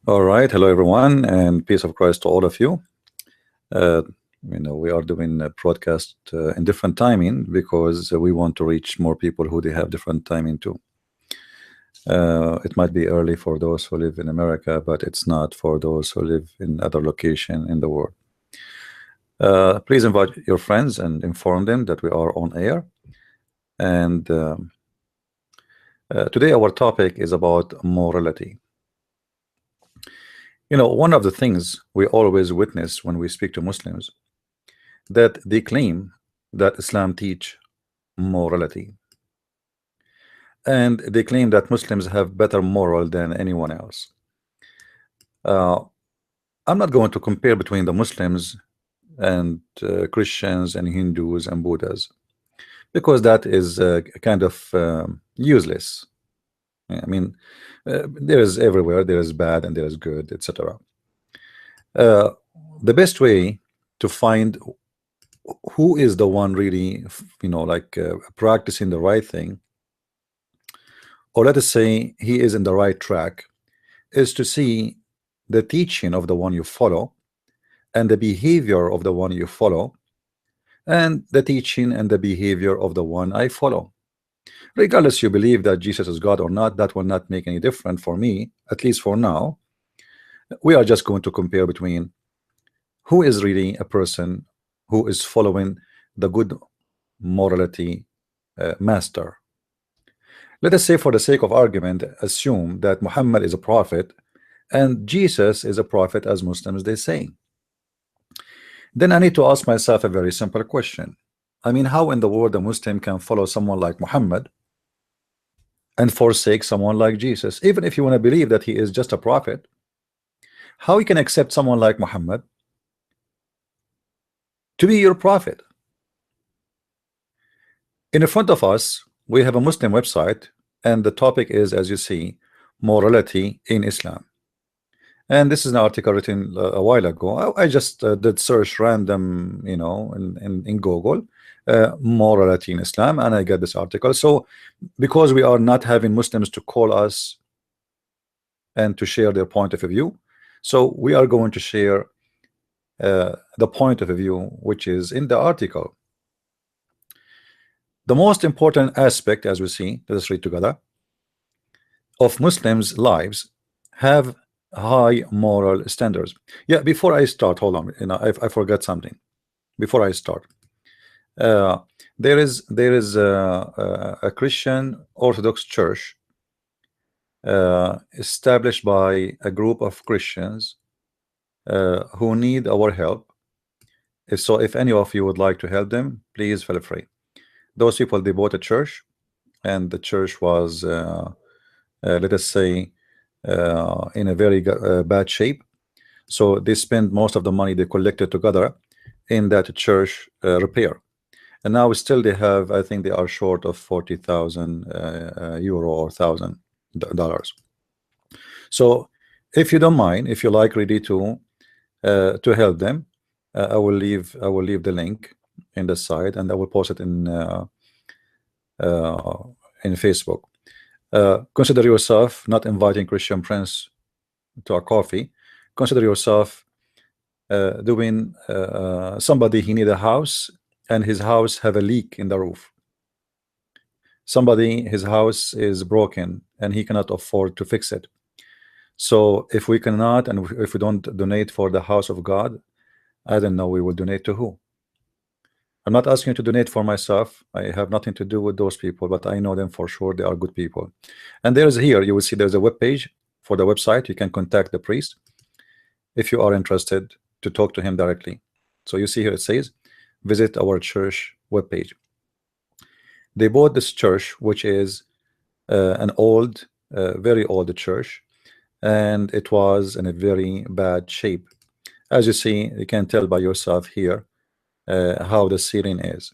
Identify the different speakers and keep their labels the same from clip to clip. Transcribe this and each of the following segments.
Speaker 1: All right, hello everyone, and peace of Christ to all of you. Uh, we are doing a broadcast in different timing because we want to reach more people who they have different timing too. It might be early for those who live in America, but it's not for those who live in other location in the world. Please invite your friends and inform them that we are on air. And today our topic is about morality. One of the things we always witness when we speak to Muslims, that they claim that Islam teach morality, and they claim that Muslims have better moral than anyone else. I'm not going to compare between the Muslims and Christians and Hindus and Buddhas, because that is kind of useless. I mean, there is everywhere, there is bad and there is good, etc. The best way to find who is the one really, practicing the right thing, or let us say he is in the right track, is to see the teaching of the one you follow and the behavior of the one you follow and the teaching and the behavior of the one I follow. Regardless you believe that Jesus is God or not, that will not make any difference for me, at least for now. We are just going to compare between who is really a person who is following the good morality master. Let us say, for the sake of argument, assume that Muhammad is a prophet and Jesus is a prophet, as Muslims they say. Then I need to ask myself a very simple question. I mean, how in the world a Muslim can follow someone like Muhammad and forsake someone like Jesus? Even if you want to believe that he is just a prophet, how you can accept someone like Muhammad to be your prophet? In front of us we have a Muslim website, and the topic is, as you see, morality in Islam. And this is an article written a while ago. I just did search random, in Google, morality in Islam, and I get this article. So because we are not having Muslims to call us and to share their point of view, so we are going to share the point of view which is in the article. The most important aspect, as we see, let us read together, of Muslims' lives have high moral standards. Yeah, before I start, hold on, I forgot something. Before I start, there is a Christian Orthodox church established by a group of Christians who need our help. So if any of you would like to help them, please feel free. Those people, they bought a church, and the church was let us say in a very bad shape. So they spend most of the money they collected together in that church repair, and now still they have, I think they are short of 40,000 euro or $1,000. So if you don't mind, if you like really to help them, I will leave the link in the site, and I will post it in Facebook. Consider yourself not inviting Christian friends to a coffee. Consider yourself doing somebody, he need a house and his house have a leak in the roof. Somebody, his house is broken and he cannot afford to fix it. So if we cannot, and if we don't donate for the house of God, I don't know we will donate to who. I'm not asking you to donate for myself. I have nothing to do with those people, but I know them for sure. They are good people. And there's here, you will see there's a web page for the website. You can contact the priest if you are interested to talk to him directly. So you see here it says, visit our church webpage. They bought this church, which is an old, very old church, and it was in a very bad shape. As you see, you can tell by yourself here how the ceiling is.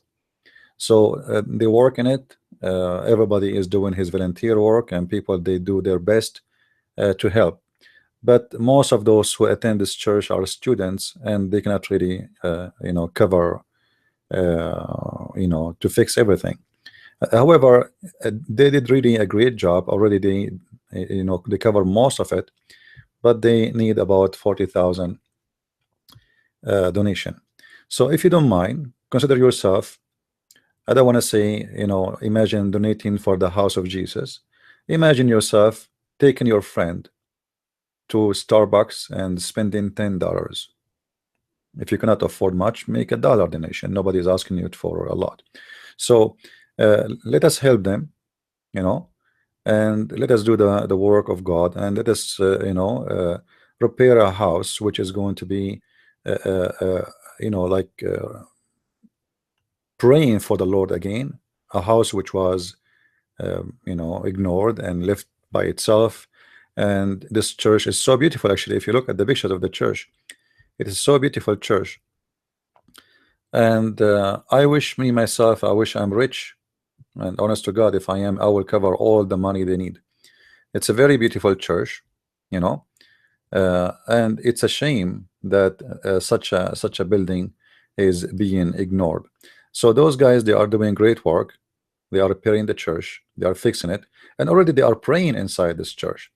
Speaker 1: So they work in it. Everybody is doing his volunteer work, and people, they do their best to help. But most of those who attend this church are students, and they cannot really cover to fix everything. However, they did really a great job already. They cover most of it, but they need about 40,000 donation. So if you don't mind, consider yourself, I don't want to say, imagine donating for the house of Jesus. Imagine yourself taking your friend to Starbucks and spending $10. If you cannot afford much, make $1 donation. Nobody is asking you for a lot. So let us help them, and let us do the work of God, and let us repair a house which is going to be like praying for the Lord again, a house which was ignored and left by itself. And this church is so beautiful. Actually, if you look at the pictures of the church, it is so beautiful church. And I wish I wish I'm rich, and honest to God, if I am, I will cover all the money they need. It's a very beautiful church, and it's a shame that such a building is being ignored. So those guys, they are doing great work. They are repairing the church, they are fixing it, and already they are praying inside this church.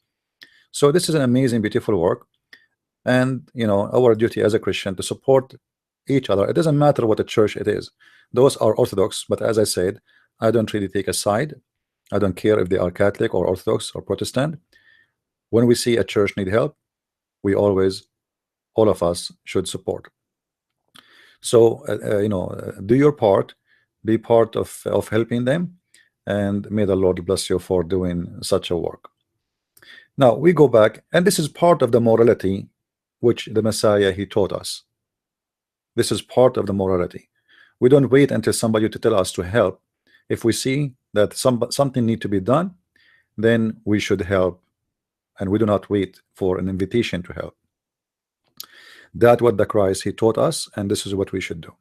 Speaker 1: So this is an amazing, beautiful work. And our duty as a Christian to support each other. It doesn't matter what a church it is. Those are Orthodox, but as I said, I don't really take a side. I don't care if they are Catholic or Orthodox or Protestant. When we see a church need help, we always, all of us, should support. So do your part, be part of helping them, and may the Lord bless you for doing such a work. Now we go back, and this is part of the morality which the Messiah, he taught us. This is part of the morality. We don't wait until somebody to tell us to help. If we see that something need to be done, then we should help, and we do not wait for an invitation to help. That's what the Christ, he taught us, and this is what we should do.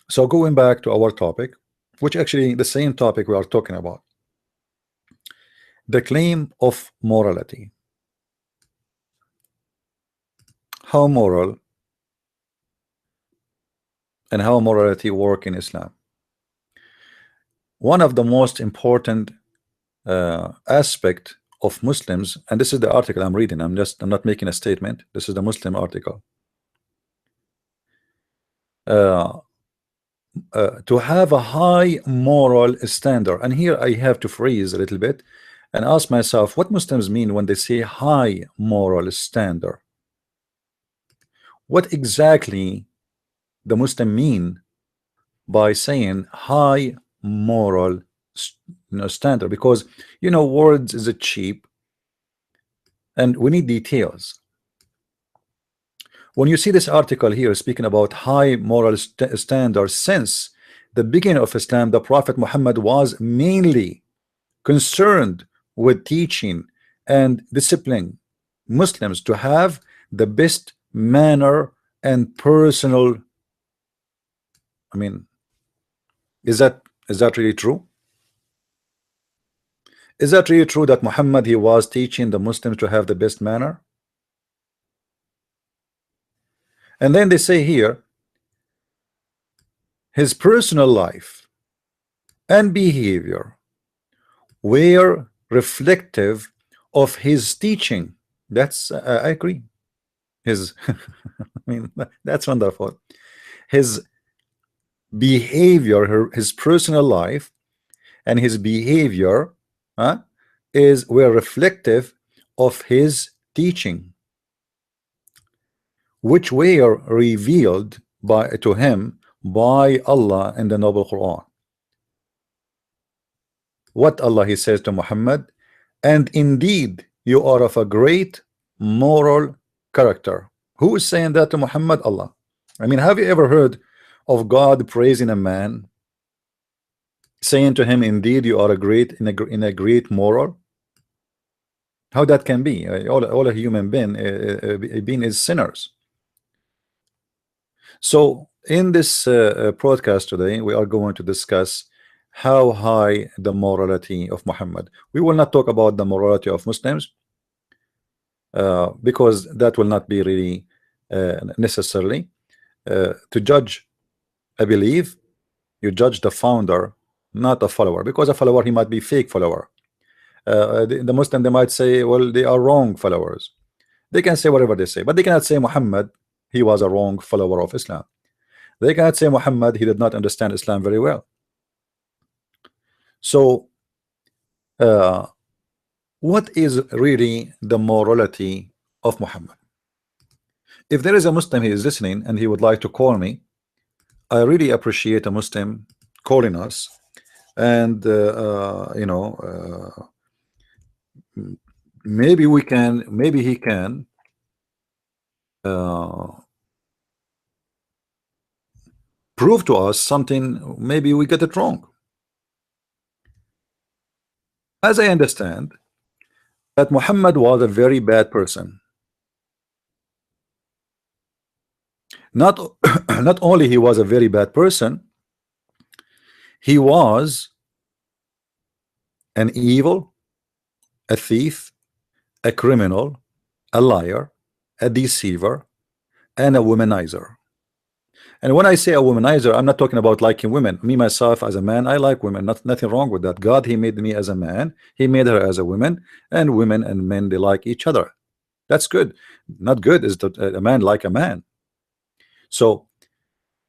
Speaker 1: So going back to our topic, which actually the same topic we are talking about, the claim of morality. How moral and how morality work in Islam. One of the most important aspect of Muslims, and this is the article I'm reading, I'm not making a statement, this is the Muslim article. To have a high moral standard, and here I have to freeze a little bit and ask myself what Muslims mean when they say high moral standard. What exactly the Muslim mean by saying high moral standard? Because words is cheap, and we need details. When you see this article here speaking about high moral standards, since the beginning of Islam, the Prophet Muhammad was mainly concerned with teaching and disciplining Muslims to have the best manner and personal. I mean, is that really true? Is that really true that Muhammad, he was teaching the Muslims to have the best manner? And then they say here, his personal life and behavior were reflective of his teaching. That's I agree. His I mean, that's wonderful. His behavior, his personal life and his behavior were reflective of his teaching, which were revealed to him by Allah in the noble Quran. What Allah, he says to Muhammad, and indeed you are of a great moral character. Who is saying that to Muhammad? Allah. I mean, have you ever heard of God praising a man, saying to him, indeed you are a great in a great moral? How that can be? All a human being is sinners. So in this broadcast today, we are going to discuss how high the morality of Muhammad. We will not talk about the morality of Muslims because that will not be really necessarily to judge. I believe you judge the founder, not a follower, because a follower, he might be fake follower, The Muslim, they might say, well, they are wrong followers. They can say whatever they say, but they cannot say Muhammad, he was a wrong follower of Islam. They cannot say Muhammad, he did not understand Islam very well. So what is really the morality of Muhammad? If there is a Muslim he is listening and he would like to call me, I really appreciate a Muslim calling us, and maybe we can, maybe he can prove to us something. Maybe we get it wrong. As I understand, that Muhammad was a very bad person. Not not only he was a very bad person, he was an evil, a thief, a criminal, a liar, a deceiver, and a womanizer. And when I say a womanizer, I'm not talking about liking women. Me myself as a man, I like women. Nothing wrong with that. God, he made me as a man, he made her as a woman, and women and men, they like each other. That's good. Not good is that a man like a man. So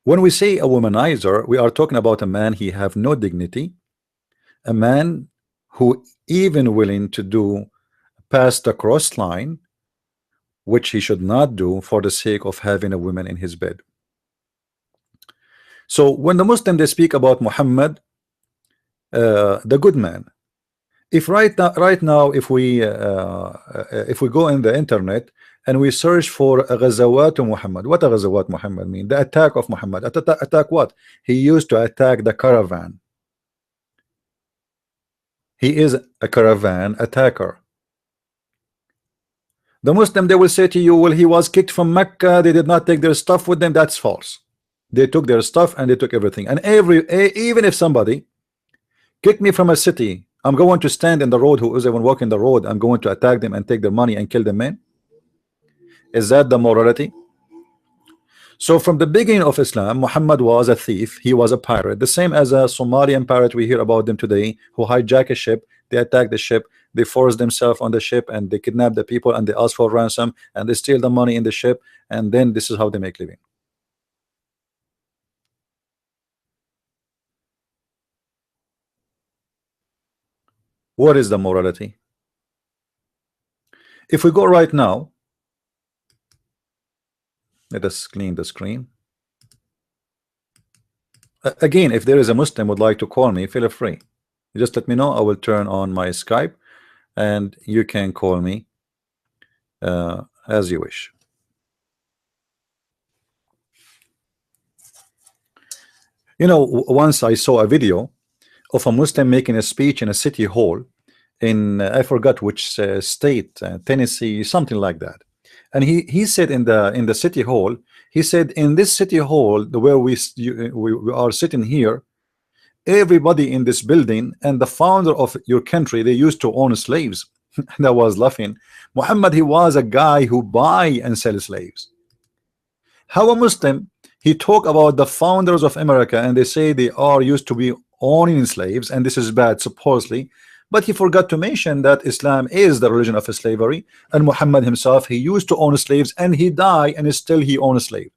Speaker 1: when we say a womanizer, we are talking about a man, he have no dignity, a man who even willing to do past the cross line, which he should not do for the sake of having a woman in his bed. So when the Muslim, they speak about Muhammad, the good man, if right now if we go in the internet and we search for Ghazawat Muhammad, what a Ghazawat Muhammad mean? The attack of Muhammad. Attack what? He used to attack the caravan. He is a caravan attacker. The Muslim, they will say to you, well, he was kicked from Mecca, they did not take their stuff with them. That's false. They took their stuff and they took everything. And even if somebody kicked me from a city, I'm going to stand in the road, who is even walking the road, I'm going to attack them and take their money and kill them, man. Is that the morality? So from the beginning of Islam, Muhammad was a thief, he was a pirate, the same as a Somalian pirate we hear about them today, who hijack a ship, they attack the ship, they force themselves on the ship, and they kidnap the people, and they ask for ransom, and they steal the money in the ship, and then this is how they make living. What is the morality? If we go right now, let us clean the screen. Again, if there is a Muslim would like to call me, feel free. Just let me know. I will turn on my Skype and you can call me as you wish. You know, once I saw a video of a Muslim making a speech in a city hall in I forgot which state, Tennessee, something like that. And he said in the city hall, he said, in this city hall where we are sitting here, everybody in this building and the founder of your country, they used to own slaves. And I was laughing. Muhammad, he was a guy who buy and sell slaves. How a Muslim, he talk about the founders of America and they say they are used to be owning slaves and this is bad supposedly, but he forgot to mention that Islam is the religion of slavery, and Muhammad himself, he used to own slaves and he died and still he owned a slave,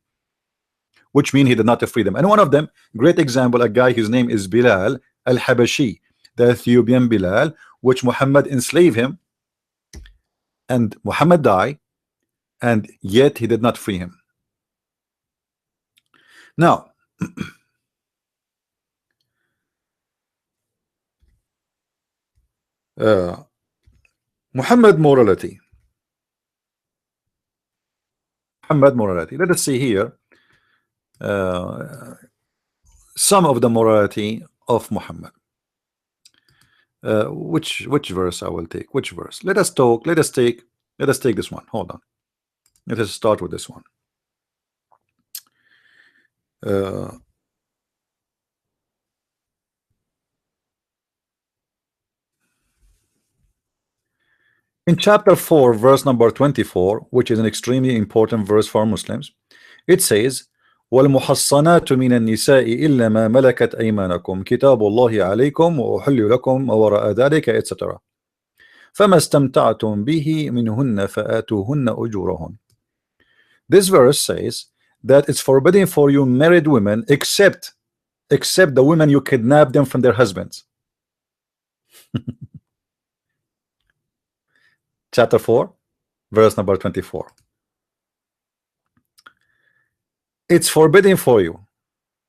Speaker 1: which means he did not free them. And one of them, great example, a guy, his name is Bilal al-Habashi, the Ethiopian Bilal, which Muhammad enslaved him, and Muhammad died, and yet he did not free him. Now Muhammad morality. Muhammad morality. Let us see here some of the morality of Muhammad. Which verse I will take? Which verse? Let us take this one. Hold on. Let us start with this one. In chapter 4, verse number 24, which is an extremely important verse for Muslims, it says, وَالْمُحَصَّنَاتُ مِنَ النِّسَاءِ إِلَّا مَا مَلَكَتْ أَيْمَانَكُمْ كِتَابُ اللَّهِ عَلَيْكُمْ وَأُحِلُّ لَكُمْ وَوَرَاءَ ذَلِكَ etc. فما استمتعتم به منهن فآتوهن أجورهن. This verse says that it's forbidden for you married women except the women you kidnap them from their husbands. Chapter 4 verse number 24. It's forbidden for you,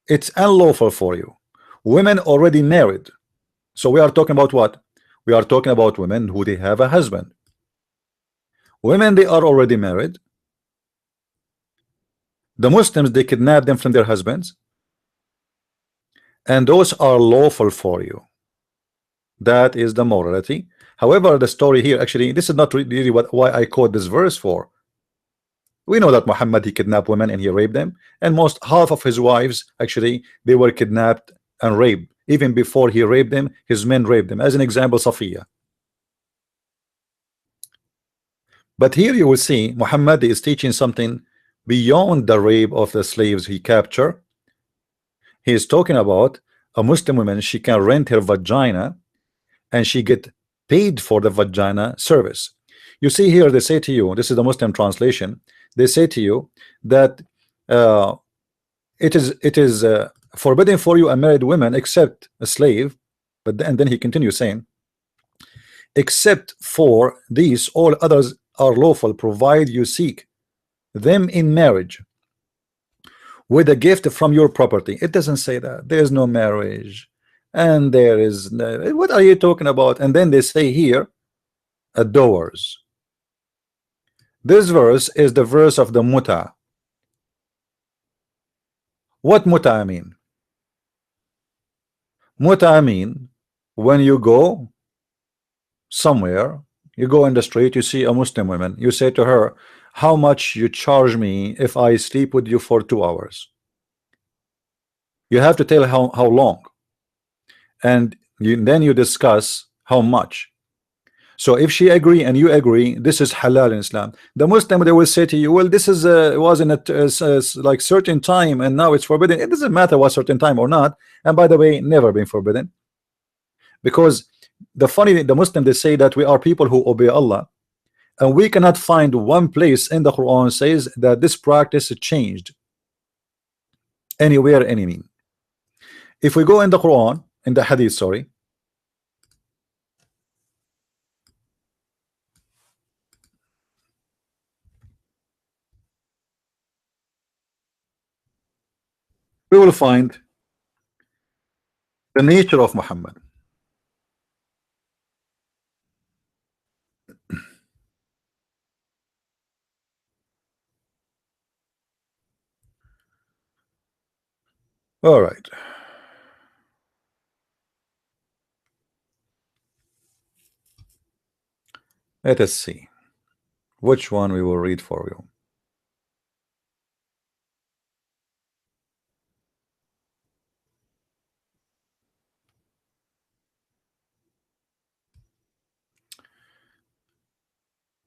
Speaker 1: it's unlawful for you, women already married. So we are talking about what? We are talking about women who they have a husband. Women they are already married, the Muslims they kidnap them from their husbands, and those are lawful for you. That is the morality. However, the story here, actually this is not really why I quote this verse for. We know that Muhammad he kidnapped women and he raped them, and half of his wives actually they were kidnapped and raped. Even before he raped them, his men raped them. As an example, Safiya. But here you will see Muhammad is teaching something beyond the rape of the slaves he captured. He is talking about a Muslim woman, she can rent her vagina and she get paid for the vagina service. You see here they say to you, this is the Muslim translation, they say to you that it is forbidden for you a married woman except a slave, but then he continues saying, except for these all others are lawful provided you seek them in marriage with a gift from your property. It doesn't say that. There is no marriage and there is no, what are you talking about? And then they say here adores. This verse is the verse of the muta. What muta mean? Muta mean when you go somewhere, you go in the street, you see a Muslim woman, you say to her, how much you charge me if I sleep with you for 2 hours? You have to tell how long, and then you discuss how much. So if she agree and you agree, this is halal in Islam. The Muslim they will say to you, well, this is was in a like certain time and now it's forbidden. It doesn't matter what certain time or not. And by the way, never been forbidden. Because the Muslim they say that we are people who obey Allah, and we cannot find one place in the Quran says that this practice changed anywhere, any mean. If we go in the Quran, in the Hadith, sorry, we will find the nature of Muhammad. All right. Let us see which one we will read for you.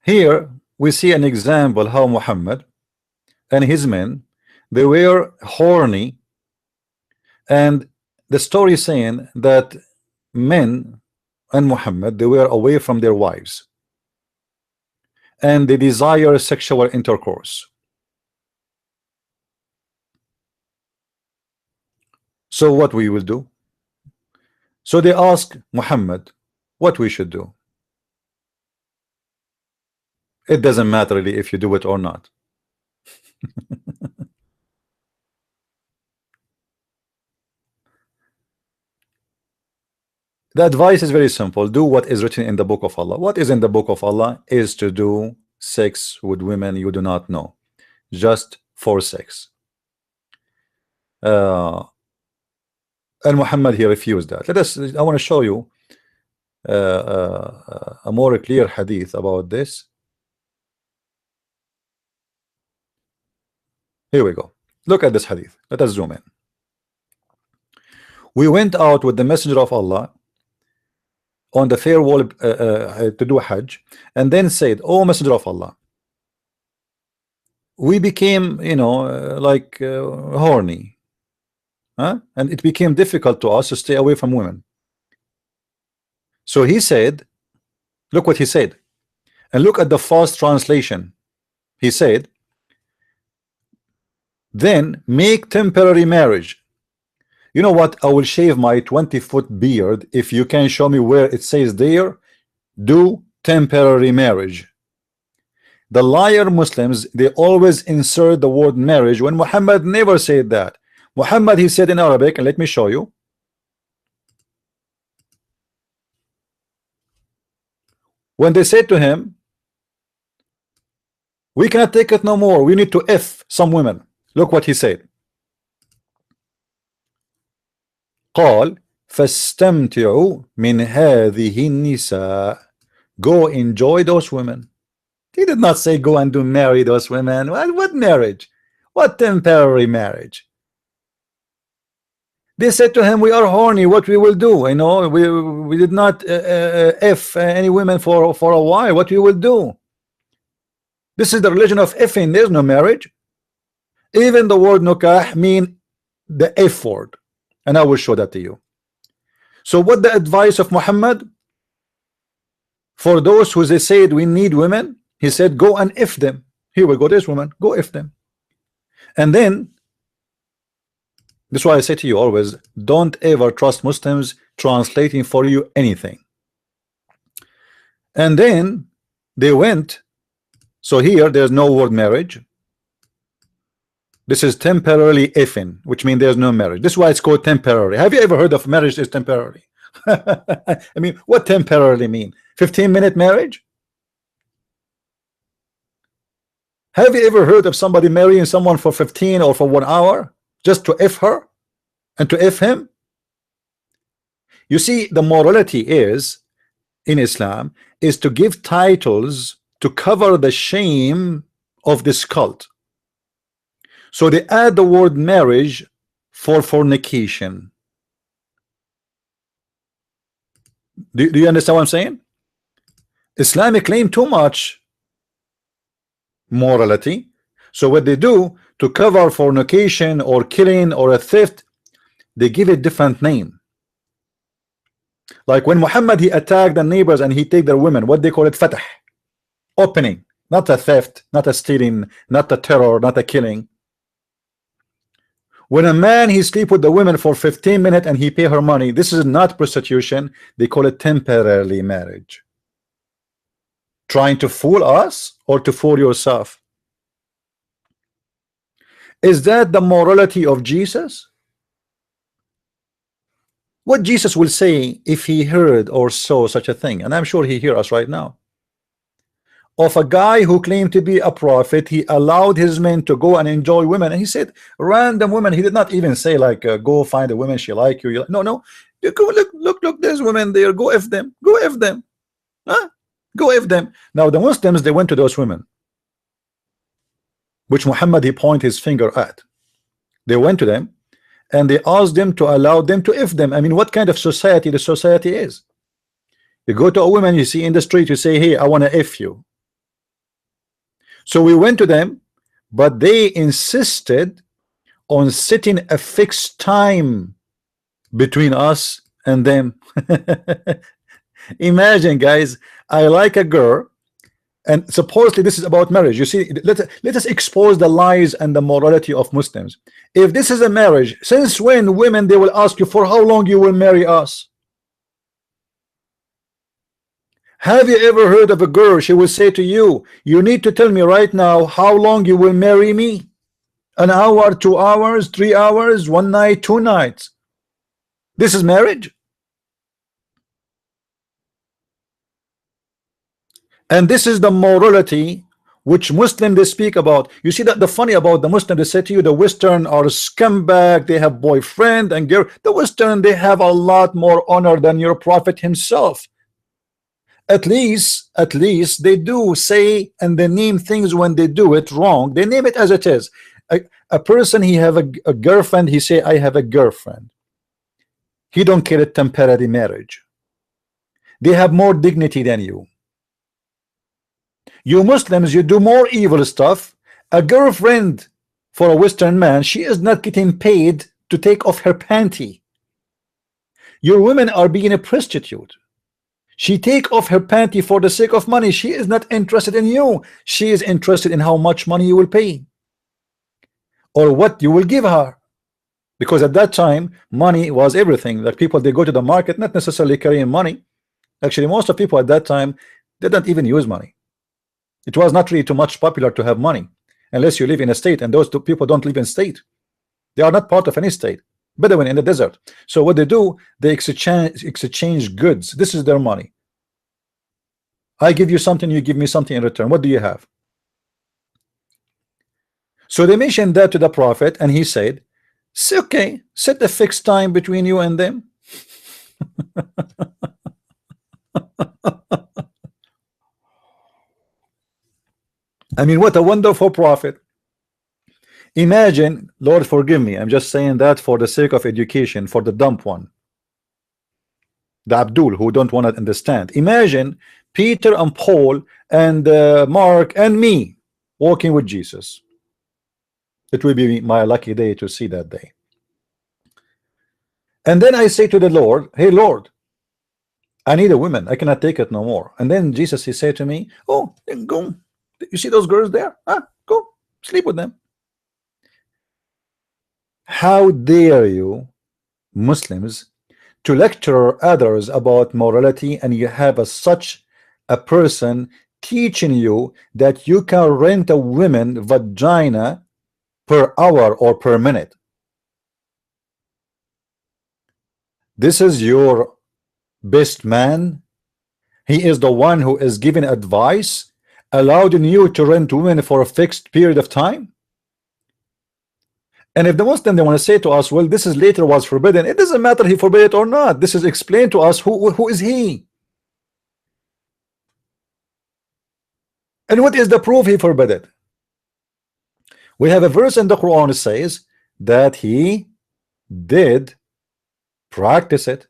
Speaker 1: Here we see an example how Muhammad and his men they were horny, and the story is saying that men and Muhammad they were away from their wives and they desire sexual intercourse. So what we will do? So they ask Muhammad what we should do. It doesn't matter really if you do it or not. The advice is very simple. Do what is written in the book of Allah. What is in the book of Allah is to do sex with women you do not know, just for sex. And Muhammad he refused that. I want to show you a more clear hadith about this. Here we go. Look at this hadith. Let us zoom in. We went out with the messenger of Allah on the farewell to do Hajj, and then said, "Oh messenger of Allah, we became like horny, and it became difficult to us to stay away from women." So he said, Look what he said. And look at the fast translation. He said, then make temporary marriage. You know what? I will shave my 20-foot beard if you can show me where it says there, do temporary marriage. The liar Muslims, they always insert the word marriage when Muhammad never said that. Muhammad, he said in Arabic, and let me show you. When they said to him, we cannot take it no more, we need to F some women. Look what he said. قال فاستمتعوا من هذه النساء. Go enjoy those women. He did not say go and do marry those women. What marriage? What temporary marriage? They said to him, we are horny, what we will do? You know, we did not F any women for a while. What we will do? This is the religion of effing. There's no marriage. Even the word nukah mean the F word, and I will show that to you. So what the advice of Muhammad for those who they said we need women? He said go and F them. Here we go, this woman, go F them. And then this is why I say to you always, don't ever trust Muslims translating for you anything. And then they went, so here there's no word marriage. This is temporarily effing, which means there's no marriage. This is why it's called temporary. Have you ever heard of marriage is temporary? I mean, what temporarily mean? 15-minute marriage? Have you ever heard of somebody marrying someone for 15 or for 1 hour just to F her and to F him? You see, the morality is in Islam is to give titles to cover the shame of this cult. So they add the word marriage for fornication. Do you understand what I'm saying? Islamic claim too much morality. So what they do to cover fornication or killing or a theft, they give it different name. Like when Muhammad he attacked the neighbors and he take their women, what they call it, fatah, opening, not a theft, not a stealing, not a terror, not a killing. When a man he sleep with the women for 15 minutes and he pay her money, this is not prostitution. They call it temporary marriage. Trying to fool us or to fool yourself. Is that the morality of Jesus? What Jesus will say if he heard or saw such a thing, and I'm sure he hear us right now, of a guy who claimed to be a prophet, he allowed his men to go and enjoy women, and he said random women. He did not even say like go find a woman she like you. No, you go look, there's women there, go F them, huh? Go F them. Now the Muslims, they went to those women, which Muhammad he point his finger at. They went to them and they asked them to allow them to F them. I mean, what kind of society the society is? You go to a woman you see in the street, you say, hey, I want to F you. So we went to them, but they insisted on setting a fixed time between us and them. Imagine, guys, I like a girl, and supposedly this is about marriage. You see, let us expose the lies and the morality of Muslims. If this is a marriage, since when women they will ask you for how long you will marry us? Have you ever heard of a girl, she will say to you, you need to tell me right now how long you will marry me? An hour, 2 hours, 3 hours, 1 night, 2 nights. This is marriage? And this is the morality which Muslim they speak about. You see that the funny about the Muslim, they say to you the Western are scumbag, they have boyfriend and girl. The Western, they have a lot more honor than your prophet himself. At least they do say, and they name things when they do it wrong. They name it as it is. A person, he have a girlfriend, he say, I have a girlfriend. He don't care a temporary marriage. They have more dignity than you. You Muslims, you do more evil stuff. A girlfriend for a Western man, she is not getting paid to take off her panty. Your women are being a prostitute. She take off her panty for the sake of money. She is not interested in you. She is interested in how much money you will pay or what you will give her. Because at that time, money was everything. Like people, they go to the market, not necessarily carrying money. Actually, most of people at that time, they don't even use money. It was not really too much popular to have money, unless you live in a state, and those two people don't live in state. They are not part of any state. Bedouin in the desert. So what they do, they exchange goods. This is their money. I give you something, you give me something in return. What do you have? So they mentioned that to the prophet, and he said, okay, set a fixed time between you and them. I mean, what a wonderful prophet. Imagine, Lord forgive me, I'm just saying that for the sake of education, for the dumb one, the Abdul who don't want to understand. Imagine Peter and Paul and Mark and me walking with Jesus. It will be my lucky day to see that day. And then I say to the Lord, hey Lord, I need a woman, I cannot take it no more. And then Jesus, he said to me, oh, then go, you see those girls there, go sleep with them. How dare you Muslims to lecture others about morality, and you have such a person teaching you that you can rent a woman vagina per hour or per minute. This is your best man. He is the one who is giving advice, allowing you to rent women for a fixed period of time. And if the Muslim, they want to say to us, well, this is later was forbidden, it doesn't matter he forbid it or not. This is explained to us who is he, and what is the proof he forbid it. We have a verse in the Quran that says that he did practice it.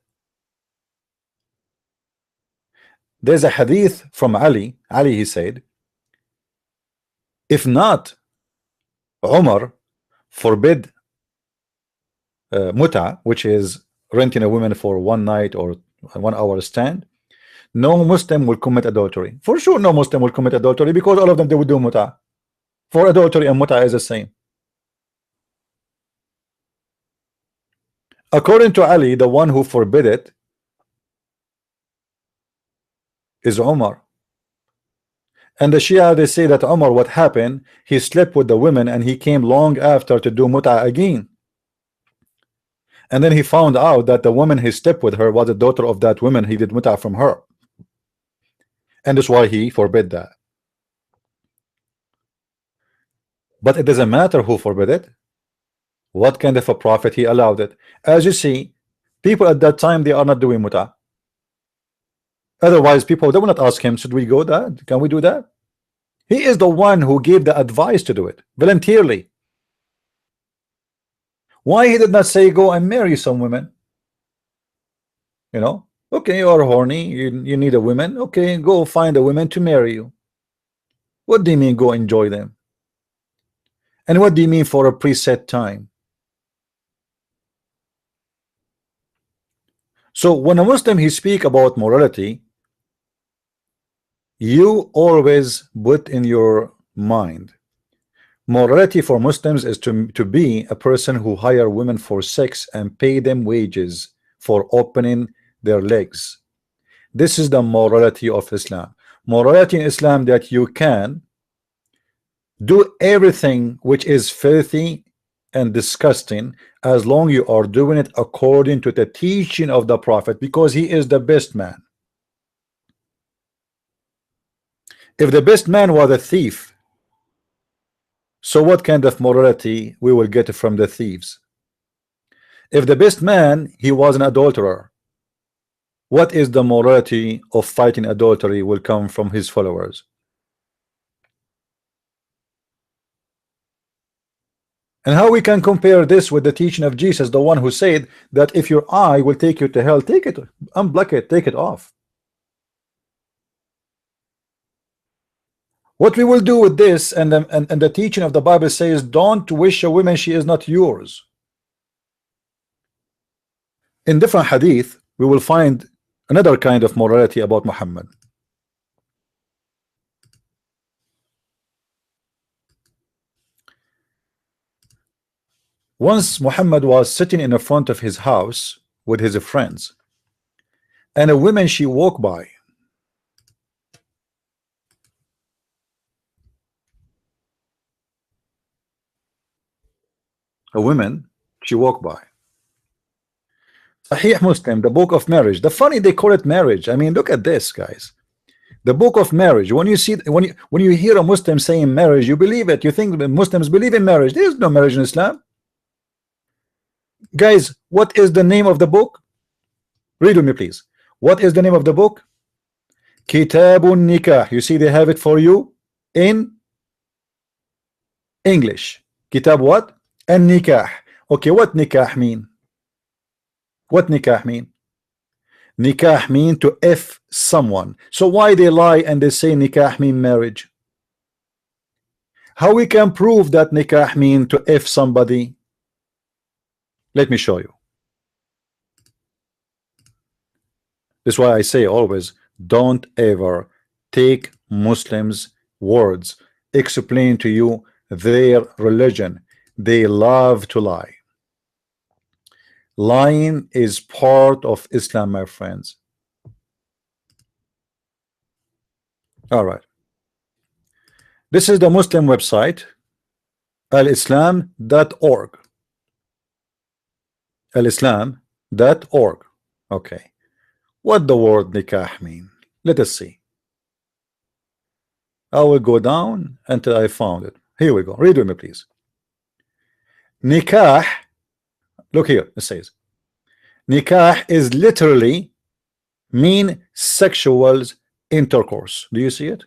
Speaker 1: There's a hadith from Ali. He said, if not Umar forbid muta, which is renting a woman for one night or 1 hour stand, no Muslim will commit adultery. For sure no Muslim will commit adultery, because all of them, they would do muta. For adultery and muta is the same. According to Ali, the one who forbid it is Umar. And the Shia, they say that Umar, what happened, he slept with the women and he came long after to do muta again. And then he found out that the woman he slept with her was the daughter of that woman he did muta from her. And that's why he forbid that. But it doesn't matter who forbid it. What kind of a prophet he allowed it. As you see, people at that time, they are not doing muta. Otherwise, people, they will not ask him, should we go that? Can we do that? He is the one who gave the advice to do it voluntarily. Why he did not say go and marry some women? You know, okay, you are horny, you need a woman, okay, go find a woman to marry you. What do you mean go enjoy them? And what do you mean for a preset time? So when a Muslim he speak about morality, you always put in your mind, morality for Muslims is to be a person who hire women for sex and pay them wages for opening their legs. This is the morality of Islam. Morality in Islam, that you can do everything which is filthy and disgusting, as long you are doing it according to the teaching of the Prophet, because he is the best man. If the best man was a thief, so what kind of morality we will get from the thieves? If the best man, he was an adulterer, what is the morality of fighting adultery will come from his followers? And how we can compare this with the teaching of Jesus, the one who said that if your eye will take you to hell, take it, unblock it, take it off. What we will do with this, and the teaching of the Bible says, don't wish a woman she is not yours. In different hadith, we will find Another kind of morality about Muhammad. Once Muhammad was sitting in the front of his house with his friends, and a woman she walked by. A woman she walked by. Sahih Muslim, the book of marriage. The funny they call it marriage. I mean, look at this, guys. The book of marriage. When you see, when you hear a Muslim saying marriage, you believe it. You think Muslims believe in marriage. There is no marriage in Islam. Guys, what is the name of the book? Read with me, please. What is the name of the book? Kitabun Nikah. You see, they have it for you in English. Kitab what? And Nikah. Okay, what Nikah mean? What Nikah mean? Nikah mean to F someone. So why they lie and they say Nikah mean marriage? How we can prove that Nikah mean to F somebody? Let me show you. That's why I say always, don't ever take Muslims' words, explain to you their religion. They love to lie. Lying is part of Islam, my friends. All right. This is the Muslim website, alislam.org. alislam.org. Okay. What the word nikah mean? Let us see. I will go down until I found it. Here we go. Read with me, please. Nikah, look here, it says nikah is literally mean sexual intercourse. Do you see it?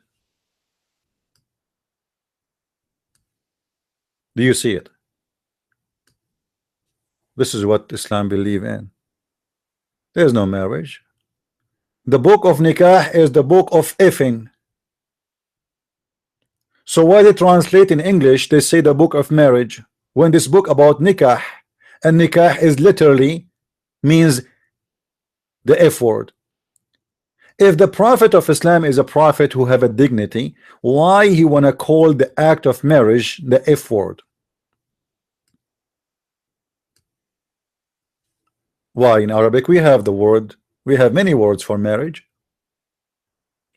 Speaker 1: Do you see it? This is what Islam believe in. There is no marriage. The book of nikah is the book of effing. So why they translate in English, they say the book of marriage, when this book about nikah, and nikah is literally means the F word. If the Prophet of Islam is a prophet who have a dignity, why he wanna call the act of marriage the F word? Why in Arabic we have the word, we have many words for marriage.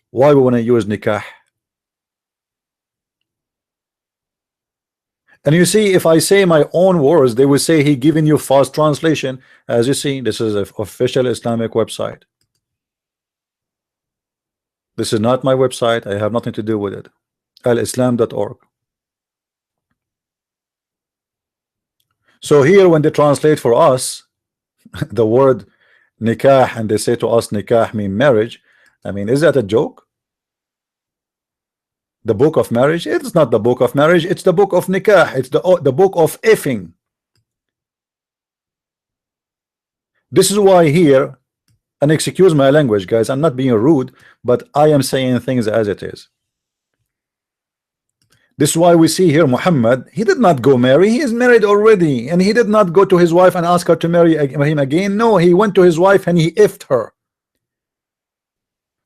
Speaker 1: Why we want to use nikah? And you see, if I say my own words, they will say he giving you false translation. As you see, this is an official Islamic website. This is not my website. I have nothing to do with it. alislam.org. So here when they translate for us the word nikah and they say to us nikah mean marriage, I mean, is that a joke? The book of marriage? It's not the book of marriage, it's the book of nikah. It's the book of effing. This is why here, and excuse my language, guys, I'm not being rude, but I am saying things as it is. This is why we see here Muhammad, he did not go marry, he is married already, and he did not go to his wife and ask her to marry him again. No, he went to his wife and he effed her.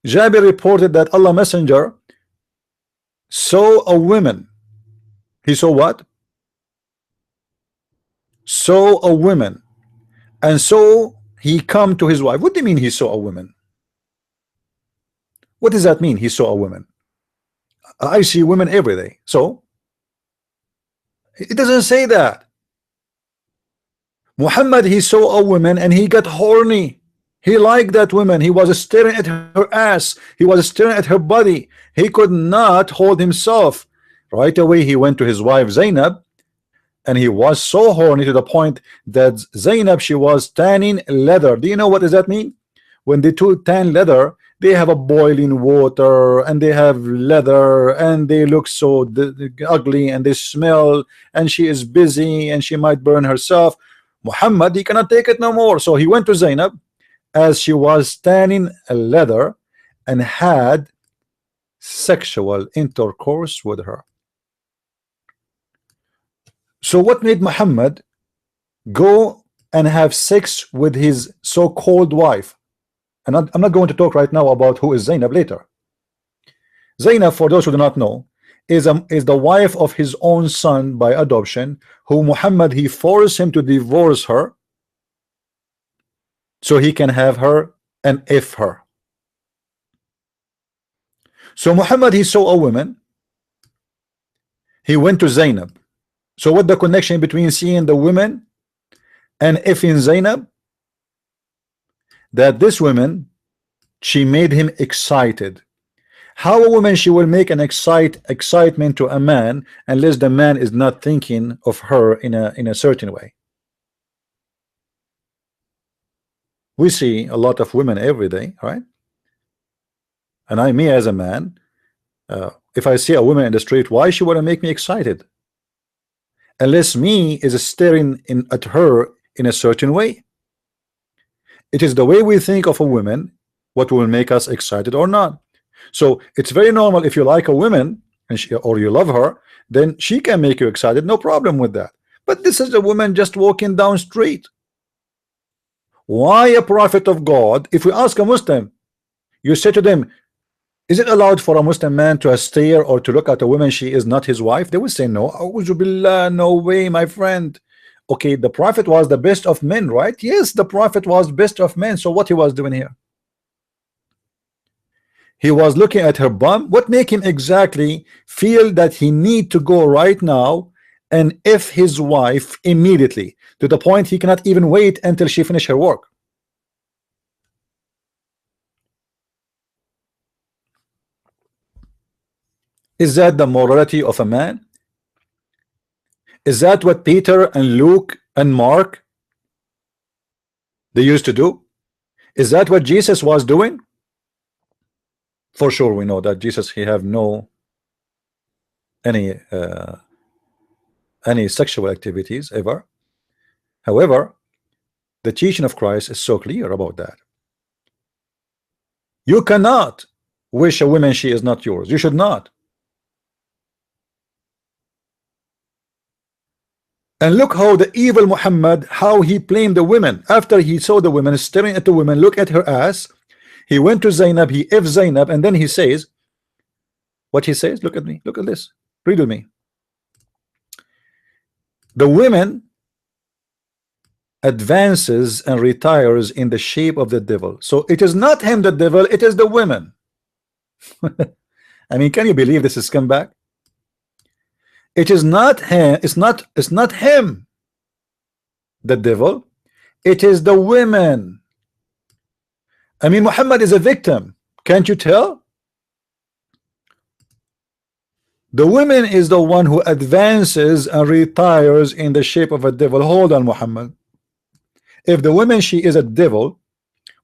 Speaker 1: Jabir reported that Allah Messenger saw a woman. He saw what? Saw a woman. And so he come to his wife. What do you mean he saw a woman? What does that mean, he saw a woman? I see women every day. So it doesn't say that. Muhammad, he saw a woman and he got horny. He liked that woman. He was staring at her ass. He was staring at her body. He could not hold himself. Right away he went to his wife Zainab, and he was so horny to the point that Zainab, she was tanning leather. Do you know what does that mean? When they tan leather, they have a boiling water and they have leather and they look so ugly and they smell, and she is busy and she might burn herself. Muhammad, he cannot take it no more. So he went to Zainab as she was tanning leather and had sexual intercourse with her. So what made Muhammad go and have sex with his so-called wife? And I'm not going to talk right now about who is Zainab later. Zainab, for those who do not know, is the wife of his own son by adoption, who Muhammad, he forced him to divorce her so he can have her and if her. So Muhammad, he saw a woman, he went to Zainab. So what the connection between seeing the women and effing Zainab? That this woman, she made him excited. How a woman she will make an excitement to a man unless the man is not thinking of her in a certain way. We see a lot of women every day, right? And me as a man, if I see a woman in the street, why she want to make me excited? Unless me is staring at her in a certain way. It is the way we think of a woman what will make us excited or not. So it's very normal if you like a woman and or you love her, then she can make you excited, no problem with that. But this is a woman just walking down street. Why a prophet of God? If we ask a Muslim, you say to them, is it allowed for a Muslim man to stare or to look at a woman she is not his wife? They will say no. A'udhu billah, no way, my friend. Okay, the prophet was the best of men, right? Yes, the prophet was best of men. So what he was doing here? He was looking at her bum. What make him exactly feel that he need to go right now and if his wife immediately, to the point he cannot even wait until she finish her work? Is that the morality of a man? Is that what Peter and Luke and Mark they used to do? Is that what Jesus was doing? For sure we know that Jesus, he have no any sexual activities ever. However, the teaching of Christ is so clear about that. You cannot wish a woman she is not yours. You should not. And look how the evil Muhammad, how he blamed the women. After he saw the women staring at the women, look at her ass, he went to Zainab, he F Zainab, and then he says what he says. Look at me, look at this, read with me. The women advances and retires in the shape of the devil. So it is not him the devil, it is the women. I mean, can you believe this is come back? It is not him, it's not him the devil, it is the women. I mean, Muhammad is a victim, can't you tell? The woman is the one who advances and retires in the shape of a devil. Hold on, Muhammad. If the woman she is a devil,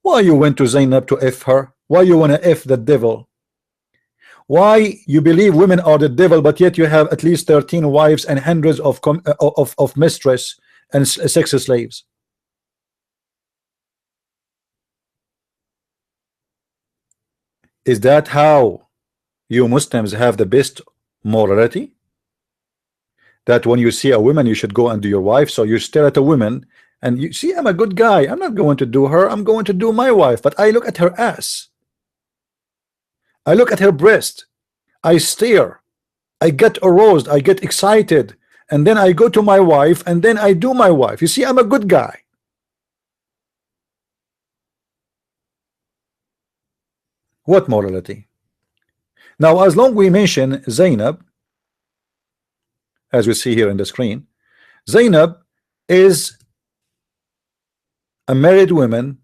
Speaker 1: why you went to Zainab to F her? Why you want to F the devil? Why you believe women are the devil, but yet you have at least 13 wives and hundreds of mistress and sex slaves? Is that how you Muslims have the best morality? That when you see a woman you should go and do your wife? So you stare at a woman and you see, I'm a good guy, I'm not going to do her, I'm going to do my wife. But I look at her ass, I look at her breast, I stare, I get aroused, I get excited, and then I go to my wife and then I do my wife. You see, I'm a good guy. What morality? Now, as long we mention Zainab, as we see here in the screen, Zainab is a married woman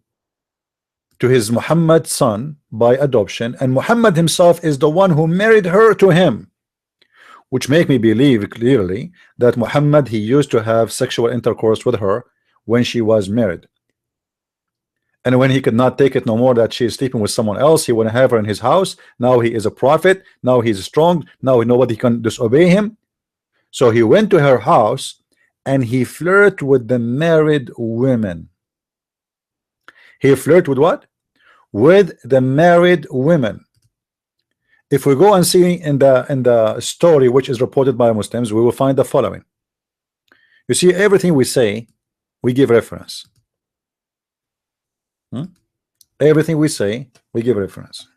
Speaker 1: to his Muhammad son by adoption, and Muhammad himself is the one who married her to him, which make me believe clearly that Muhammad, he used to have sexual intercourse with her when she was married. And when he could not take it no more that she is sleeping with someone else, he want to have her in his house. Now he is a prophet, now he's strong, now nobody can disobey him. So he went to her house and he flirted with the married women. He flirted with what? With the married women. If we go and see in the story which is reported by Muslims, we will find the following. You see, everything we say, we give reference. Everything we say, we give reference.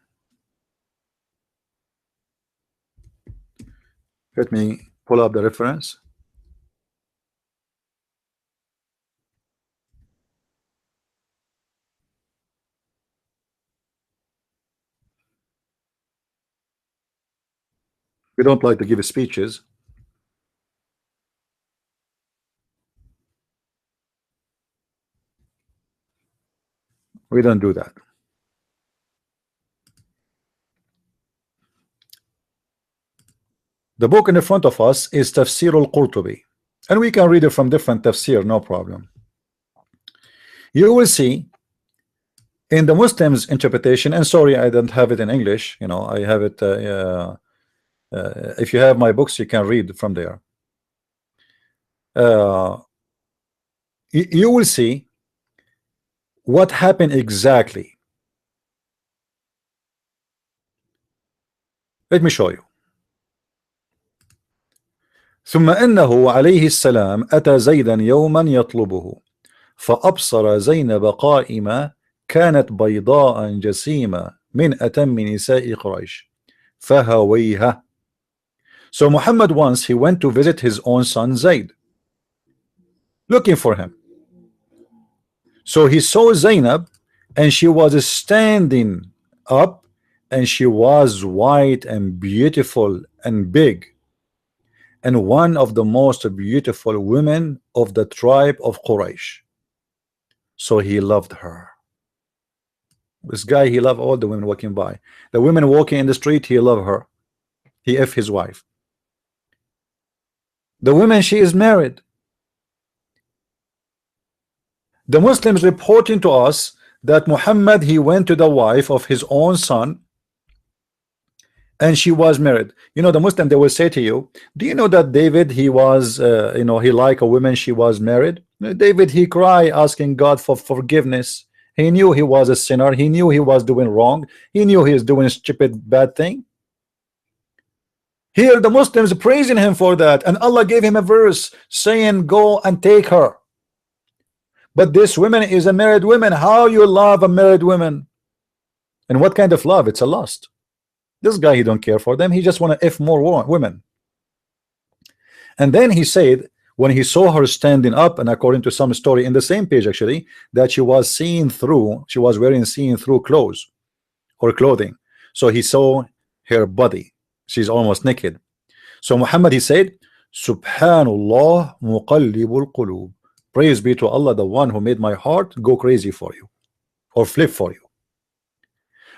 Speaker 1: Let me pull up the reference. We don't like to give speeches. We don't do that. The book in the front of us is Tafsir al-Qurtubi, and we can read it from different tafsir, no problem. You will see in the Muslims interpretation, and sorry I don't have it in English, you know, I have it if you have my books you can read from there. You will see what happened exactly. Let me show you. ثم إنه عليه السلام أتى زيدا يوما يطلبه فأبصر زينب قائمة كانت بيضاء جسيمة من أتم نساء قريش فهويها. So Muhammad once he went to visit his own son Zayd, looking for him. So he saw Zainab and she was standing up and she was white and beautiful and big and one of the most beautiful women of the tribe of Quraysh. So he loved her. This guy, he loved all the women walking by. The women walking in the street, he loved her. He F his wife. The woman, she is married. The Muslims reporting to us that Muhammad, he went to the wife of his own son and she was married. You know, the Muslim, they will say to you, do you know that David, he was you know, he like a woman, she was married. David, he cried asking God for forgiveness. He knew he was a sinner. He knew he was doing wrong. He knew he was doing a stupid bad thing. Here the Muslims praising him for that, and Allah gave him a verse saying go and take her. But this woman is a married woman. How you love a married woman? And what kind of love? It's a lust. This guy, he don't care for them. He just want to F more women. And then he said when he saw her standing up, and according to some story in the same page actually, that she was seen through, she was wearing see-through clothes or clothing. So he saw her body. She's almost naked. So Muhammad, he said, Subhanallah muqallibul qulub. Praise be to Allah, the one who made my heart go crazy for you or flip for you.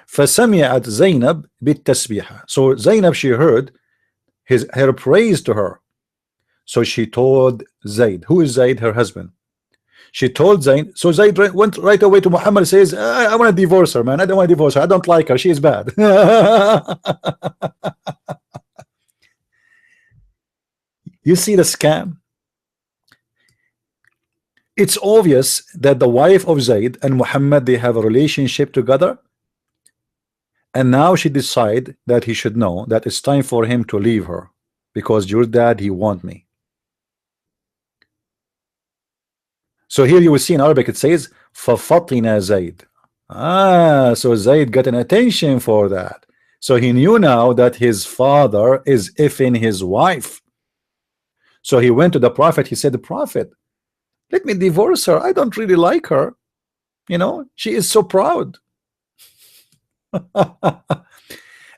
Speaker 1: فسمعت زينب بالتسبيح. So Zainab, she heard her praise to her. So she told Zayd. Who is Zayd? Her husband. She told Zayd. So Zayd went right away to Muhammad, says, I want to divorce her, man. I don't want to divorce her. I don't like her. She is bad. You see the scam? It's obvious that the wife of Zayd and Muhammad, they have a relationship together, and now she decide that he should know that it's time for him to leave her because your dad, he want me. So here you will see in Arabic it says فَفَطِنَ Zayd. So Zayd got an attention for that. So he knew now that his father is effing his wife. So he went to the Prophet. He said, the Prophet, let me divorce her. I don't really like her. You know, she is so proud.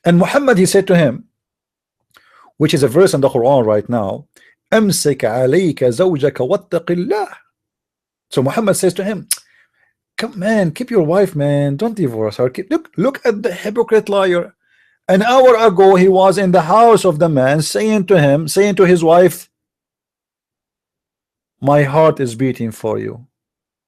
Speaker 1: And Muhammad, he said to him, which is a verse in the Quran right now, أَمْسِكَ عَلَيْكَ زَوْجَكَ وَاتَّقِ اللَّهِ. So Muhammad says to him, come man, keep your wife, man, don't divorce her. Look at the hypocrite liar. An hour ago he was in the house of the man saying to his wife, my heart is beating for you,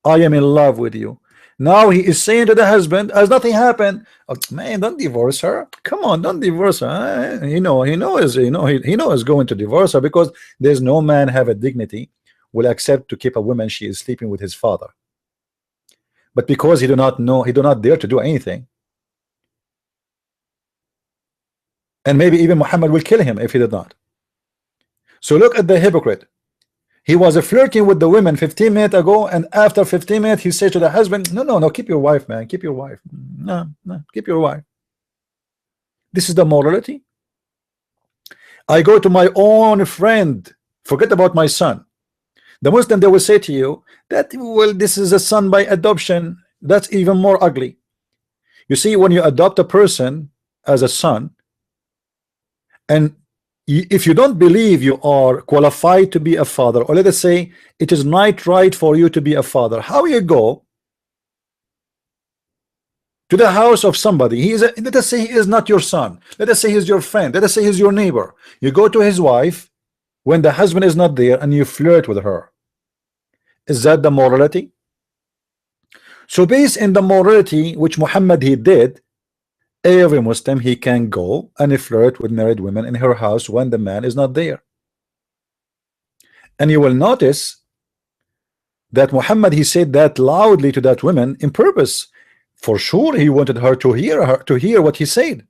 Speaker 1: I am in love with you. Now he is saying to the husband, as nothing happened, oh, man, don't divorce her. Come on, don't divorce her. He knows going to divorce her because there's no man have a dignity will accept to keep a woman she is sleeping with his father. But because he do not know, he do not dare to do anything. And maybe even Muhammad will kill him if he did not. So look at the hypocrite. He was flirting with the women 15 minutes ago, and after 15 minutes he said to the husband, no, no, no, keep your wife, man, keep your wife. No, no, keep your wife. This is the morality. I go to my own friend, forget about my son. The Muslim, they will say to you that, well, this is a son by adoption. That's even more ugly. You see, when you adopt a person as a son, and if you don't believe you are qualified to be a father, or let us say it is not right for you to be a father, how you go to the house of somebody? He is let us say he is not your son, let us say he's your friend, let us say he's your neighbor. You go to his wife when the husband is not there and you flirt with her. Is that the morality? So based in the morality which Muhammad he did, every Muslim he can go and flirt with married women in her house when the man is not there. And you will notice that Muhammad he said that loudly to that woman in purpose. For sure he wanted her to hear what he said.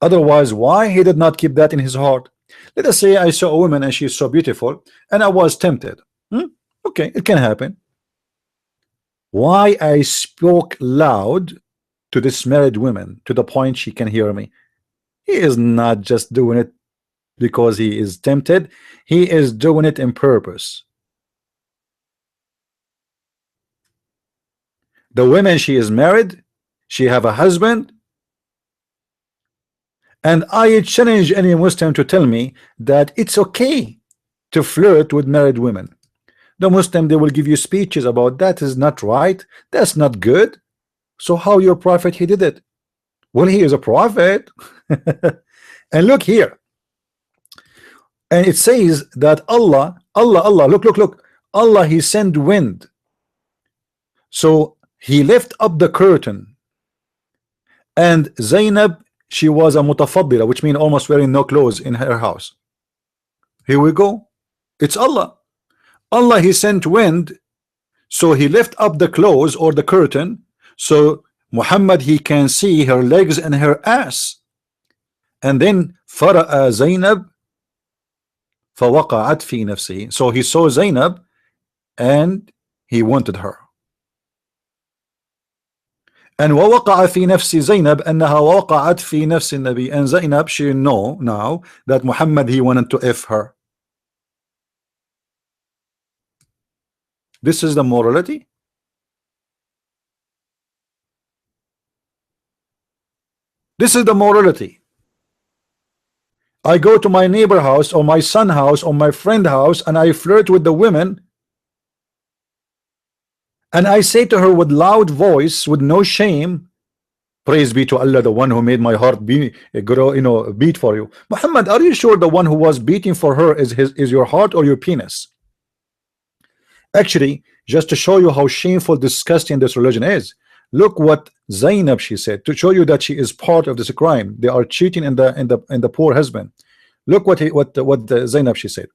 Speaker 1: Otherwise, why he did not keep that in his heart? Let us say I saw a woman and she is so beautiful and I was tempted. Okay, it can happen. Why I spoke loud to this married woman to the point she can hear me? He is not just doing it because he is tempted. He is doing it in purpose. The woman, she is married, she have a husband, and I challenge any Muslim to tell me that it's okay to flirt with married women. The Muslim, they will give you speeches about that is not right, that's not good. So how your prophet he did it? Well, he is a prophet. And look here, and it says that Allah, look, Allah he sent wind, so he left up the curtain, and Zainab, she was a mutafaddila, which means almost wearing no clothes in her house. Here we go, it's Allah. Allah he sent wind, so he left up the clothes or the curtain, so Muhammad he can see her legs and her ass. And then fara'a Zainab fawaqa'at fi nafsi, so he saw Zainab and he wanted her. And ووقع في نفس زينب أنها وقعت في نفس النبي, and Zainab she know now that Muhammad he wanted to F her. This is the morality. This is the morality. I go to my neighbor house or my son house or my friend house and I flirt with the women, and I say to her with loud voice, with no shame, praise be to Allah, the one who made my heart beat for you. Muhammad, are you sure the one who was beating for her is your heart or your penis? Actually, just to show you how shameful, disgusting this religion is, look what Zainab she said, to show you that she is part of this crime. They are cheating in the poor husband. Look what Zainab she said.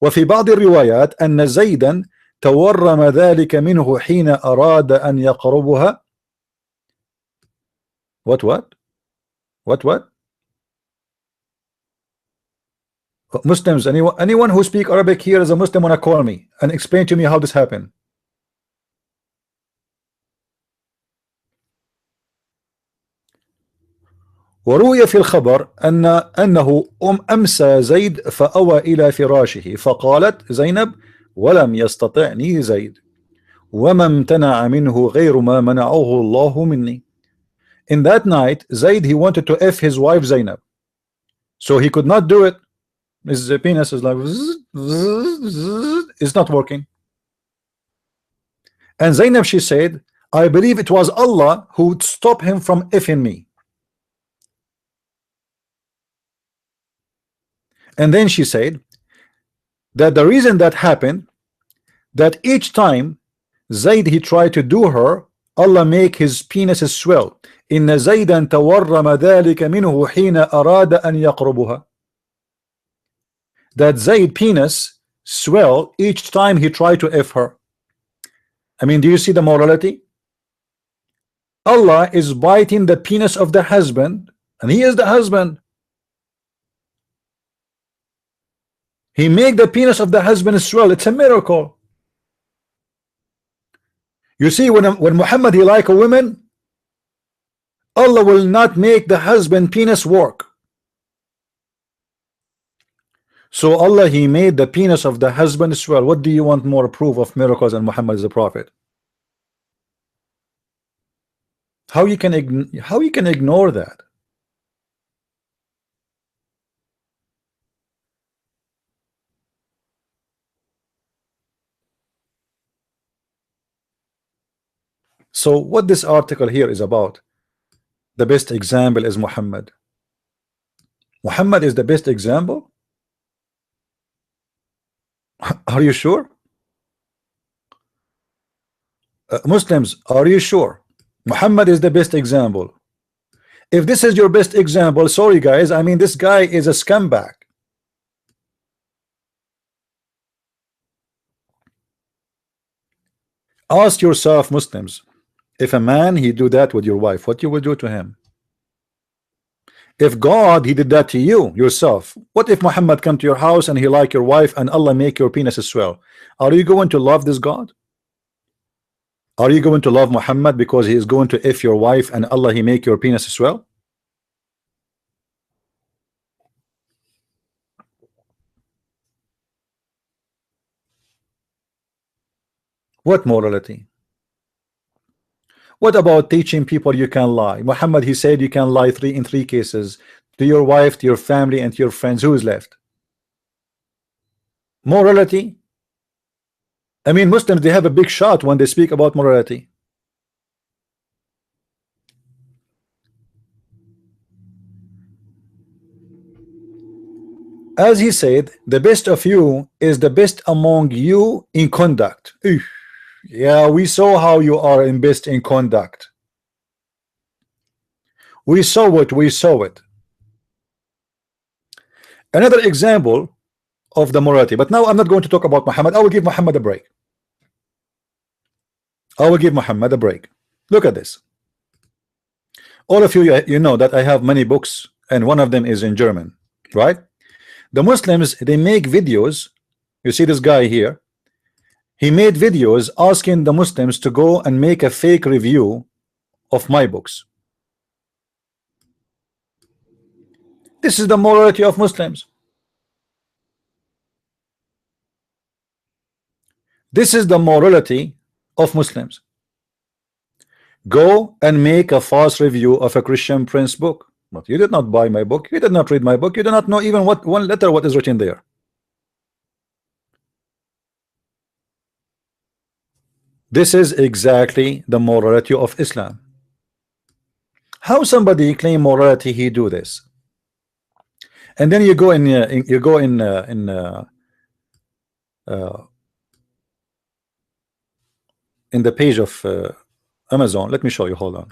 Speaker 1: وفي بعض الروايات أن زيدا تورم ذلك منه حين أراد أن يقربها. What? Muslims, anyone who speak Arabic here as a Muslim wanna call me and explain to me how this happened. وروي في الخبر أنه أمسى زيد فأوى إلى فراشه فقالت زينب ولم يستطعني زيد وما امتنع منه غير ما منعه الله مني. In that night, Zaid he wanted to F his wife Zainab, so he could not do it. His penis is like it's not working. And Zainab she said, I believe it was Allah who would stop him from effing me. And then she said that the reason that happened, that each time Zaid he tried to do her, Allah make his penis swell. إن زيدا تورم ذلك منه حين أراد أن يقربها. That Zaid penis swell each time he tried to F her. I mean, do you see the morality? Allah is biting the penis of the husband, and he is the husband. He make the penis of the husband swell. It's a miracle. You see, when Muhammad he like a woman, Allah will not make the husband penis work. So Allah he made the penis of the husband swell. What do you want more proof of miracles and Muhammad is a prophet? How you can ignore that? So what this article here is about, the best example is Muhammad. Muhammad is the best example? Are you sure? Muslims, are you sure Muhammad is the best example? If this is your best example, sorry guys, I mean this guy is a scumbag. Ask yourself, Muslims, if a man he do that with your wife, what you will do to him? If God he did that to you yourself, what if Muhammad come to your house and he like your wife and Allah make your penis swell? Are you going to love this God? Are you going to love Muhammad because he is going to if your wife and Allah he make your penis swell? What morality? What about teaching people you can lie? Muhammad he said you can lie in three cases: to your wife, to your family, and to your friends. Who is left? Morality? I mean, Muslims they have a big shot when they speak about morality. As he said, the best of you is the best among you in conduct. Yeah, we saw how you are in best in conduct. We saw it, we saw it. Another example of the morality, but now I'm not going to talk about Muhammad. I will give Muhammad a break. I will give Muhammad a break. Look at this. All of you, you know that I have many books, and one of them is in German, right? The Muslims, they make videos. You see this guy here. He made videos asking the Muslims to go and make a fake review of my books. This is the morality of Muslims. This is the morality of Muslims. Go and make a false review of a Christian Prince book. But you did not buy my book. You did not read my book. You do not know even what one letter what is written there. This is exactly the morality of Islam. How somebody claim morality he do this, and then you go in the page of Amazon. Let me show you. Hold on.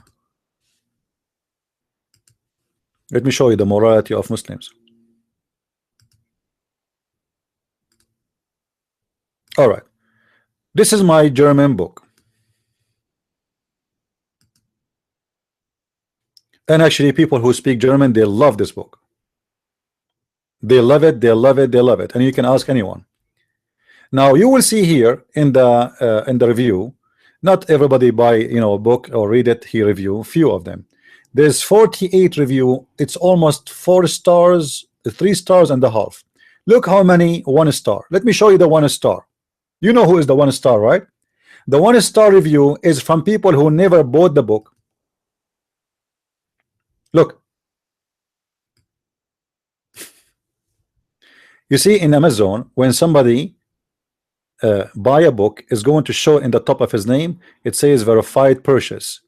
Speaker 1: Let me show you the morality of Muslims. All right. This is my German book. And actually people who speak German, they love this book. They love it, they love it, they love it. And you can ask anyone. Now you will see here in the review, not everybody buy a book or read it, he review, few of them. There's 48 review. It's almost 4 stars, 3 stars and a half. Look how many 1 star. Let me show you the 1 star. You know who is the 1 star, right? The 1 star review is from people who never bought the book. Look. You see in Amazon, when somebody buy a book, is going to show in the top of his name, it says verified purchase.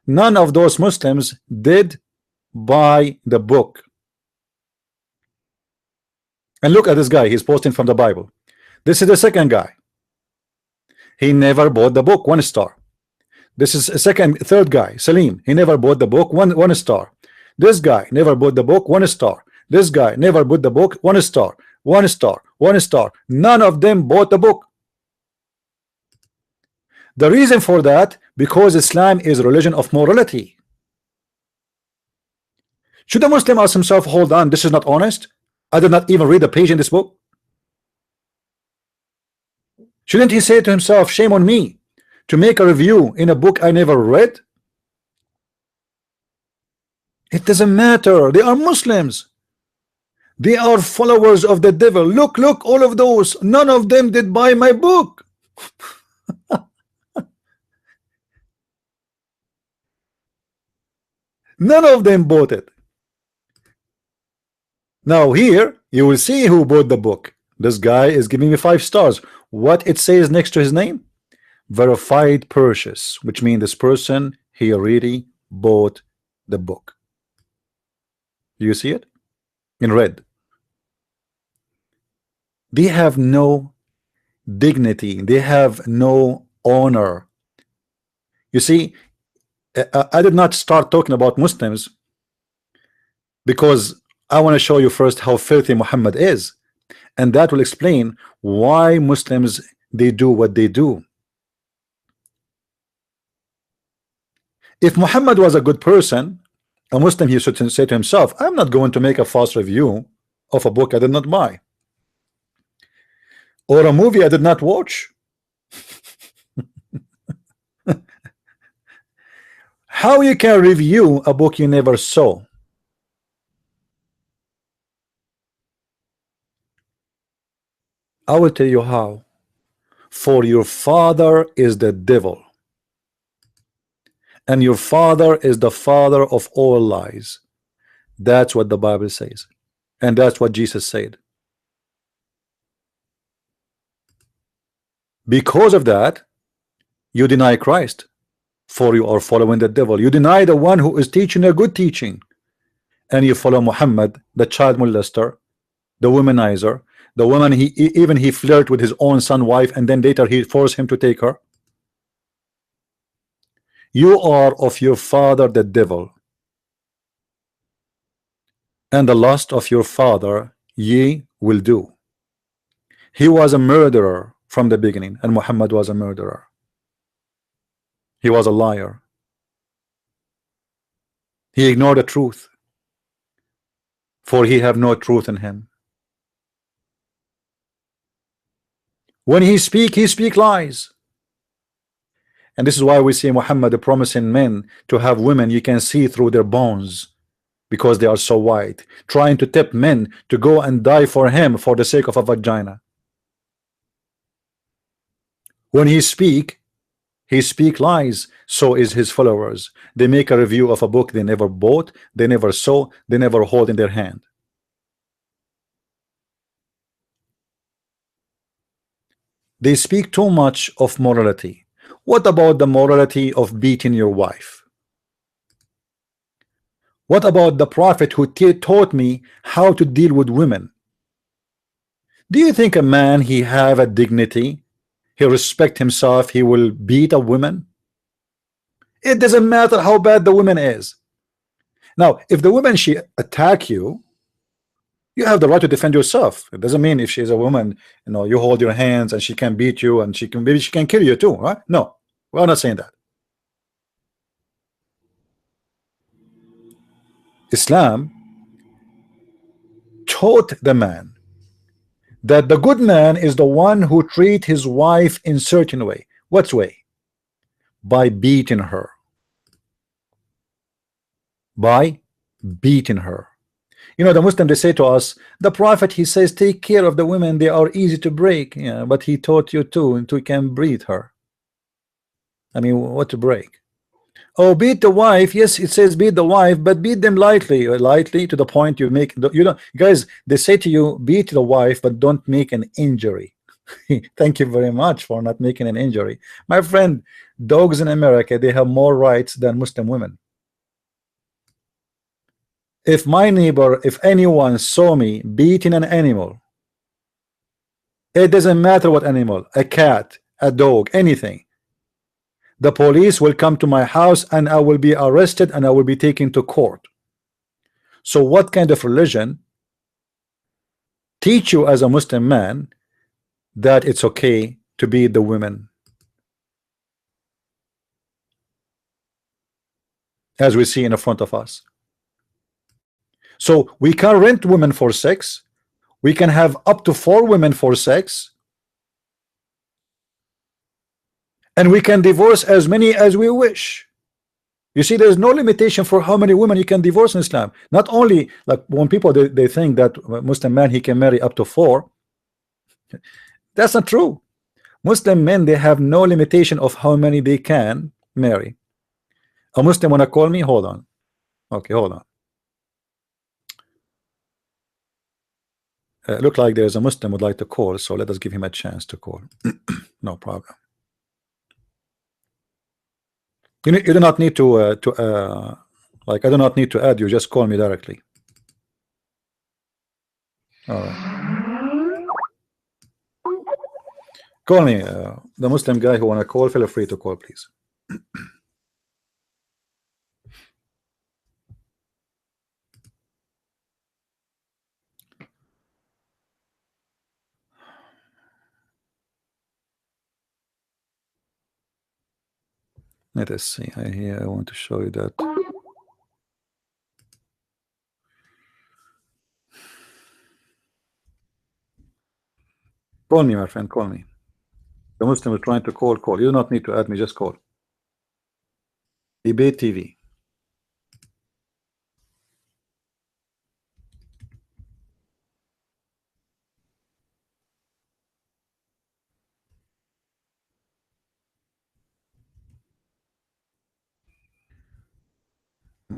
Speaker 1: None of those Muslims did buy the book. And look at this guy, he's posting from the Bible. This is the second guy. He never bought the book, 1 star. This is a third guy, Salim. He never bought the book, one star. This guy never bought the book, 1 star. This guy never bought the book, 1 star. 1 star, 1 star. None of them bought the book. The reason for that, because Islam is a religion of morality. Should a Muslim ask himself, hold on, this is not honest? I did not even read a page in this book. Shouldn't he say to himself, shame on me to make a review in a book I never read? It doesn't matter. They are Muslims. They are followers of the devil. Look, look, all of those. None of them did buy my book. None of them bought it. Now here you will see who bought the book. This guy is giving me 5 stars. What it says next to his name? Verified purchase, which means this person, he already bought the book. Do you see it in red? They have no dignity. They have no honor. You see, I did not start talking about Muslims because I want to show you first how filthy Muhammad is, and that will explain why Muslims, they do what they do. If Muhammad was a good person, a Muslim, he should say to himself, I'm not going to make a false review of a book I did not buy, or a movie I did not watch. How you can review a book you never saw? I will tell you how. For your father is the devil, and your father is the father of all lies. That's what the Bible says, and that's what Jesus said. Because of that, you deny Christ, for you are following the devil. You deny the one who is teaching a good teaching, and you follow Muhammad, the child molester, the womanizer, the woman he flirted with his own son wife, and then later he forced him to take her. You are of your father the devil, and the lust of your father ye will do. He was a murderer from the beginning, and Muhammad was a murderer. He was a liar. He ignored the truth, for he have no truth in him. When he speak lies. And this is why we see Muhammad promising men to have women you can see through their bones because they are so white, trying to tip men to go and die for him for the sake of a vagina. When he speak lies. So is his followers. They make a review of a book they never bought, they never saw, they never hold in their hand. They speak too much of morality. What about the morality of beating your wife? What about the prophet who taught me how to deal with women? Do you think a man, he have a dignity, he respect himself, he will beat a woman? It doesn't matter how bad the woman is. Now if the woman, she attack you, you have the right to defend yourself. It doesn't mean if she's a woman, you know, you hold your hands and she can beat you and she can, maybe she can kill you too, right? No, we're not saying that. Islam taught the man that the good man is the one who treat his wife in certain way. What way? By beating her. By beating her. You know, the Muslim, they say to us, the prophet, he says, take care of the women, they are easy to break. Yeah, but he taught you too, and you can beat her. I mean, what to break? Oh, beat the wife. Yes, it says beat the wife, but beat them lightly, lightly to the point you make. You know, guys, they say to you, beat the wife, but don't make an injury. Thank you very much for not making an injury. My friend, dogs in America, they have more rights than Muslim women. If my neighbor, if anyone saw me beating an animal, it doesn't matter what animal, a cat, a dog, anything, the police will come to my house and I will be arrested and I will be taken to court. So what kind of religion teach you as a Muslim man that it's okay to beat the women? As we see in the front of us. So we can rent women for sex. We can have up to 4 women for sex. and we can divorce as many as we wish. You see, there's no limitation for how many women you can divorce in Islam. Not only like when people they think that Muslim man he can marry up to 4. That's not true. Muslim men, they have no limitation of how many they can marry. A Muslim wanna call me? Hold on. Okay, hold on. Look like there's a Muslim would like to call, so let us give him a chance to call. No problem. You do not need to like I do not need to add you. Just call me directly. All right. Call me. The Muslim guy who wanna call, feel free to call, please. Let us see. I want to show you that. Call me, my friend. Call me. The Muslim is trying to call. Call. You do not need to add me. Just call. Debate TV.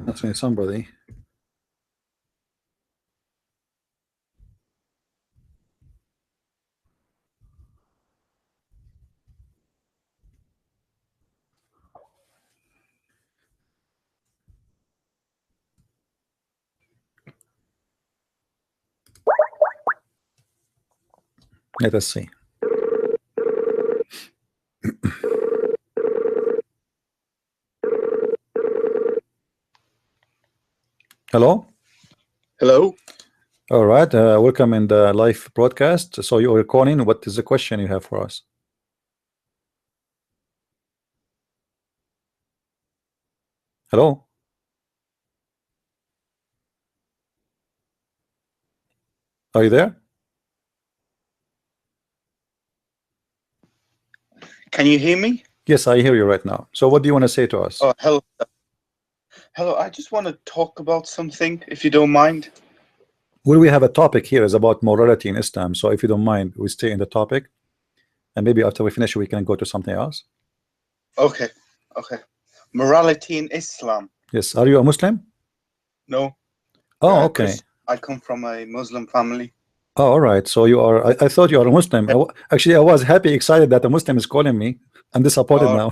Speaker 1: That's me, somebody. Let us see. Hello.
Speaker 2: Hello.
Speaker 1: All right. Welcome in the live broadcast. So you are calling. What is the question you have for us? Hello. Are you there?
Speaker 2: Can you hear me?
Speaker 1: Yes, I hear you right now. So what do you want to say to us?
Speaker 2: Oh, hello. Hello. I just want to talk about something, if you don't mind.
Speaker 1: Well, we have a topic here is about morality in Islam. So if you don't mind, we stay in the topic, and maybe after we finish, we can go to something else.
Speaker 2: Okay. Okay. Morality in Islam.
Speaker 1: Yes. Are you a Muslim?
Speaker 2: No.
Speaker 1: Oh, okay.
Speaker 2: I come from a Muslim family.
Speaker 1: Oh, all right. So you are. I thought you are a Muslim. Actually, I was happy, excited that a Muslim is calling me. I'm disappointed now.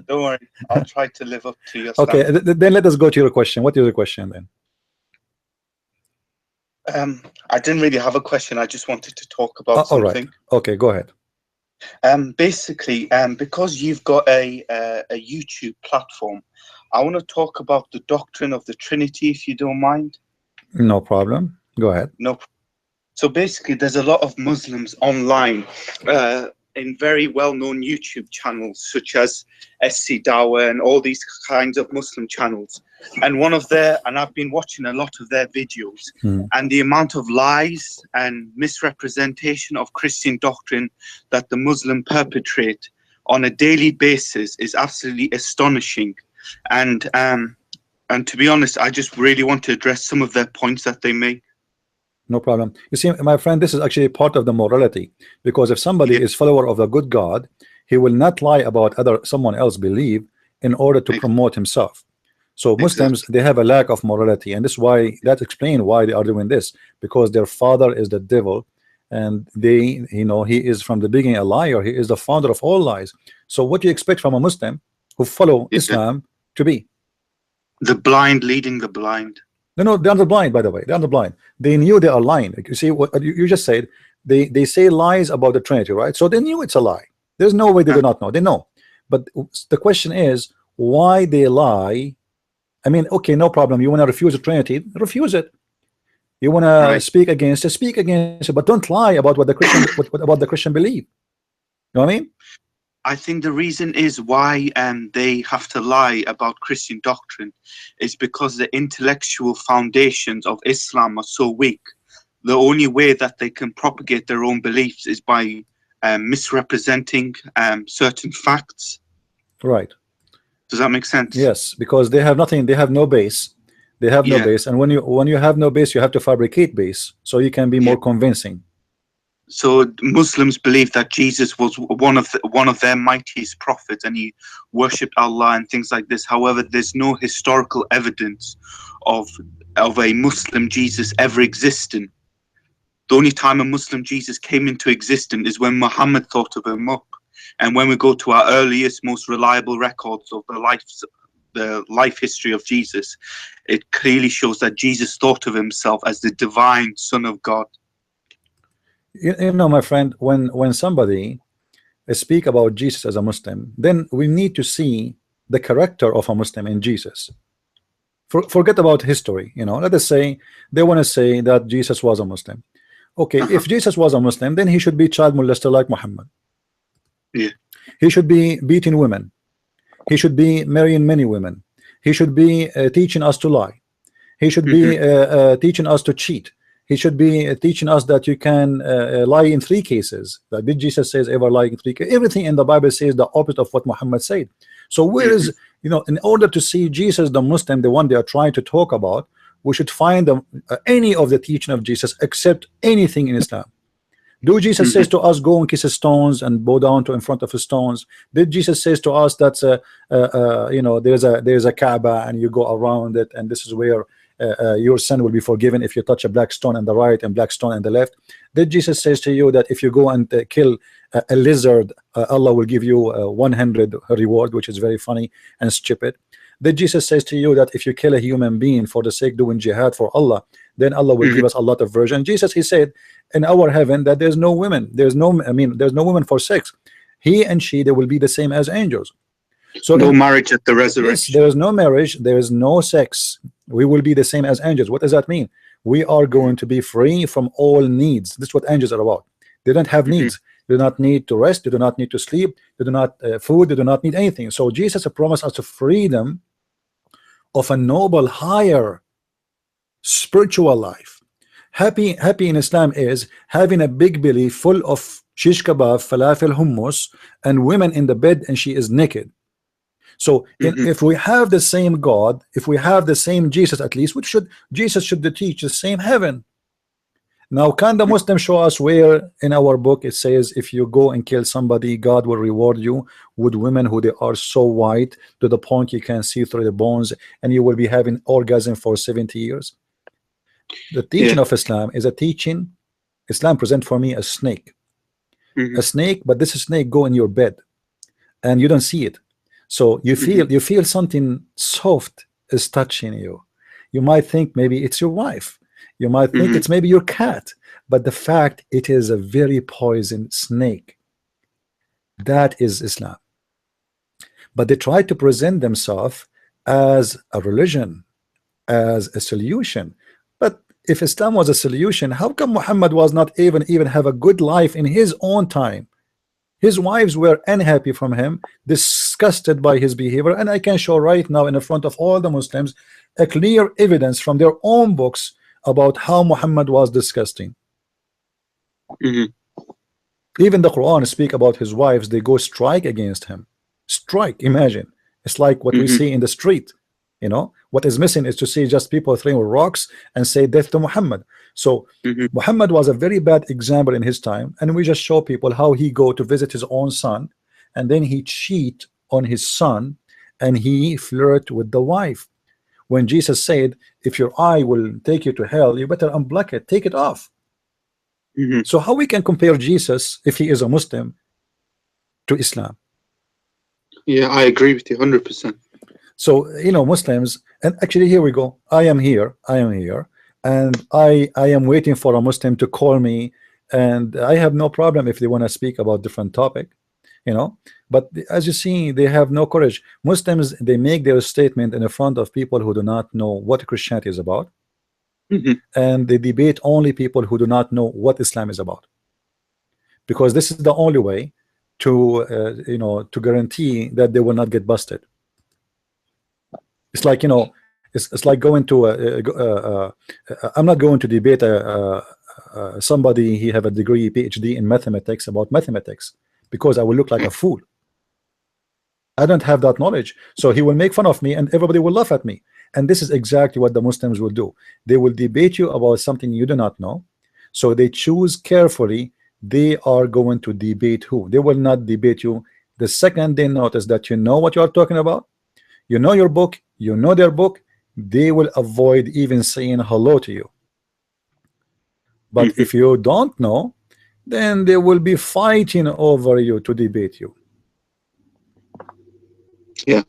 Speaker 2: Don't worry. I'll try to live up to your
Speaker 1: Okay.
Speaker 2: standard.
Speaker 1: Then let us go to your question. What is your question then?
Speaker 2: I didn't really have a question. I just wanted to talk about
Speaker 1: all
Speaker 2: something.
Speaker 1: Right. Okay, go ahead.
Speaker 2: Basically, because you've got a YouTube platform, I want to talk about the doctrine of the Trinity, if you don't mind.
Speaker 1: No problem. Go ahead.
Speaker 2: No. So basically, there's a lot of Muslims online in very well-known YouTube channels, such as SC Dawah and all these kinds of Muslim channels. And I've been watching a lot of their videos, and the amount of lies and misrepresentation of Christian doctrine that the Muslim perpetrate on a daily basis is absolutely astonishing. And to be honest, I just really want to address some of their points that they make.
Speaker 1: No problem. You see, my friend, this is actually part of the morality, because if somebody is follower of a good God, he will not lie about someone else believe in order to promote himself. So Muslims, they have a lack of morality, and that explains why they are doing this, because their father is the devil, and he is from the beginning a liar. He is the founder of all lies. So what do you expect from a Muslim who follow Islam to be?
Speaker 2: The blind leading the blind.
Speaker 1: No, they're not blind, by the way. They're not blind. They knew they are lying. You see what you just said. They say lies about the Trinity, right? So they knew it's a lie. There's no way they do not know. They know. But the question is why they lie. I mean, okay, no problem. You want to refuse the Trinity? Refuse it. You want to speak against it? Speak against it. But don't lie about what the Christian about the Christian believe. You know what I mean?
Speaker 2: I think the reason is why they have to lie about Christian doctrine is because the intellectual foundations of Islam are so weak. The only way that they can propagate their own beliefs is by misrepresenting certain facts.
Speaker 1: Right.
Speaker 2: Does that make sense?
Speaker 1: Yes, because they have nothing. They have no base. They have no base, and when you have no base, you have to fabricate base so you can be more convincing.
Speaker 2: So Muslims believe that Jesus was one of their mightiest prophets, and he worshipped Allah and things like this. However, there's no historical evidence of a Muslim Jesus ever existing. The only time a Muslim Jesus came into existence is when Muhammad thought of him up. And when we go to our earliest, most reliable records of the life history of Jesus, it clearly shows that Jesus thought of himself as the divine Son of God.
Speaker 1: You know, my friend, when somebody speak about Jesus as a Muslim, then we need to see the character of a Muslim in Jesus. Forget about history. You know, let us say they want to say that Jesus was a Muslim. Okay, if Jesus was a Muslim, then he should be child molester like Muhammad.
Speaker 2: Yeah.
Speaker 1: He should be beating women. He should be marrying many women. He should be teaching us to lie. He should be teaching us to cheat. He should be teaching us that you can lie in 3 cases. That did Jesus says ever lie in 3 cases? Everything in the Bible says the opposite of what Muhammad said. So where is, you know, in order to see Jesus the Muslim, the one they are trying to talk about, we should find any of the teaching of Jesus except anything in Islam. Do Jesus says to us go and kiss stones and bow down to in front of stones? Did Jesus says to us that you know, there's a Kaaba and you go around it and this is where your sin will be forgiven if you touch a black stone on the right and black stone on the left? Did Jesus says to you that if you go and kill a lizard, Allah will give you 100 reward, which is very funny and stupid? Did Jesus says to you that if you kill a human being for the sake doing jihad for Allah, then Allah will give us a lot of virgin? Jesus, he said in our heaven that there's no women, there's no women for sex. He and she, they will be the same as angels. So
Speaker 2: no marriage at the resurrection.
Speaker 1: Yes, there is no marriage, there is no sex. We will be the same as angels. What does that mean? We are going to be free from all needs. This is what angels are about. They don't have needs. They do not need to rest. They do not need to sleep. They do not food. They do not need anything. So Jesus promised us a freedom of a noble, higher spiritual life. Happy in Islam is having a big belly full of shish kebab, falafel, hummus, and women in the bed, and she is naked. So if we have the same God, if we have the same Jesus, at least Jesus should teach the same heaven. Now, can the Muslim show us where in our book it says if you go and kill somebody, God will reward you with women who they are so white to the point you can see through the bones, and you will be having orgasm for 70 years? The teaching of Islam is a teaching. Islam present for me a snake, a snake, but this snake go in your bed, and you don't see it. So you feel something soft is touching you. You might think maybe it's your wife. You might think it's maybe your cat, but the fact it is a very poison snake. That is Islam. But they try to present themselves as a religion, as a solution. But if Islam was a solution, how come Muhammad was not even have a good life in his own time? His wives were unhappy from him, disgusted by his behavior, and I can show right now in the front of all the Muslims a clear evidence from their own books about how Muhammad was disgusting. Even the Quran speak about his wives. They go strike against him. Strike, imagine. It's like what we see in the street. You know, what is missing is to see just people throwing rocks and say death to Muhammad. So Muhammad was a very bad example in his time, and we just show people how he go to visit his own son, and then he cheat on his son, and he flirt with the wife. When Jesus said, if your eye will take you to hell, you better unblock it, take it off. So how we can compare Jesus, if he is a Muslim, to Islam?
Speaker 2: Yeah, I agree with you 100%.
Speaker 1: So, you know, Muslims, and actually here we go. I am here, and I am waiting for a Muslim to call me, and I have no problem if they want to speak about different topic, you know. But as you see, they have no courage. Muslims, they make their statement in the front of people who do not know what Christianity is about, and they debate only people who do not know what Islam is about, because this is the only way to you know, to guarantee that they will not get busted. It's like, you know, it's like going to I'm not going to debate a somebody he have a degree PhD in mathematics about mathematics, because I will look like a fool. I don't have that knowledge, so he will make fun of me and everybody will laugh at me. And this is exactly what the Muslims will do. They will debate you about something you do not know, so they choose carefully. They are going to debate who. They will not debate you the second they notice that you know what you are talking about, you know your book, you know their book. They will avoid even saying hello to you. But if you don't know, then they will be fighting over you to debate you.
Speaker 2: Yeah.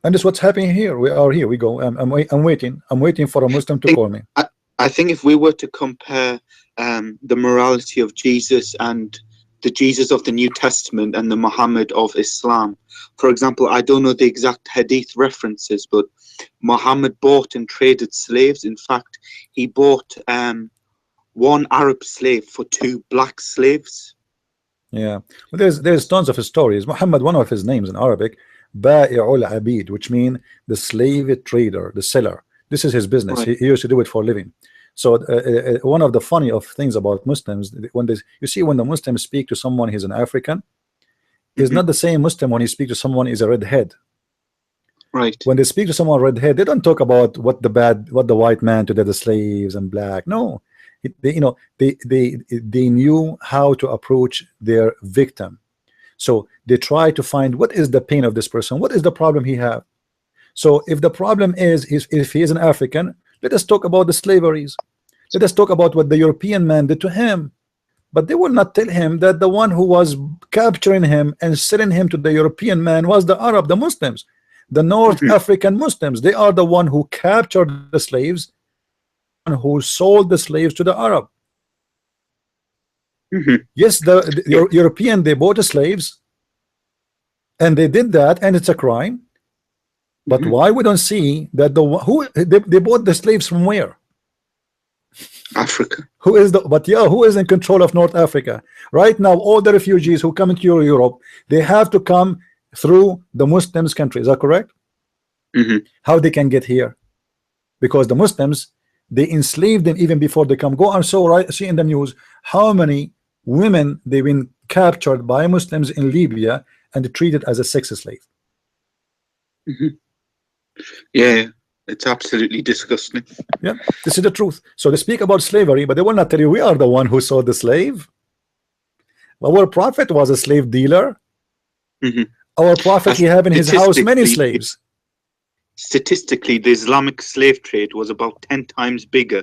Speaker 1: And that's what's happening here. We are here. We go. I'm waiting. I'm waiting for a Muslim to call me.
Speaker 2: I think if we were to compare the morality of Jesus and the Jesus of the New Testament and the Muhammad of Islam, for example, I don't know the exact hadith references, but Muhammad bought and traded slaves. In fact, he bought one Arab slave for 2 black slaves.
Speaker 1: Yeah, well, there's tons of stories. Muhammad, one of his names in Arabic, Ba'i'ul Abid, which mean the slave trader, the seller. This is his business.
Speaker 2: Right.
Speaker 1: He used to do it for a living. So one of the funny of things about Muslims, when you see when the Muslims speak to someone he's an African, is not the same Muslim when he speaks to someone is a redhead.
Speaker 2: Right.
Speaker 1: When they speak to someone redhead, they don't talk about what the white man to the slaves and black. No, they knew how to approach their victim. So they try to find what is the pain of this person, what is the problem he have. So if the problem is if he is an African, let us talk about the slaveries. Let us talk about what the European man did to him. But they will not tell him that the one who was capturing him and selling him to the European man was the Arab, the Muslims, the North African Muslims. They are the one who captured the slaves and who sold the slaves to the Arab. Yes, the European, they bought the slaves and they did that, and it's a crime. But why we don't see that they bought the slaves from where?
Speaker 2: Africa.
Speaker 1: Who is in control of North Africa right now? All the refugees who come into Europe, they have to come through the Muslims country. Is that correct? How they can get here? Because the Muslims, they enslaved them even before they come. Go and see in the news how many women they've been captured by Muslims in Libya and treated as a sex slave.
Speaker 2: Yeah, it's absolutely disgusting.
Speaker 1: Yeah, this is the truth. So they speak about slavery, but they will not tell you we are the one who sold the slave. Our prophet was a slave dealer. Our prophet, he had in his house many slaves.
Speaker 2: Statistically, the Islamic slave trade was about 10 times bigger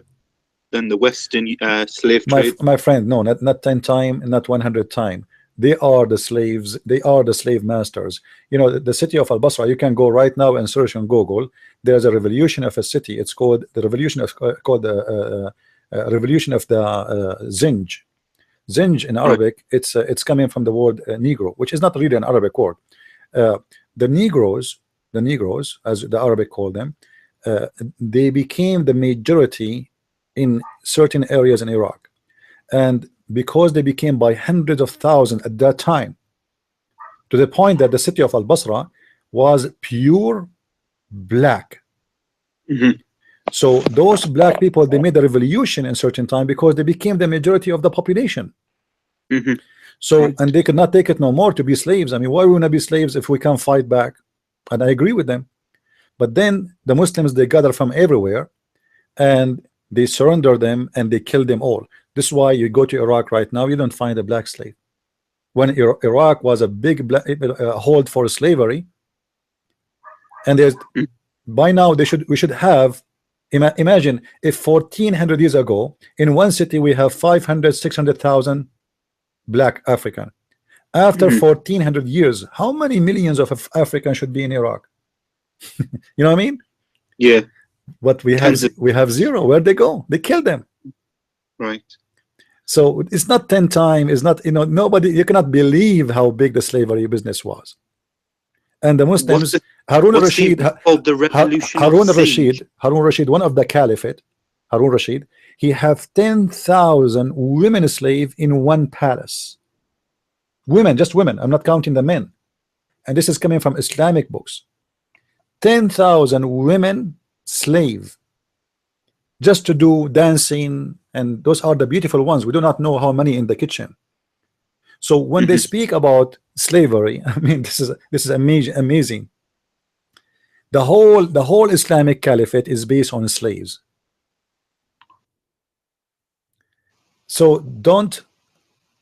Speaker 2: than the Western slave trade.
Speaker 1: My friend, no, not 10 times, not 100 times. They are the slaves. They are the slave masters. You know, the city of Al-Basra, you can go right now and search on Google. There's a revolution of a city. It's called the revolution of revolution of the Zinj. Zinj in Arabic, it's coming from the word Negro, which is not really an Arabic word. The Negroes, as the Arabic call them, they became the majority in certain areas in Iraq, and because they became by hundreds of thousands at that time, to the point that the city of Al-Basra was pure black. So those black people, they made a revolution in certain time because they became the majority of the population. So, and they could not take it no more to be slaves. I mean, why would we not be slaves if we can't fight back? And I agree with them. But then the Muslims, they gather from everywhere and they surrender them and they kill them all. This is why you go to Iraq right now, you don't find a black slave. When Iraq was a big hold for slavery, and there's by now we should have, imagine if 1400 years ago in one city we have 500-600,000 black African. After 1400 years, how many millions of Africans should be in Iraq? You know what I mean?
Speaker 2: Yeah.
Speaker 1: But we have zero. Where'd they go? They killed them.
Speaker 2: Right.
Speaker 1: So it's not 10 times. It's not, nobody, you cannot believe how big the slavery business was. And the Muslims, Harun al-Rashid, one of the caliphate, Harun al-Rashid, he have 10,000 women slave in one palace. Women, just women. I'm not counting the men. And this is coming from Islamic books. 10,000 women slave just to do dancing, and those are the beautiful ones. We do not know how many in the kitchen. So when they speak about slavery, I mean, this is amazing. The whole Islamic Caliphate is based on slaves. So don't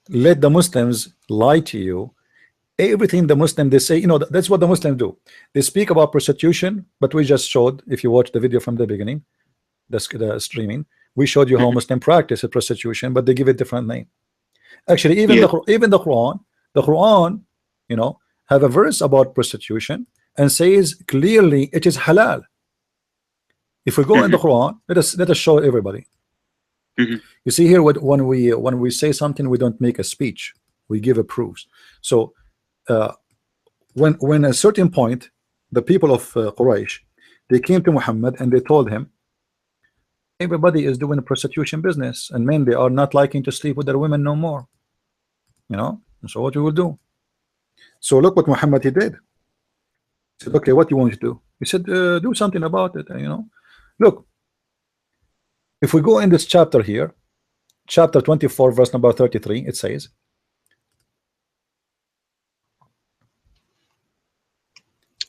Speaker 1: let the Muslims lie to you. Everything the Muslim, they say, you know, that's what the Muslims do. They speak about prostitution, but we just showed, if you watch the video from the beginning, the streaming, we showed you how Muslim practice prostitution, but they give it different name. Actually, even the Quran, you know, have a verse about prostitution and says clearly it is halal. If we go in the Quran, let us show everybody. You see here, when we say something, we don't make a speech, we give a proofs. So when at a certain point, the people of Quraysh, they came to Muhammad and they told him, everybody is doing a prostitution business, and men, they are not liking to sleep with their women no more, you know. So what we will do? So look what Muhammad he did. He said, okay, what do you want to do? He said, do something about it, you know. Look, if we go in this chapter here, chapter 24, verse number 33, it says,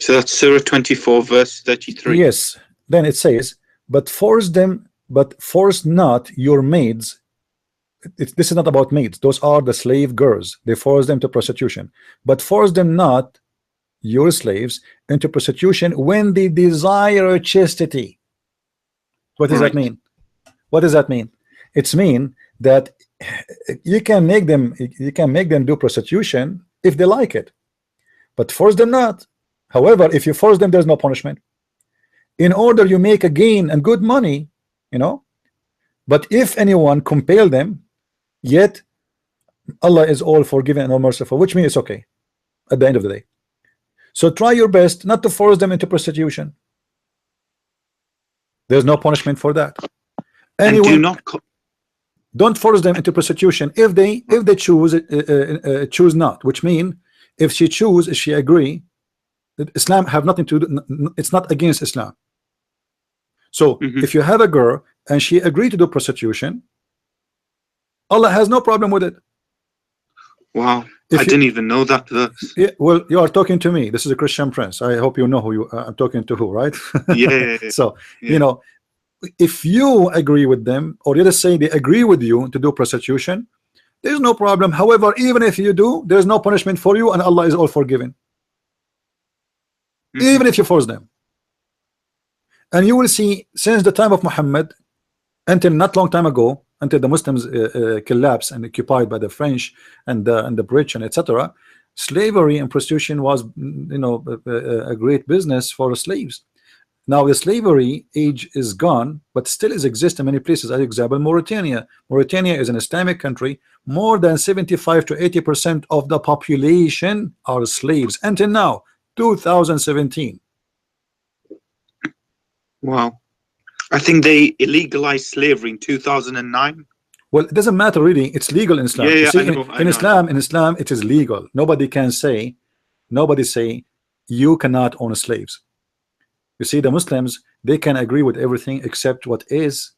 Speaker 2: so that's Surah 24, verse 33.
Speaker 1: Yes. Then it says, but force not your maids. This is not about maids. Those are the slave girls. They force them to prostitution. But force them not, your slaves, into prostitution when they desire chastity. What does that mean? What does that mean? It's mean that you can make them do prostitution if they like it, but force them not. However, if you force them, there's no punishment. In order you make a gain and good money, you know. But if anyone compel them, yet Allah is all forgiving and all merciful, which means it's okay at the end of the day. So try your best not to force them into prostitution. There's no punishment for that. Anyone, don't force them into prostitution if they choose not, which mean if she choose, she agree, that Islam have nothing to do, it's not against Islam. So if you have a girl and she agreed to do prostitution, Allah has no problem with it.
Speaker 2: Wow, I didn't even know that verse.
Speaker 1: Yeah, well, you are talking to me. This is a Christian prince. I hope you know who you I'm talking to, who, right?
Speaker 2: Yeah.
Speaker 1: So you know, if you agree with them, or let us say they agree with you to do prostitution, there's no problem. However, even if you do, there's no punishment for you, and Allah is all forgiving. Even if you force them. And you will see, since the time of Muhammad until not long time ago, until the Muslims collapsed and occupied by the French and the British and etc., slavery and prostitution was, you know, a great business for slaves. Now the slavery age is gone, but still is exist in many places. As example, Mauritania. Mauritania is an Islamic country. More than 75 to 80% of the population are slaves until now, 2017.
Speaker 2: Wow. I think they illegalized slavery in 2009.
Speaker 1: Well, it doesn't matter really. It's legal in Islam.
Speaker 2: Yeah,
Speaker 1: See, in Islam, it is legal. Nobody say you cannot own slaves. You see, the Muslims, they can agree with everything except what is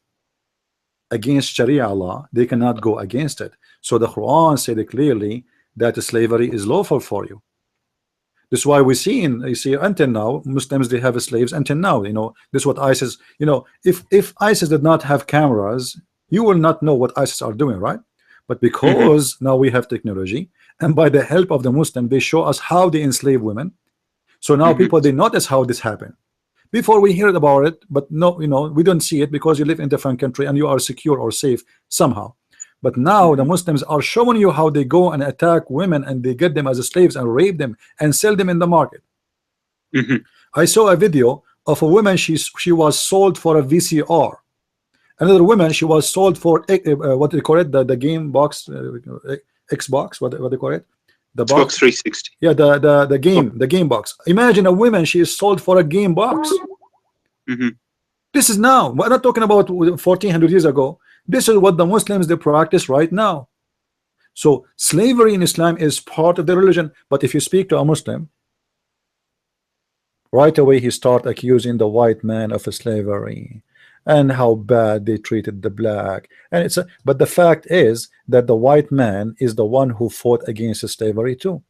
Speaker 1: against Sharia law. They cannot go against it. So the Quran said clearly that slavery is lawful for you. This is why we see you see until now Muslims, they have slaves until now. You know, this is what ISIS, you know, if ISIS did not have cameras, you will not know what ISIS are doing, right? But because now we have technology, and by the help of the Muslim, they show us how they enslave women. So now people, they notice how this happened. Before we heard about it, but no, you know, we don't see it because you live in a different country and you are secure or safe somehow. But now the Muslims are showing you how they go and attack women, and they get them as slaves and rape them and sell them in the market. I saw a video of a woman, she was sold for a VCR. Another woman, she was sold for what do they call it, the game box, Xbox, what do they call it, the box,
Speaker 2: Xbox 360.
Speaker 1: yeah, the game box. Imagine a woman, she is sold for a game box. This is now, we're not talking about 1400 years ago. This is what the Muslims, they practice right now. So slavery in Islam is part of the religion. But if you speak to a Muslim, right away he start accusing the white man of slavery, and how bad they treated the black. And it's but the fact is that the white man is the one who fought against slavery too.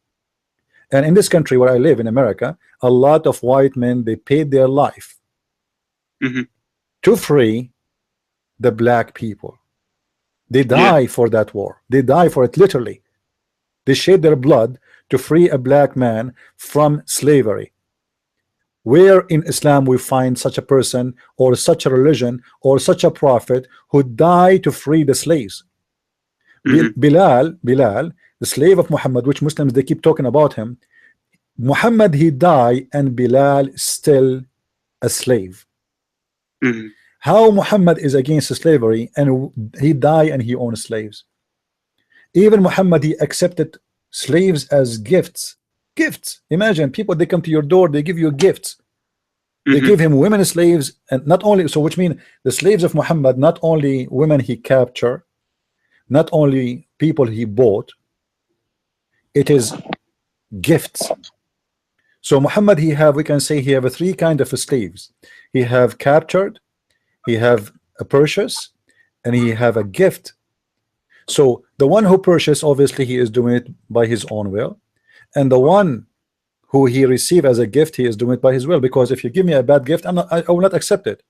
Speaker 1: And in this country where I live in America, a lot of white men, they paid their life to free the black people. They die for that war. They die for it literally. They shed their blood to free a black man from slavery. Where in Islam we find such a person or such a religion or such a prophet who died to free the slaves? Bilal, the slave of Muhammad, which Muslims they keep talking about him. Muhammad, he died and Bilal still a slave. How Muhammad is against slavery and he died and he owned slaves? Even Muhammad, he accepted slaves as gifts. Gifts. Imagine people, they come to your door, they give you gifts. They give him women slaves, and not only so, which means the slaves of Muhammad, not only women he captured, not only people he bought, it is gifts. So Muhammad, he have, we can say he have a three kind of slaves. He have captured, he have a purchase, and he have a gift. So the one who purchased, obviously he is doing it by his own will, and the one who he received as a gift, he is doing it by his will. Because if you give me a bad gift, I will not accept it,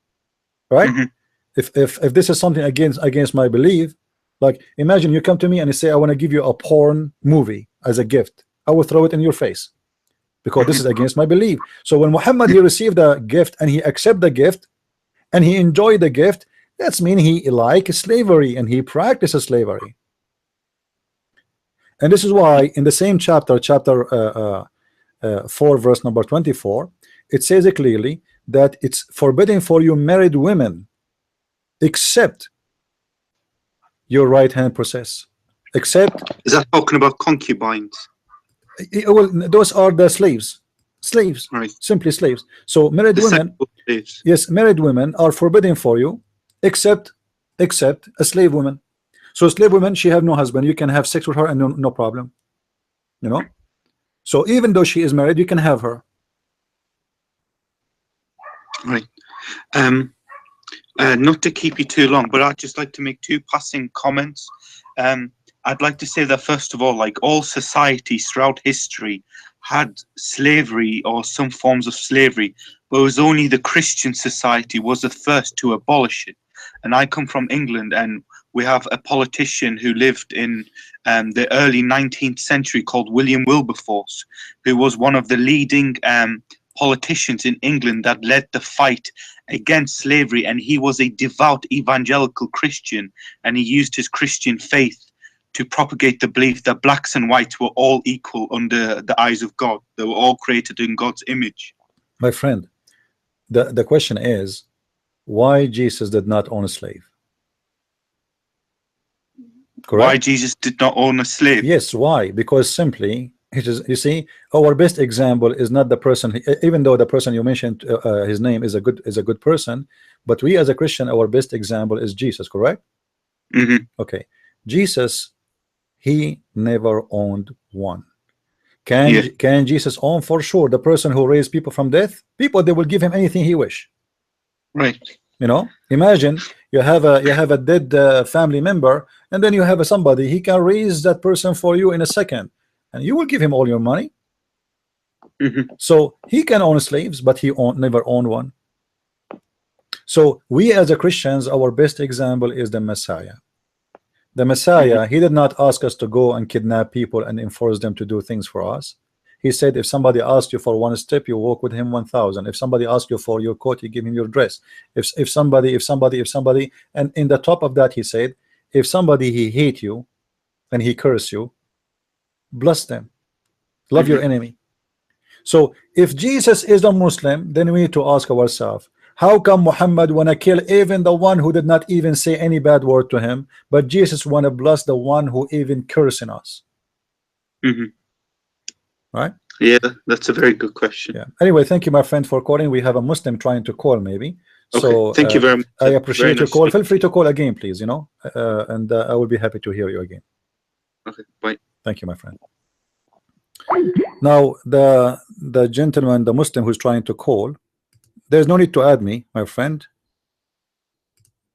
Speaker 1: right? If this is something against my belief, like imagine you come to me and you say I want to give you a porn movie as a gift, I will throw it in your face because this is against my belief. So when Muhammad, he received a gift and he accept the gift and he enjoyed the gift, that's mean he like slavery and he practices slavery. And this is why in the same chapter 4 verse number 24, it says it clearly that it's forbidden for you married women except your right hand possess. Except,
Speaker 2: is that talking about concubines?
Speaker 1: Well, those are the slaves,
Speaker 2: Right.
Speaker 1: Simply slaves. So married
Speaker 2: The
Speaker 1: women,
Speaker 2: sexual slaves.
Speaker 1: yes, married women are forbidden for you except a slave woman. So a slave woman, she have no husband, you can have sex with her and no problem, you know. So even though she is married, you can have her.
Speaker 2: Right. Not to keep you too long, but I'd just like to make two passing comments. I'd like to say that first of all, like all societies throughout history had slavery or some forms of slavery, but it was only the Christian society was the first to abolish it. And I come from England, and we have a politician who lived in the early 19th century called William Wilberforce, who was one of the leading politicians in England that led the fight against slavery. And he was a devout evangelical Christian, and he used his Christian faith to propagate the belief that blacks and whites were all equal under the eyes of God. They were all created in God's image.
Speaker 1: My friend, the question is, why Jesus did not own a slave? Correct?
Speaker 2: Why Jesus did not own a slave?
Speaker 1: Yes, why? Because simply it is, you see, our best example is not the person, even though the person you mentioned his name is a good person, but we as a Christian, our best example is Jesus, correct? Okay, Jesus, he never owned one. Can Jesus own? For sure. The person who raised people from death, people, they will give him anything he wish.
Speaker 2: Right.
Speaker 1: You know, imagine you have a dead family member, and then you have somebody, he can raise that person for you in a second, and you will give him all your money. So he can own slaves, but he never owned one. So we as a Christians, our best example is the Messiah. The Messiah, he did not ask us to go and kidnap people and enforce them to do things for us. He said, if somebody asks you for one step, you walk with him 1,000. If somebody asks you for your coat, you give him your dress. If somebody, and in the top of that, he said, if somebody he hate you and he curse you, bless them, love your enemy. So if Jesus is a Muslim, then we need to ask ourselves, how come Muhammad wanna kill even the one who did not even say any bad word to him, but Jesus wanna bless the one who even cursing us? Right?
Speaker 2: Yeah, that's a very good question.
Speaker 1: Yeah. Anyway, thank you, my friend, for calling. We have a Muslim trying to call, maybe.
Speaker 2: Okay.
Speaker 1: So
Speaker 2: thank you very much.
Speaker 1: I appreciate your call. Feel free to call again, please. You know, and I will be happy to hear you again.
Speaker 2: Okay. Bye.
Speaker 1: Thank you, my friend. Now, the gentleman, the Muslim who's trying to call, there's no need to add me, my friend.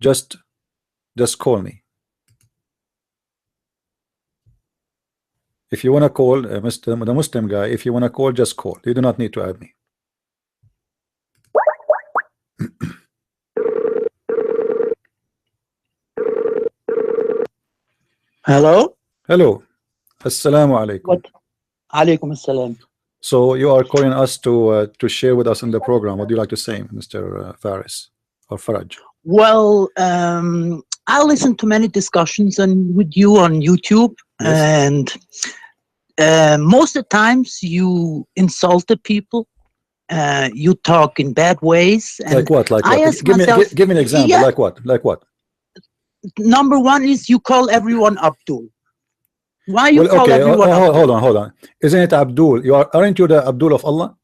Speaker 1: Just call me. If you want to call the Muslim guy, if you want to call, just call. You do not need to add me.
Speaker 3: Hello.
Speaker 1: Hello. Assalamu alaikum.
Speaker 3: What? Alaikum assalam.
Speaker 1: So you are calling us to share with us in the program. What do you like to say, Mr. Faris or Faraj?
Speaker 3: Well, I listen to many discussions with you on YouTube,
Speaker 1: Yes.
Speaker 3: and most of the times you insult the people. You talk in bad ways. And
Speaker 1: Like what? Like
Speaker 3: I
Speaker 1: what?
Speaker 3: ask
Speaker 1: Give
Speaker 3: myself,
Speaker 1: me an example.
Speaker 3: yeah.
Speaker 1: Like what? Like what?
Speaker 3: Number one is you call everyone Abdul. Why you
Speaker 1: Well,
Speaker 3: call
Speaker 1: okay.
Speaker 3: everyone Abdul?
Speaker 1: Hold on. Isn't it Abdul? Aren't you the Abdul of Allah?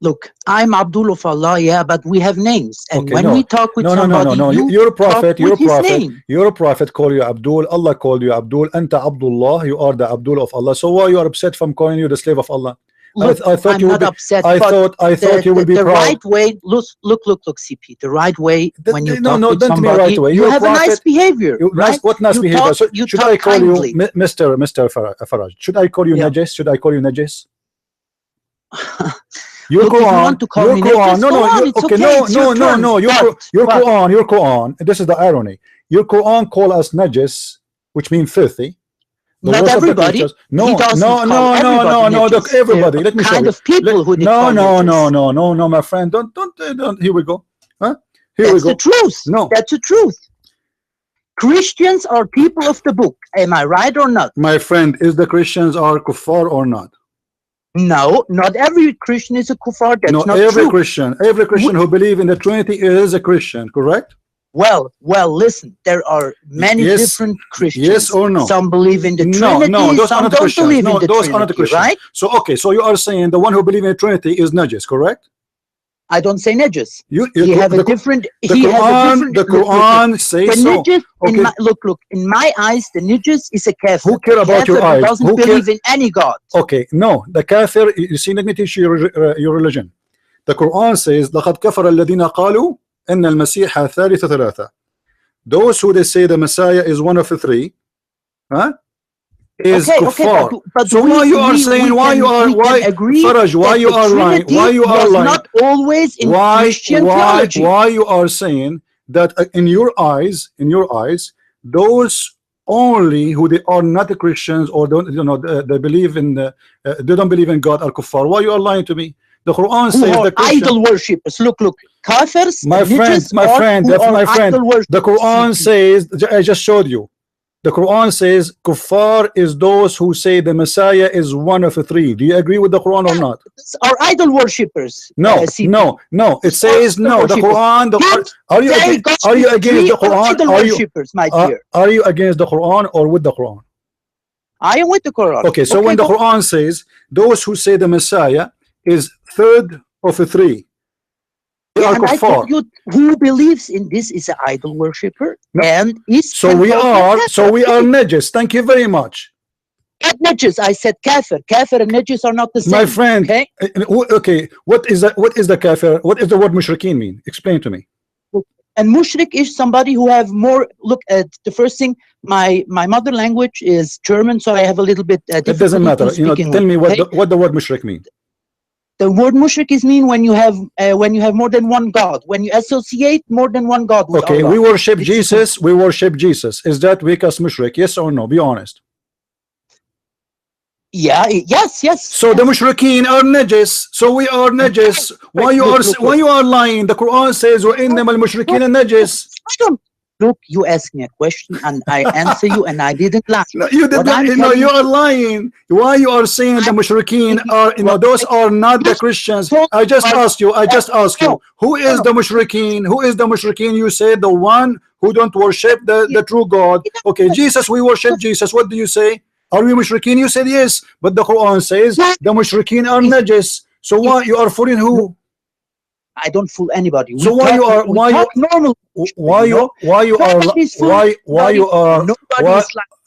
Speaker 3: Look, I'm Abdul of Allah, yeah, but we have names. And
Speaker 1: Okay,
Speaker 3: when
Speaker 1: no.
Speaker 3: we talk with
Speaker 1: No.
Speaker 3: somebody,
Speaker 1: You're a prophet.
Speaker 3: talk
Speaker 1: You're a
Speaker 3: with his
Speaker 1: prophet.
Speaker 3: name.
Speaker 1: You're a prophet. Call you Abdul. Allah called you Abdul. Anta Abdullah. You are the Abdul of Allah. So why you are upset from calling you the slave of Allah?
Speaker 3: Look,
Speaker 1: I thought
Speaker 3: I'm
Speaker 1: you would
Speaker 3: not
Speaker 1: be.
Speaker 3: upset,
Speaker 1: I
Speaker 3: but
Speaker 1: thought you would be
Speaker 3: the
Speaker 1: proud.
Speaker 3: right way. Look, CP. The right way when you
Speaker 1: No,
Speaker 3: talk
Speaker 1: no,
Speaker 3: with
Speaker 1: don't mean
Speaker 3: somebody,
Speaker 1: right way.
Speaker 3: you
Speaker 1: You're a
Speaker 3: have a nice
Speaker 1: prophet.
Speaker 3: behavior, right?
Speaker 1: What nice
Speaker 3: You
Speaker 1: behavior?
Speaker 3: talk-
Speaker 1: So
Speaker 3: you
Speaker 1: should
Speaker 3: talk
Speaker 1: I call
Speaker 3: kindly.
Speaker 1: you Mr. Faraj? Should I call you
Speaker 3: Yeah.
Speaker 1: Najis? Should I call you Najis? Your
Speaker 3: Look, if you
Speaker 1: Quran,
Speaker 3: want to call
Speaker 1: your
Speaker 3: me
Speaker 1: Quran,
Speaker 3: Najis,
Speaker 1: no,
Speaker 3: go
Speaker 1: no,
Speaker 3: on,
Speaker 1: you-
Speaker 3: it's
Speaker 1: okay,
Speaker 3: okay,
Speaker 1: no,
Speaker 3: it's
Speaker 1: no,
Speaker 3: your
Speaker 1: no,
Speaker 3: turn.
Speaker 1: no, your
Speaker 3: But-
Speaker 1: Quran, this is the irony. Your Quran call us Najis, which means filthy. The
Speaker 3: Not
Speaker 1: worst of the
Speaker 3: everybody.
Speaker 1: creatures.
Speaker 3: He
Speaker 1: No,
Speaker 3: doesn't
Speaker 1: no,
Speaker 3: call
Speaker 1: no, no,
Speaker 3: everybody
Speaker 1: no, no, look,
Speaker 3: Najis.
Speaker 1: everybody,
Speaker 3: There
Speaker 1: let me
Speaker 3: are
Speaker 1: show
Speaker 3: kind
Speaker 1: you.
Speaker 3: of people who they
Speaker 1: No,
Speaker 3: call
Speaker 1: no,
Speaker 3: Najis.
Speaker 1: no, my friend, don't, here we go. Huh? Here
Speaker 3: That's
Speaker 1: we go.
Speaker 3: the truth.
Speaker 1: No.
Speaker 3: That's the truth. Christians are people of the book. Am I right or not?
Speaker 1: My friend, is the Christians are kuffar or not?
Speaker 3: No, not every Christian is a kuffar. That's
Speaker 1: No,
Speaker 3: not
Speaker 1: every
Speaker 3: true.
Speaker 1: Christian who believe in the Trinity is a Christian, correct?
Speaker 3: Well, listen, there are many
Speaker 1: Yes.
Speaker 3: different Christians.
Speaker 1: Yes or no?
Speaker 3: Some believe in the
Speaker 1: No,
Speaker 3: Trinity,
Speaker 1: no, those are
Speaker 3: some
Speaker 1: not the
Speaker 3: don't
Speaker 1: Christians.
Speaker 3: believe
Speaker 1: No,
Speaker 3: in the
Speaker 1: those are not the
Speaker 3: Trinity,
Speaker 1: Christians.
Speaker 3: right?
Speaker 1: So, okay, so you are saying the one who believes in the Trinity is Najis, correct?
Speaker 3: I don't say Najis.
Speaker 1: You,
Speaker 3: He have a
Speaker 1: the
Speaker 3: different.
Speaker 1: The
Speaker 3: He has a
Speaker 1: Quran,
Speaker 3: different.
Speaker 1: the Quran says
Speaker 3: The
Speaker 1: so.
Speaker 3: Najis,
Speaker 1: Okay.
Speaker 3: look. In my eyes, the Najis is a kafir.
Speaker 1: Who care about your
Speaker 3: Kafir who
Speaker 1: eyes?
Speaker 3: doesn't
Speaker 1: Who
Speaker 3: believe in any god.
Speaker 1: Okay, no, the kafir. You see, let me teach you your religion. The Quran says, لَقَدْ كَفَرَ الَّذِينَ قَالُوا إِنَّ الْمَسِيحَ ثَالِثُ ثَلَاثَةٍ. Those who they say the Messiah is one of the three, huh? Is kuffar.
Speaker 3: but
Speaker 1: So why you are saying why
Speaker 3: agree
Speaker 1: Faraj, why
Speaker 3: that
Speaker 1: you
Speaker 3: the
Speaker 1: are lying?
Speaker 3: Trinity
Speaker 1: Why you are
Speaker 3: was
Speaker 1: lying?
Speaker 3: not always in Christian theology.
Speaker 1: Why you are saying that in your eyes, those only who they are not the Christians or don't they believe in they don't believe in God are kuffar? Why you are lying to me? The Quran
Speaker 3: Who
Speaker 1: says
Speaker 3: are
Speaker 1: the Christian,
Speaker 3: idol worshippers. Look, kafirs.
Speaker 1: my friend, that's my friend. The Quran says, I just showed you. The Quran says kuffar is those who say the Messiah is one of the three. Do you agree with the Quran or not?
Speaker 3: Are idol worshippers.
Speaker 1: No. It says no. The Quran. Are you against the Quran?
Speaker 3: Idol worshippers, my dear.
Speaker 1: Are you against the Quran or with the Quran?
Speaker 3: I am with the Quran.
Speaker 1: Okay, so when the Quran says those who say the Messiah is third of the three, they are
Speaker 3: and I
Speaker 1: kuffar.
Speaker 3: told you who believes in this is an idol worshipper and is
Speaker 1: So we are Najis. Thank you very much.
Speaker 3: Not Najis. I said kafir. Kafir and Najis are not the same.
Speaker 1: My friend.
Speaker 3: Okay.
Speaker 1: What is that? What is the kafir? What does the word mushrikeen mean? Explain to me.
Speaker 3: And mushrik is somebody who have more. Look at the first thing. My mother language is German, so I have a little bit.
Speaker 1: It doesn't matter. Tell me what the word mushrik means.
Speaker 3: The word mushrik is mean when you have more than one god, when you associate more than one god with
Speaker 1: okay,
Speaker 3: Allah.
Speaker 1: we worship Jesus. We worship Jesus. Is that make us mushrik? Yes or no? Be honest.
Speaker 3: Yeah. Yes.
Speaker 1: So the mushrikeen are najis. So we are najis. Why you are lying? The Quran says وَإِنَّمَا الْمُشْرِكِينَ نَجِسٌ.
Speaker 3: Look, you asked me a question and I answer you, and I didn't lie.
Speaker 1: No, you did not. No, you are lying. Why you are saying the mushrikeen are? Those are not the Christians. I just asked you. Who is the mushrikeen? Who is the mushrikeen? You said the one who don't worship the true God. Okay, Jesus. We worship Jesus. What do you say? Are we mushrikeen? You said yes, but the Quran says the mushrikeen are najis. So why you are fooling who?
Speaker 3: I don't fool anybody.
Speaker 1: So why you are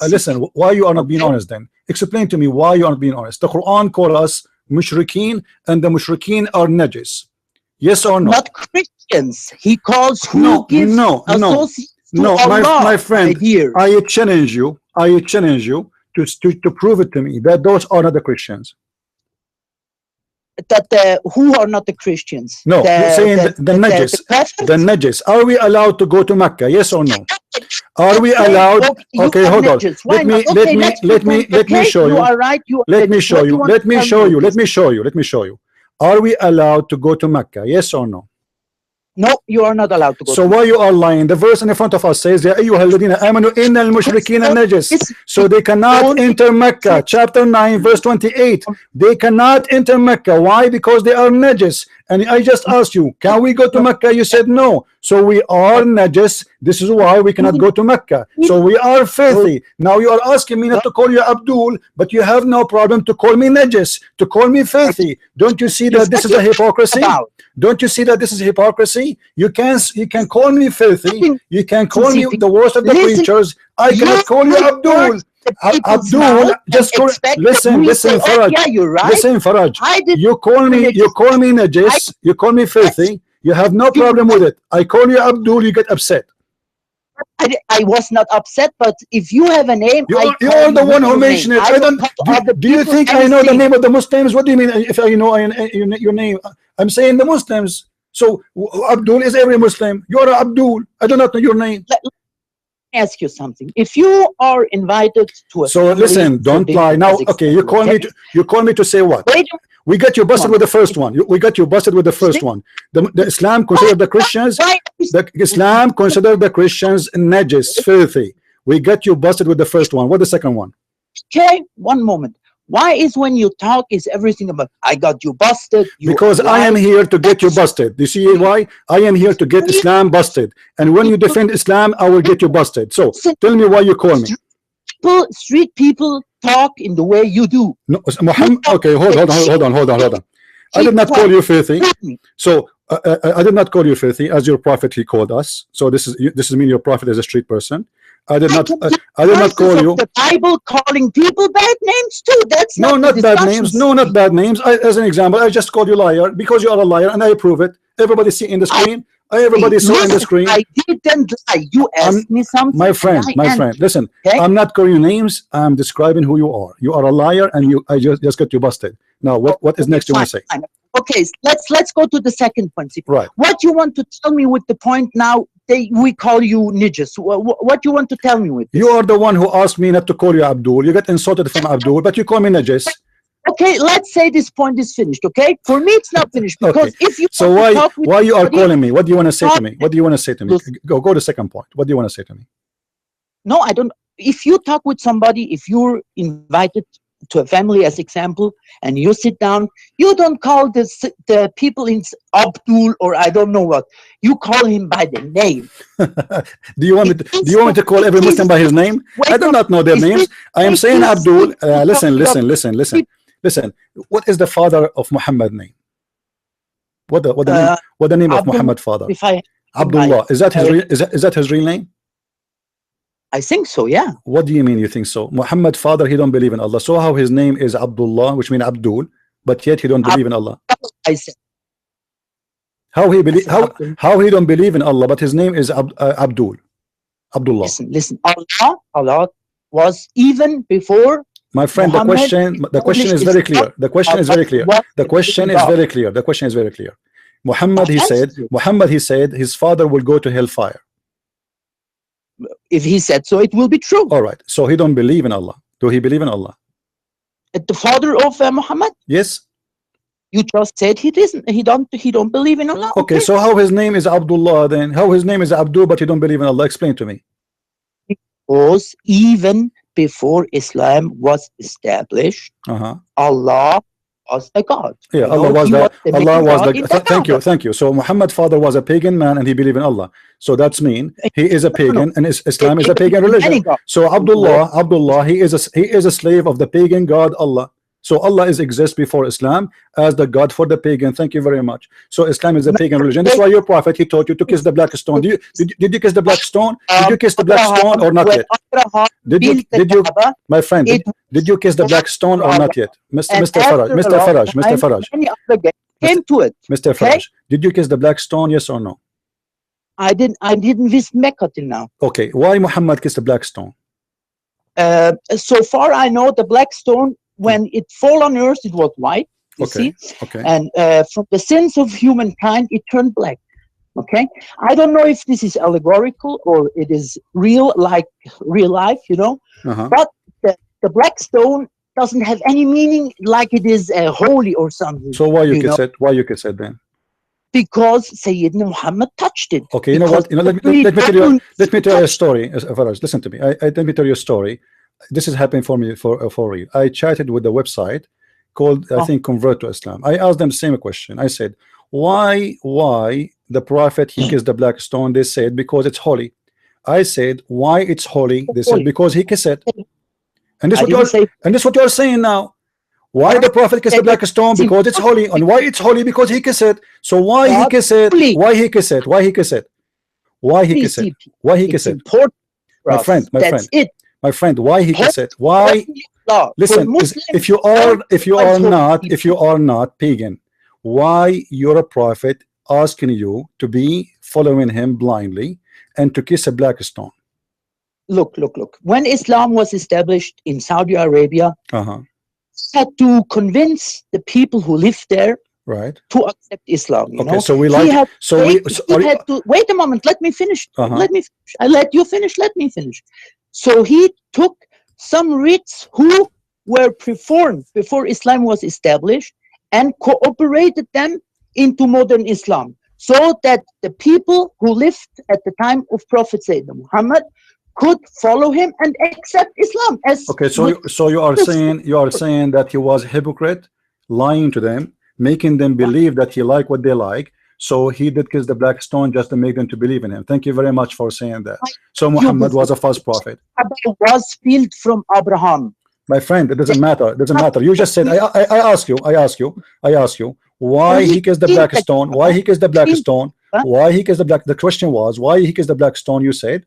Speaker 1: listen, why you are not being honest then? Explain to me why you are not being honest. The Quran calls us mushrikeen and the mushrikeen are najis. Yes or no?
Speaker 3: Not Christians. He calls who
Speaker 1: No,
Speaker 3: gives
Speaker 1: no, no,
Speaker 3: associates to
Speaker 1: no,
Speaker 3: Allah,
Speaker 1: my friend.
Speaker 3: dear.
Speaker 1: I challenge you to prove it to me that those are not the Christians.
Speaker 3: That who are not the Christians?
Speaker 1: No, you're saying the najis.
Speaker 3: Kafirs?
Speaker 1: The najis. Are we allowed to go to Mecca? Yes or no? Are we allowed? Okay, hold on. Let me show you.
Speaker 3: You are right.
Speaker 1: Let me show you. Let me show you. Let me show you. Let me show you. Are we allowed to go to Mecca? Yes or no?
Speaker 3: No, you are not allowed to go.
Speaker 1: So why you are lying? The verse in front of us says, "Ya ayyuhal ladina amanu innal mushrikina najis." So they cannot enter Mecca. Chapter 9, verse 28. They cannot enter Mecca. Why? Because they are najis. And I just asked you, can we go to Mecca? You said no. So we are najis. This is why we cannot go to Mecca. So we are filthy. Now you are asking me not to call you Abdul, but you have no problem to call me najis, to call me filthy. Don't you see that this is a hypocrisy? Don't you see that this is hypocrisy? You can call me filthy. You can call me the worst of the creatures. I cannot call you Abdul. Abdul, just call, listen, Faraj.
Speaker 3: Yeah, you're right.
Speaker 1: Listen, Faraj. You call me najis. You call me filthy. You have no problem with it. I call you Abdul. You get upset.
Speaker 3: I was not upset, but if you have a name,
Speaker 1: you're the one who mentioned it. I don't. Do you think I know the name of the Muslims? What do you mean? If I know your name, I'm saying the Muslims. So Abdul is every Muslim. You're Abdul. I do not know your name.
Speaker 3: Let me ask you something. If you are invited to a
Speaker 1: listen, don't lie now. Okay, you call me to say what? We got you busted with the first one. We got you busted with the first one. The Islam considered the Christians. The Islam considered the Christians najis, filthy. We got you busted with the first one. What the second one?
Speaker 3: Okay, one moment. Why is when you talk is everything about I got you busted?
Speaker 1: Because I am here to get you busted. You see why? I am here to get Islam busted. And when you defend Islam, I will get you busted. So tell me why you call me.
Speaker 3: Street people talk in the way you do.
Speaker 1: No, Muhammad. Okay, hold on. I did not call you filthy. So I did not call you filthy as your prophet. He called us. So this is mean your prophet is a street person. I did not call you.
Speaker 3: The Bible calling people bad names too. That's
Speaker 1: no, not bad names. No, not bad names. As an example, I just called you liar because you are a liar, and I prove it. Everybody see in the screen. Everybody saw in the screen.
Speaker 3: I didn't lie. You asked me something.
Speaker 1: My friend. Listen, okay? I'm not calling you names. I'm describing who you are. You are a liar, and I just got you busted. Now, what is next? You want to say?
Speaker 3: Fine. Okay, let's go to the second point.
Speaker 1: Right.
Speaker 3: What you want to tell me with the point now? We call you najis. What you want to tell me with this?
Speaker 1: You are the one who asked me not to call you Abdul. You get insulted from Abdul, but you call me najis.
Speaker 3: Okay, let's say this point is finished. Okay, for me it's not finished because if you
Speaker 1: so why you are calling me? What do you want to say to me? What do you want to say to me? Go to the second point. What do you want to say to me?
Speaker 3: No, I don't. If you talk with somebody, if you're invited to a family as example, and you sit down, you don't call the people in Abdul or I don't know what. You call him by the name.
Speaker 1: Do you want me to call every Muslim by his name? I do not know their names. I am saying Abdul. Listen. What is the father of Muhammad name? What the name of Muhammad father? Abdullah. Is that his real name?
Speaker 3: I think so, yeah.
Speaker 1: What do you mean you think so? Muhammad father, he don't believe in Allah. So how his name is Abdullah, which means Abdul, but yet he don't believe in Allah.
Speaker 3: I said.
Speaker 1: How he don't believe in Allah, but his name is Abdul. Abdullah.
Speaker 3: Listen. Allah was even before.
Speaker 1: My friend,
Speaker 3: Muhammad,
Speaker 1: the question is very clear. The question is very clear. The question is very clear. Muhammad, he said his father will go to hellfire.
Speaker 3: If he said so, it will be true.
Speaker 1: All right. So he don't believe in Allah. Do he believe in Allah?
Speaker 3: The father of Muhammad?
Speaker 1: Yes.
Speaker 3: You just said he doesn't. He don't believe in Allah.
Speaker 1: Okay. So how his name is Abdullah then? How his name is Abdul, but he don't believe in Allah? Explain to me.
Speaker 3: Because even before Islam was established, Allah was a God.
Speaker 1: Yeah, Allah was the thank you. So Muhammad's father was a pagan man and he believed in Allah. So that's mean he is a pagan and Islam is a pagan religion. So Abdullah, he is a slave of the pagan God Allah. So Allah exists before Islam as the God for the pagan. Thank you very much. So Islam is a pagan religion. That's why your prophet, he taught you to kiss the black stone. Did you kiss the black stone? Did you kiss the black stone or not yet? Did you my friend, did you kiss the black stone or not yet? Mr. Faraj.
Speaker 3: came to it.
Speaker 1: Mr.
Speaker 3: Okay?
Speaker 1: Faraj, did you kiss the black stone? Yes or no?
Speaker 3: I didn't visit Mecca till now.
Speaker 1: Okay, why Muhammad kissed the black stone?
Speaker 3: So far I know, the black stone, when it fall on earth, it was white. You
Speaker 1: Okay,
Speaker 3: see,
Speaker 1: okay.
Speaker 3: and from the sins of humankind, it turned black. Okay, I don't know if this is allegorical or it is real, like real life, you know. But the black stone doesn't have any meaning, like it is holy or something.
Speaker 1: So why you kiss it? Why you kiss it then?
Speaker 3: Because Sayyidina Muhammad touched it.
Speaker 1: Okay, you know what? You know, let me tell you a story. Faraj, listen to me. Let me tell you a story. This is happening for me for real. I chatted with the website called, I think, Convert to Islam. I asked them the same question. I said, why the prophet he kissed the black stone? They said because it's holy. I said, why it's holy? They said because he kissed it. And this is what you're saying now. Why the prophet kissed the black stone? Because it's holy. And why it's holy? Because he kissed it. So why he kissed it? Why he kissed it? Why he kissed it? Why he kissed it? Why he kissed it? My friend, my friend, why he kissed it? Why? Listen, if you are not pagan, why your prophet asking you to be following him blindly and to kiss a black stone?
Speaker 3: Look. When Islam was established in Saudi Arabia, had to convince the people who lived there, right, to accept Islam. You know?
Speaker 1: So we like.
Speaker 3: Had to wait a moment. Let me finish. Let me finish. I let you finish. Let me finish. So he took some rites who were performed before Islam was established and cooperated them into modern Islam, so that the people who lived at the time of Prophet Sayyidina Muhammad could follow him and accept Islam.
Speaker 1: So you are saying that he was a hypocrite, lying to them, making them believe that he liked what they like. So he did kiss the black stone just to make them to believe in him. Thank you very much for saying that. So Muhammad was a false prophet.
Speaker 3: Was spilled from Abraham.
Speaker 1: My friend, it doesn't matter. It doesn't matter. You just said. I ask you. Why he kissed the black stone? Why he kissed the black stone? Why he kissed the black? The question was why he kissed the black stone. You said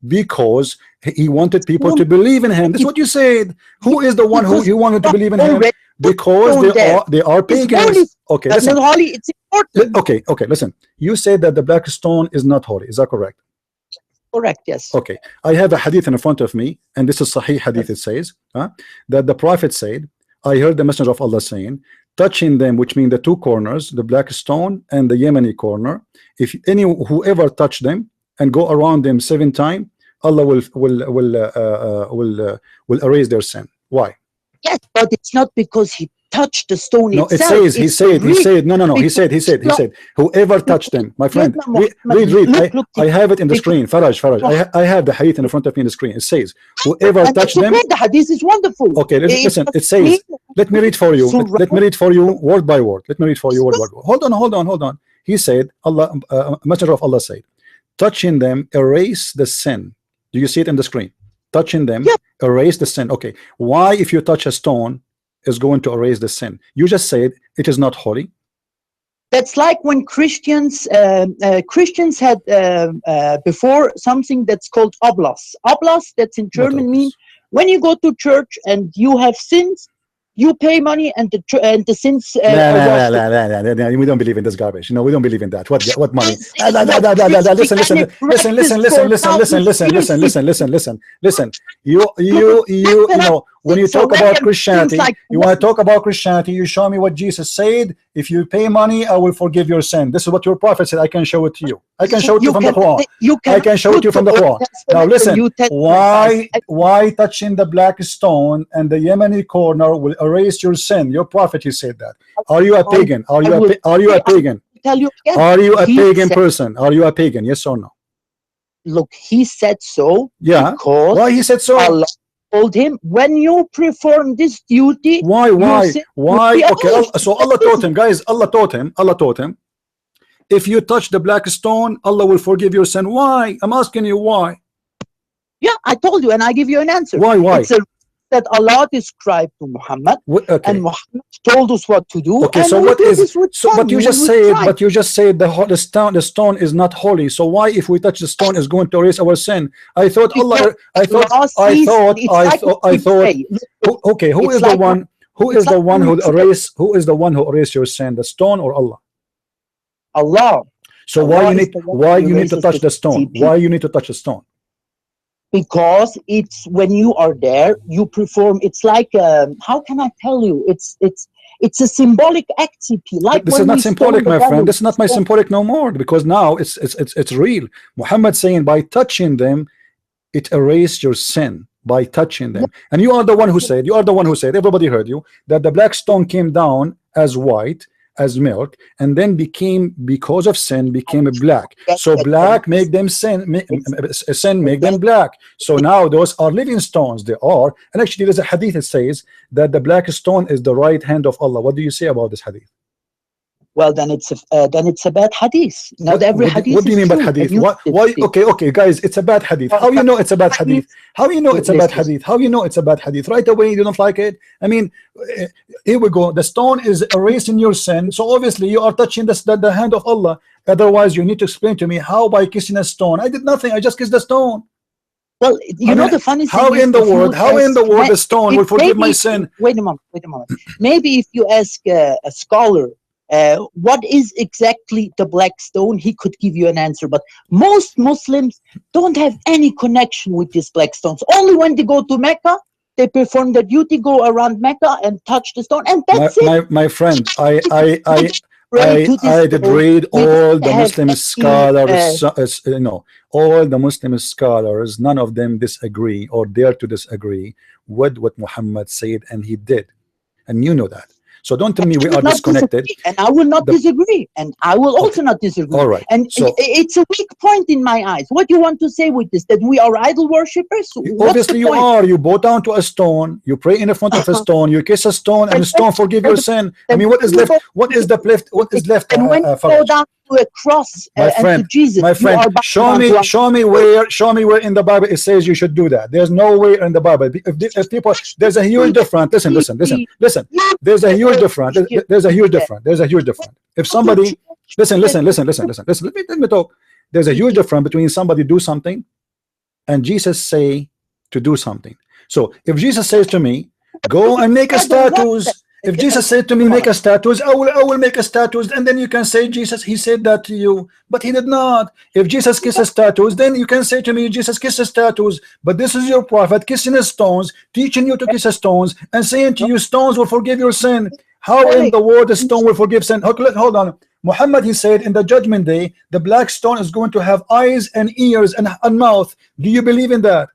Speaker 1: because he wanted people to believe in him. That's what you said. Who is the one who you wanted to believe in him? Because they are pagans. Okay, listen.
Speaker 3: It's important.
Speaker 1: Okay, listen. You said that the black stone is not holy. Is that correct?
Speaker 3: Correct, yes.
Speaker 1: Okay, I have a hadith in front of me, and this is Sahih hadith. It says that the prophet said, I heard the messenger of Allah saying, touching them, which mean the two corners, the black stone and the Yemeni corner, if whoever touch them and go around them 7 times, Allah will erase their sin. Why?
Speaker 3: Yes, but it's not because he touched the stone itself.
Speaker 1: No, it says he said no. He said whoever touched them, my friend. Read. I have it in the screen. Faraj. I have the hadith in front of me in the screen. It says whoever touched them.
Speaker 3: The hadith is wonderful.
Speaker 1: Okay, listen. It says. Let me read for you. Let me read for you word by word. Let me read for you word by word. Hold on. He said, Allah, messenger of Allah said, touching them erase the sin. Do you see it in the screen? Touching them erase the sin. Okay, why if you touch a stone is going to erase the sin? You just said it is not holy.
Speaker 3: That's like when Christians had before something that's called Oblast. Oblast, that's in German, means when you go to church and you have sins, you pay money and the sins.
Speaker 1: No, we don't believe in this garbage. No, we don't believe in that. What money? Listen. You know, when you talk about Christianity, you want to talk about Christianity. You show me what Jesus said. If you pay money, I will forgive your sin. This is what your prophet said. I can show it to you. I can show it to you from the Quran. I can show it to you from the Quran. Now listen. Why touching the black stone and the Yemeni corner will erase your sin? Your prophet, he said that. Are you a pagan? Are you a pagan? Are you a pagan person? Are you a pagan? Yes or no?
Speaker 3: Look, he said so.
Speaker 1: Yeah.
Speaker 3: Because
Speaker 1: why he said so?
Speaker 3: Allah told him, when you perform this duty.
Speaker 1: Why? Okay. So Allah taught him, guys. Allah taught him. If you touch the black stone, Allah will forgive your sin. Why? I'm asking you why.
Speaker 3: Yeah, I told you, and I give you an answer.
Speaker 1: Why?
Speaker 3: It's a that Allah described to Muhammad, and Muhammad told us what to do.
Speaker 1: Okay, so what is? But you just said the stone is not holy. So why, if we touch the stone, is going to erase our sin? I thought Allah. I thought. Okay, who is the one? Who is the one who erase? Who is the one who erase your sin? The stone or Allah?
Speaker 3: Allah.
Speaker 1: So
Speaker 3: Allah
Speaker 1: why you
Speaker 3: is
Speaker 1: need
Speaker 3: the one
Speaker 1: why
Speaker 3: who
Speaker 1: you need to
Speaker 3: erases
Speaker 1: touch the stone?
Speaker 3: TP.
Speaker 1: Why you need to touch the stone?
Speaker 3: Because it's when you are there, you perform. It's like how can I tell you? It's a symbolic act, CP. Like
Speaker 1: This
Speaker 3: when
Speaker 1: is not
Speaker 3: we
Speaker 1: symbolic,
Speaker 3: stone
Speaker 1: my
Speaker 3: the
Speaker 1: friend.
Speaker 3: devil,
Speaker 1: This is not my symbolic no more, because now it's real. Muhammad saying by touching them, it erased your sin by touching them. And you are the one who said, everybody heard you, that the black stone came down as white, as milk, and then became, because of sin, became black. So black make them sin make them black. So now those are living stones. They are. And actually there's a hadith that says that the black stone is the right hand of Allah. What do you say about this hadith?
Speaker 3: well, then it's a bad hadith. Not every hadith.
Speaker 1: What do you mean by
Speaker 3: true.
Speaker 1: hadith?
Speaker 3: And you
Speaker 1: Why? Okay, guys, it's a bad hadith. How you know it's a bad hadith? How you know it's a bad hadith? How you know it's a bad hadith? Right away, you don't like it. I mean, here we go. The stone is erasing your sin, so obviously you are touching the hand of Allah. Otherwise, you need to explain to me how by kissing a stone. I did nothing. I just kissed the stone.
Speaker 3: Well, you know the funny thing
Speaker 1: how
Speaker 3: is,
Speaker 1: in the world the stone will forgive my
Speaker 3: maybe,
Speaker 1: sin?
Speaker 3: Wait a moment. Maybe if you ask a scholar what is exactly the black stone, he could give you an answer. But most Muslims don't have any connection with these black stones. Only when they go to Mecca, they perform the duty, go around Mecca and touch the stone, and that's it.
Speaker 1: My friend, I did read all the Muslim scholars, all the Muslim scholars, none of them disagree or dare to disagree with what Muhammad said, and he did, and you know that. So don't tell me we are disconnected.
Speaker 3: And I will not disagree, and I will also not disagree.
Speaker 1: All right.
Speaker 3: And so, it's a weak point in my eyes. What do you want to say with this? That we are idol worshippers?
Speaker 1: Obviously you are. You bow down to a stone, you pray in front of a stone, you kiss a stone, and the stone forgive your sin. I mean, what is left? What is left?
Speaker 3: And when you go down to a cross and to Jesus,
Speaker 1: my friend, show me where in the Bible it says you should do that. There's nowhere in the Bible. If people, there's a huge difference. Listen. There's a huge difference. There's a huge difference. If somebody, listen. Let me talk. There's a huge difference between somebody do something and Jesus say to do something. So if Jesus says to me, go and make a status. If Jesus said to me, make a status, I will make a status, and then you can say, Jesus, he said that to you, but he did not. If Jesus kisses status, then you can say to me, Jesus kisses status, but this is your prophet kissing his stones, teaching you to kiss stones, and saying to you, stones will forgive your sin. How in the world a stone will forgive sin? Hold on. Muhammad, he said, in the judgment day, the black stone is going to have eyes and ears and a mouth. Do you believe in that?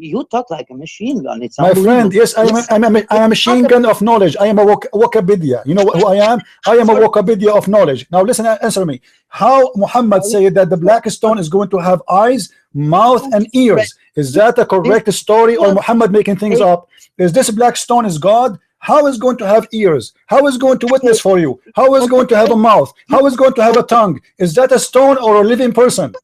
Speaker 3: You talk like a machine gun. It's
Speaker 1: my friend. Yes, I am a machine gun of knowledge. I am a Wikipedia. You know who I am? I am a Wikipedia of knowledge. Now listen, answer me. How Muhammad said that the black stone is going to have eyes, mouth, and ears? Is that a correct story, or Muhammad making things up? Is this black stone is God? How is going to have ears? How is going to witness for you? How is going to have a mouth? How is going to have a tongue? Is that a stone or a living person?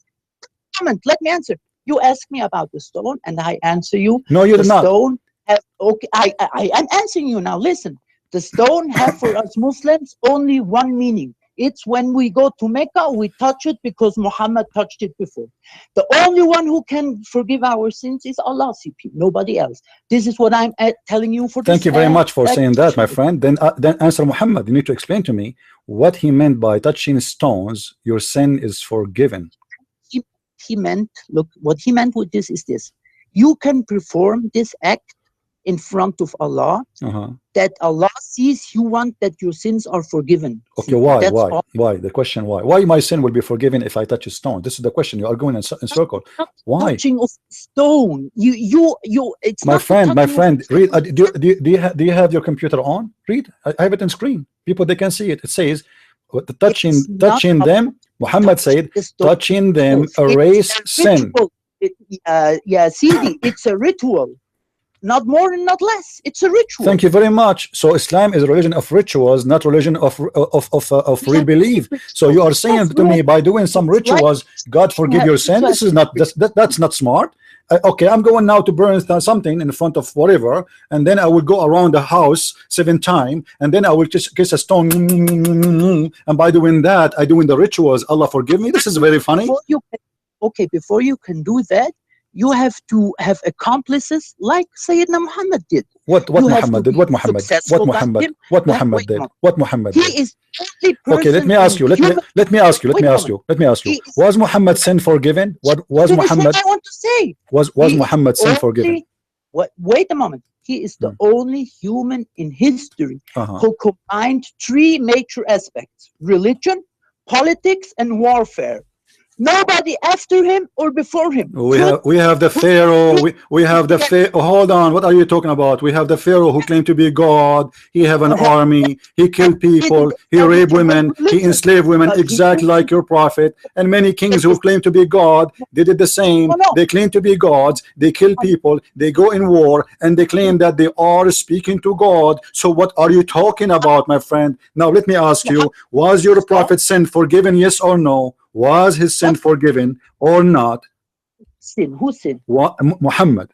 Speaker 3: Let me answer. You ask me about the stone, and I answer you.
Speaker 1: No, you did not.
Speaker 3: Stone has, okay, I am answering you now. Listen, the stone has for us Muslims only one meaning. It's when we go to Mecca, we touch it because Muhammad touched it before. The only one who can forgive our sins is Allah, CP, nobody else. This is what I'm telling you for this.
Speaker 1: Thank you very much for saying that, my friend. Then answer Muhammad. You need to explain to me what he meant by touching stones, your sin is forgiven.
Speaker 3: He meant, look, what he meant with this is this: you can perform this act in front of Allah, that Allah sees you want that your sins are forgiven.
Speaker 1: Okay, why? The question why my sin will be forgiven if I touch a stone? This is the question. You are going in circle. Why?
Speaker 3: Touching of stone. It's
Speaker 1: my friend. Read. Do you have your computer on? Read. I have it on screen. People, they can see it. It says, touching them. Muhammad said, touching them erase sin.
Speaker 3: Yeah, CD, it's a ritual. Not more and not less. It's a ritual.
Speaker 1: Thank you very much. So Islam is a religion of rituals, not religion of real belief. So you are saying to me, by doing some rituals, God forgive your sin? This is not, that's not smart. Okay, I'm going now to burn something in front of whatever, and then I will go around the house 7 times, and then I will just kiss a stone, and by doing that, I doing the rituals. Allah forgive me. This is very funny.
Speaker 3: Before you can do that, You have to have accomplices like Sayyidina Muhammad did.
Speaker 1: What
Speaker 3: You have
Speaker 1: Muhammad
Speaker 3: to
Speaker 1: did? What
Speaker 3: be
Speaker 1: Muhammad?
Speaker 3: successful
Speaker 1: What
Speaker 3: like
Speaker 1: Muhammad?
Speaker 3: him.
Speaker 1: What
Speaker 3: You have-
Speaker 1: Muhammad
Speaker 3: wait a
Speaker 1: did?
Speaker 3: moment.
Speaker 1: What Muhammad
Speaker 3: He
Speaker 1: did?
Speaker 3: is the only
Speaker 1: Okay, let
Speaker 3: person
Speaker 1: me ask
Speaker 3: in
Speaker 1: you. Let
Speaker 3: human-
Speaker 1: me ask you. Let
Speaker 3: Wait
Speaker 1: me
Speaker 3: a
Speaker 1: ask you. Let me ask you.
Speaker 3: He is-
Speaker 1: Was Muhammad's sin forgiven? What was
Speaker 3: Finish
Speaker 1: Muhammad?
Speaker 3: what I want to say.
Speaker 1: Was
Speaker 3: He is
Speaker 1: Muhammad's sin
Speaker 3: only-
Speaker 1: forgiven?
Speaker 3: Wait a moment. He is the only human in history
Speaker 1: Uh-huh.
Speaker 3: who combined three major aspects: religion, politics, and warfare. Nobody after him or before him.
Speaker 1: We have the Pharaoh. We have the hold on. What are you talking about? We have the Pharaoh who claimed to be God. He have an army. He killed people. He raped women. He enslaved women, exactly like your prophet. And many kings who claim to be God, they did the same. They claim to be gods. They kill people. They go in war, and they claim that they are speaking to God. So what are you talking about, my friend? Now let me ask you: was your prophet's sin forgiven? Yes or no? Was his sin forgiven or not?
Speaker 3: Sin. Who sinned?
Speaker 1: Muhammad.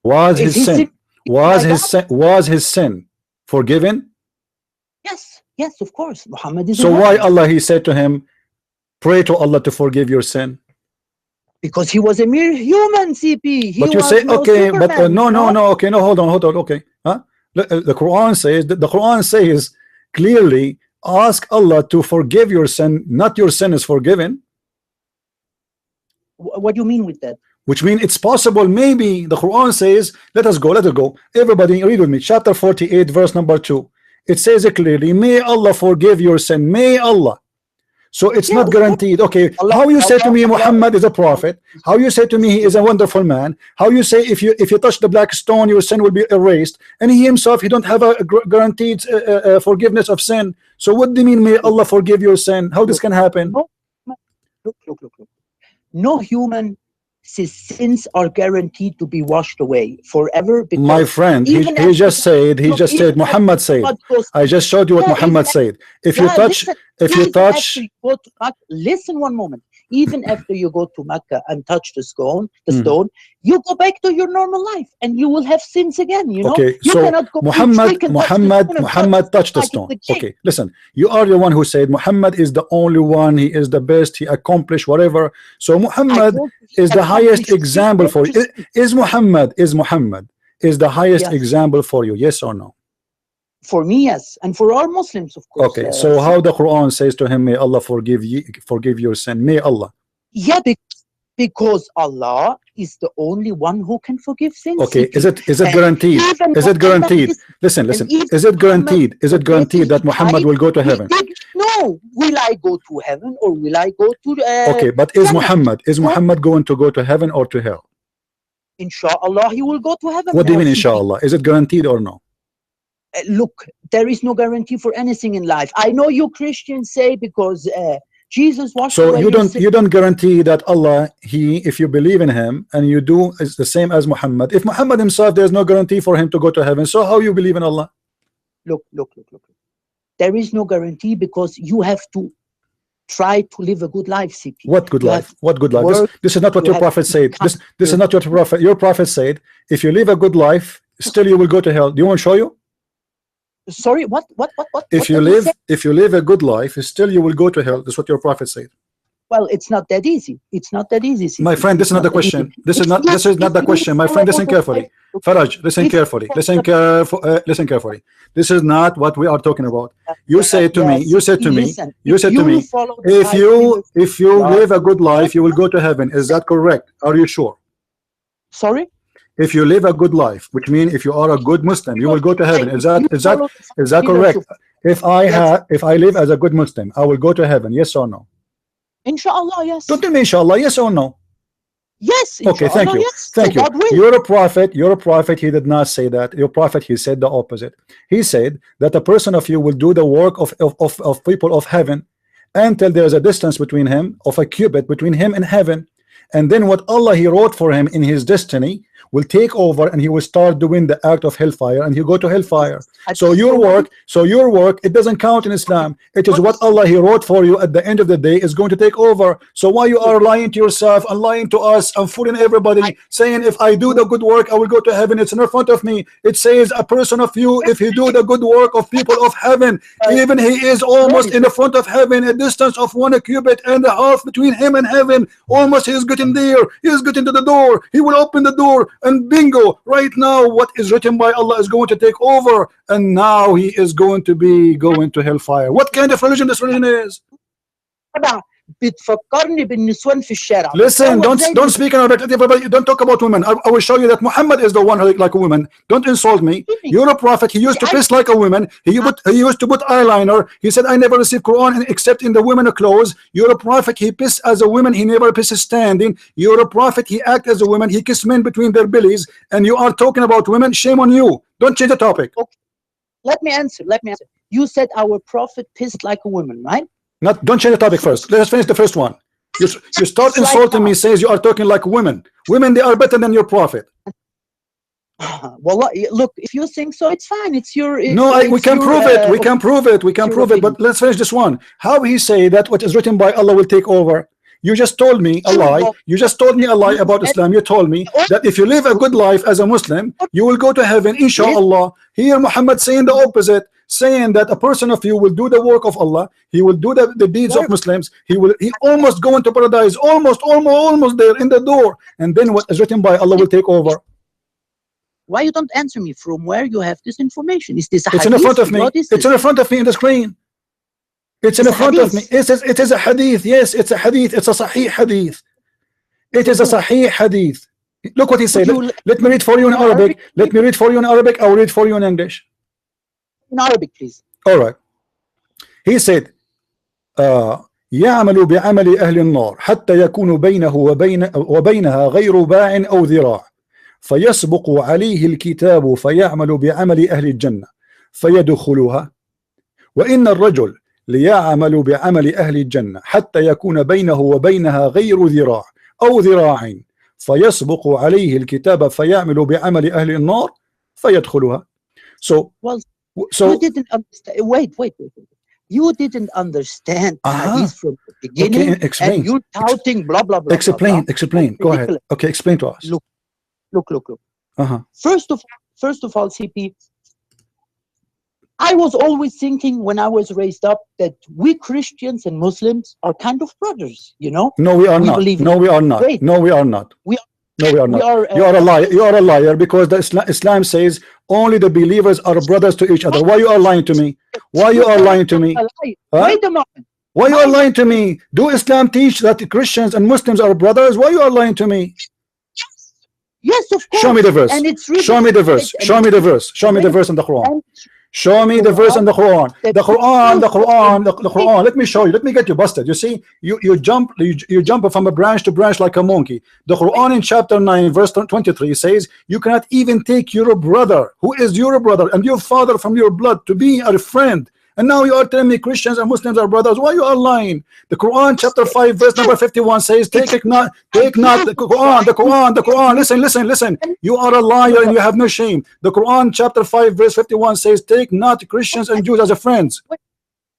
Speaker 1: Was his sin? Was his sin forgiven?
Speaker 3: Yes, yes, of course. Muhammad is.
Speaker 1: So why Allah he said to him, pray to Allah to forgive your sin?
Speaker 3: Because he was a mere human, CP.
Speaker 1: But you say okay, but no, okay, no, hold on, okay, huh? The Quran says clearly, ask Allah to forgive your sin, not your sin is forgiven.
Speaker 3: What do you mean with that?
Speaker 1: Which means it's possible. Maybe the Quran says, let us go. Everybody read with me. Chapter 48, verse number 2. It says it clearly, may Allah forgive your sin. May Allah. So it's not guaranteed. Okay, how you say to me Muhammad is a prophet? How you say to me he is a wonderful man? How you say if you touch the black stone your sin will be erased? And he himself, he don't have a guaranteed forgiveness of sin. So what do you mean may Allah forgive your sin? How this can happen?
Speaker 3: Look. No human sins are guaranteed to be washed away forever.
Speaker 1: My friend, he just said Muhammad said. I just showed you what Muhammad said. If you touch,
Speaker 3: listen one moment. Even after you go to Mecca and touch the stone, you go back to your normal life, and you will have sins again. You know.
Speaker 1: Okay,
Speaker 3: you
Speaker 1: so Muhammad touched the stone. Okay, listen. You are the one who said Muhammad is the only one. He is the best. He accomplished whatever. So Muhammad is the highest example for you. Is Muhammad the highest example for you? Yes or no?
Speaker 3: For me, yes, and for all Muslims, of course.
Speaker 1: Okay, so how the Quran says to him, may Allah forgive your sin. May Allah.
Speaker 3: Yeah, because Allah is the only one who can forgive sins.
Speaker 1: Okay, is it guaranteed? Is it guaranteed? Listen. Is it guaranteed? Is it guaranteed that Muhammad will go to heaven?
Speaker 3: No. Will I go to heaven or will I go to?
Speaker 1: Okay, but is Muhammad going to go to heaven or to hell?
Speaker 3: Inshallah, he will go to heaven.
Speaker 1: What do you mean, inshallah? Is it guaranteed or no?
Speaker 3: Look, there is no guarantee for anything in life. I know you Christians say because Jesus washed
Speaker 1: so
Speaker 3: away
Speaker 1: you don't guarantee that Allah, if you believe in him and you do is the same as Muhammad. If Muhammad himself, there's no guarantee for him to go to heaven. So how you believe in Allah?
Speaker 3: Look. There is no guarantee because you have to try to live a good life, CP.
Speaker 1: What good life? What good life? This is not what your prophet said. This is not what your prophet said. If you live a good life, still you will go to hell. Do you want to show you?
Speaker 3: Sorry, what?
Speaker 1: If you live a good life, still you will go to hell. That's what your prophet said.
Speaker 3: Well, it's not that easy. It's not that easy.
Speaker 1: My friend, this is not the question. This is not the question. My friend, listen carefully. Faraj, listen carefully. Listen carefully. This is not what we are talking about. You said to me, if you live a good life, you will go to heaven. Is that correct? Are you sure?
Speaker 3: Sorry?
Speaker 1: If you live a good life, which means if you are a good Muslim, you will go to heaven. Is that correct? If I live as a good Muslim, I will go to heaven. Yes or no?
Speaker 3: Inshallah, yes.
Speaker 1: Don't tell me inshallah, yes or no?
Speaker 3: Yes.
Speaker 1: Okay, thank you.
Speaker 3: Yes.
Speaker 1: Thank you. You're a prophet. He did not say that. Your prophet, he said the opposite. He said that a person of you will do the work of people of heaven until there is a distance between him, of a cubit between him and heaven. And then what Allah he wrote for him in his destiny will take over, and he will start doing the act of hellfire, and he'll go to hellfire. So your work, it doesn't count in Islam. It is what Allah He wrote for you at the end of the day is going to take over. So why you are lying to yourself and lying to us and fooling everybody, saying if I do the good work I will go to heaven? It's in front of me. It says a person of you, if he do the good work of people of heaven, even he is almost in the front of heaven, a distance of 1.5 cubits between him and heaven. Almost he is getting there. He is getting to the door. He will open the door, and bingo, right now what is written by Allah is going to take over, and now he is going to be going to hellfire. What kind of religion this religion is? Listen, don't speak in Arabic. Don't talk about women. I will show you that Muhammad is the one who like a woman. Don't insult me. You're a prophet. He used to piss like a woman. He used to put eyeliner. He said, I never received Quran except in the women clothes. You're a prophet. He pissed as a woman. He never pisses standing. You're a prophet. He act as a woman. He kissed men between their bellies. And you are talking about women. Shame on you. Don't change the topic.
Speaker 3: Okay. Let me answer. You said our prophet pissed like a woman, right?
Speaker 1: Don't change the topic first. Let's finish the first one. You start insulting me, says you are talking like women. Women, they are better than your prophet.
Speaker 3: Well, look, if you think so, it's fine. It's your.
Speaker 1: We can prove it. We can prove it. We can prove it. But let's finish this one. How he say that what is written by Allah will take over? You just told me a lie. You just told me a lie about Islam. You told me that if you live a good life as a Muslim, you will go to heaven, inshallah. Here Muhammad saying the opposite, saying that a person of you will do the work of Allah. He will do the deeds of Muslims. He almost go into paradise, almost there in the door. And then what is written by Allah will take over.
Speaker 3: Why you don't answer me? From where you have this information? Is this a
Speaker 1: hadith? It's in front of me. It's in front of me in the screen. It's in front of me. It is a hadith. Yes, it's a hadith. It's a sahih hadith. It is a sahih hadith. Look what he said. Let me read for you in Arabic. Let me read for you in Arabic. I will read for you in English.
Speaker 3: In Arabic, please.
Speaker 1: All right. He said, يعمل بعمل أهل النار حتى يكون بينه وبينها غير باع أو ذراع فيسبق عليه الكتاب فيعمل بعمل أهل الجنة فيدخلها وإن الرجل ليعمل بعمل أهل الجنة حتى يكون بينه وبينها غير ذراع أو ذراع فيسبق عليه الكتاب فيعمل بعمل أهل النار فيدخلها. So
Speaker 3: you didn't understand. Wait. You didn't understand hadith from the beginning.
Speaker 1: Okay, explain.
Speaker 3: And you're touting blah blah blah.
Speaker 1: Explain. Go ahead. Okay, explain to us.
Speaker 3: Look. First of all, CP, I was always thinking when I was raised up that we Christians and Muslims are kind of brothers, you know?
Speaker 1: No, we are not. No, we are not. No, we are not. No, we are not. You are a liar. You are a liar because the Islam says only the believers are brothers to each other. Why you are lying to me? Why you are lying to me?
Speaker 3: Wait a moment.
Speaker 1: Why you are lying to me? Do Islam teach that Christians and Muslims are brothers? Why you are lying to me?
Speaker 3: Yes, of course.
Speaker 1: Show me the verse.
Speaker 3: And it's really
Speaker 1: show me the verse. Show me the verse. Show me the verse in the Quran. Show me the verse in the Quran. The Quran. Let me show you. Let me get you busted. You see, you jump from a branch to branch like a monkey. The Quran in chapter 9 verse 23 says you cannot even take your brother, who is your brother and your father from your blood, to be a friend. And now you are telling me Christians and Muslims are brothers. Why you are lying? The Quran chapter 5 verse number 51 says take not the Quran. Listen. You are a liar and you have no shame. The Quran chapter 5 verse 51 says take not Christians and Jews as a friends.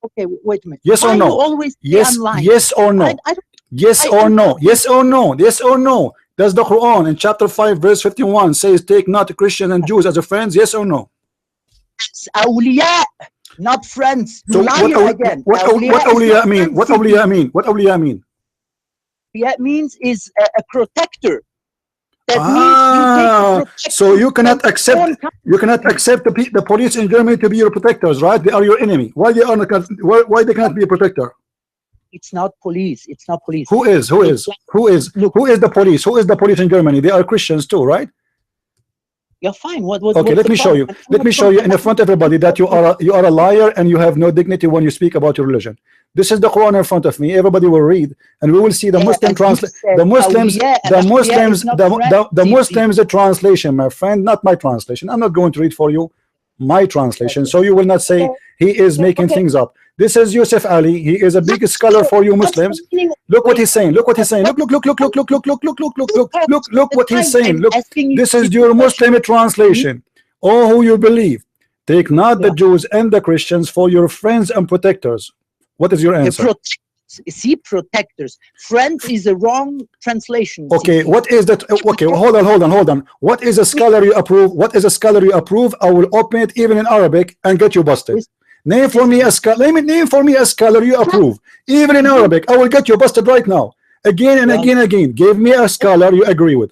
Speaker 3: Okay, wait a minute.
Speaker 1: Yes or no? Yes or no? Yes or no? Yes or no? Yes or no? Does the Quran in chapter 5 verse 51 says take not Christians and Jews as a friends? Yes or no?
Speaker 3: Awliya, not friends.
Speaker 1: So what awliya mean? What awliya mean?
Speaker 3: Awliya means is a protector. That means
Speaker 1: so you cannot accept the police in Germany to be your protectors, right? They are your enemy. Why they they cannot be a protector?
Speaker 3: It's not police. It's not police.
Speaker 1: Who is the police? Who is the police in Germany? They are Christians too, right?
Speaker 3: You're fine.
Speaker 1: Okay, let me show you. Let me show you in front of everybody that you are a liar and you have no dignity when you speak about your religion. This is the Quran in front of me. Everybody will read, and we will see the Muslim translation. The Muslims the translation, my friend, not my translation. I'm not going to read for you my translation, so you will not say he is making things up. This is Yusuf Ali. He is a big scholar for you Muslims. Look what he's saying. Look what he's saying. Look what he's saying. Look, this is your Muslim translation. Oh, who you believe. Take not the Jews and the Christians for your friends and protectors. What is your answer?
Speaker 3: See, protectors. Friend is a wrong translation.
Speaker 1: Okay, what is that? Okay, hold on. What is a scholar you approve? What is a scholar you approve? I will open it even in Arabic and get you busted. Name for me a scholar. Name for me a scholar you approve, even in Arabic. I will get you busted right now, again and again. Give me a scholar you agree with.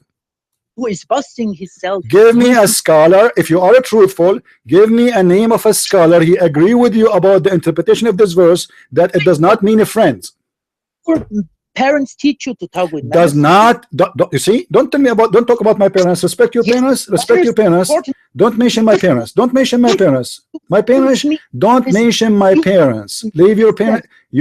Speaker 3: Who is busting himself?
Speaker 1: Give me a scholar. If you are truthful, give me a name of a scholar he agree with you about the interpretation of this verse, that it does not mean a friend.
Speaker 3: Parents teach you to talk with
Speaker 1: does not you see, don't tell me about, don't talk about my parents. Respect your parents. Respect your parents. Don't mention my parents. Don't mention my parents. My parents, don't mention my parents. Leave your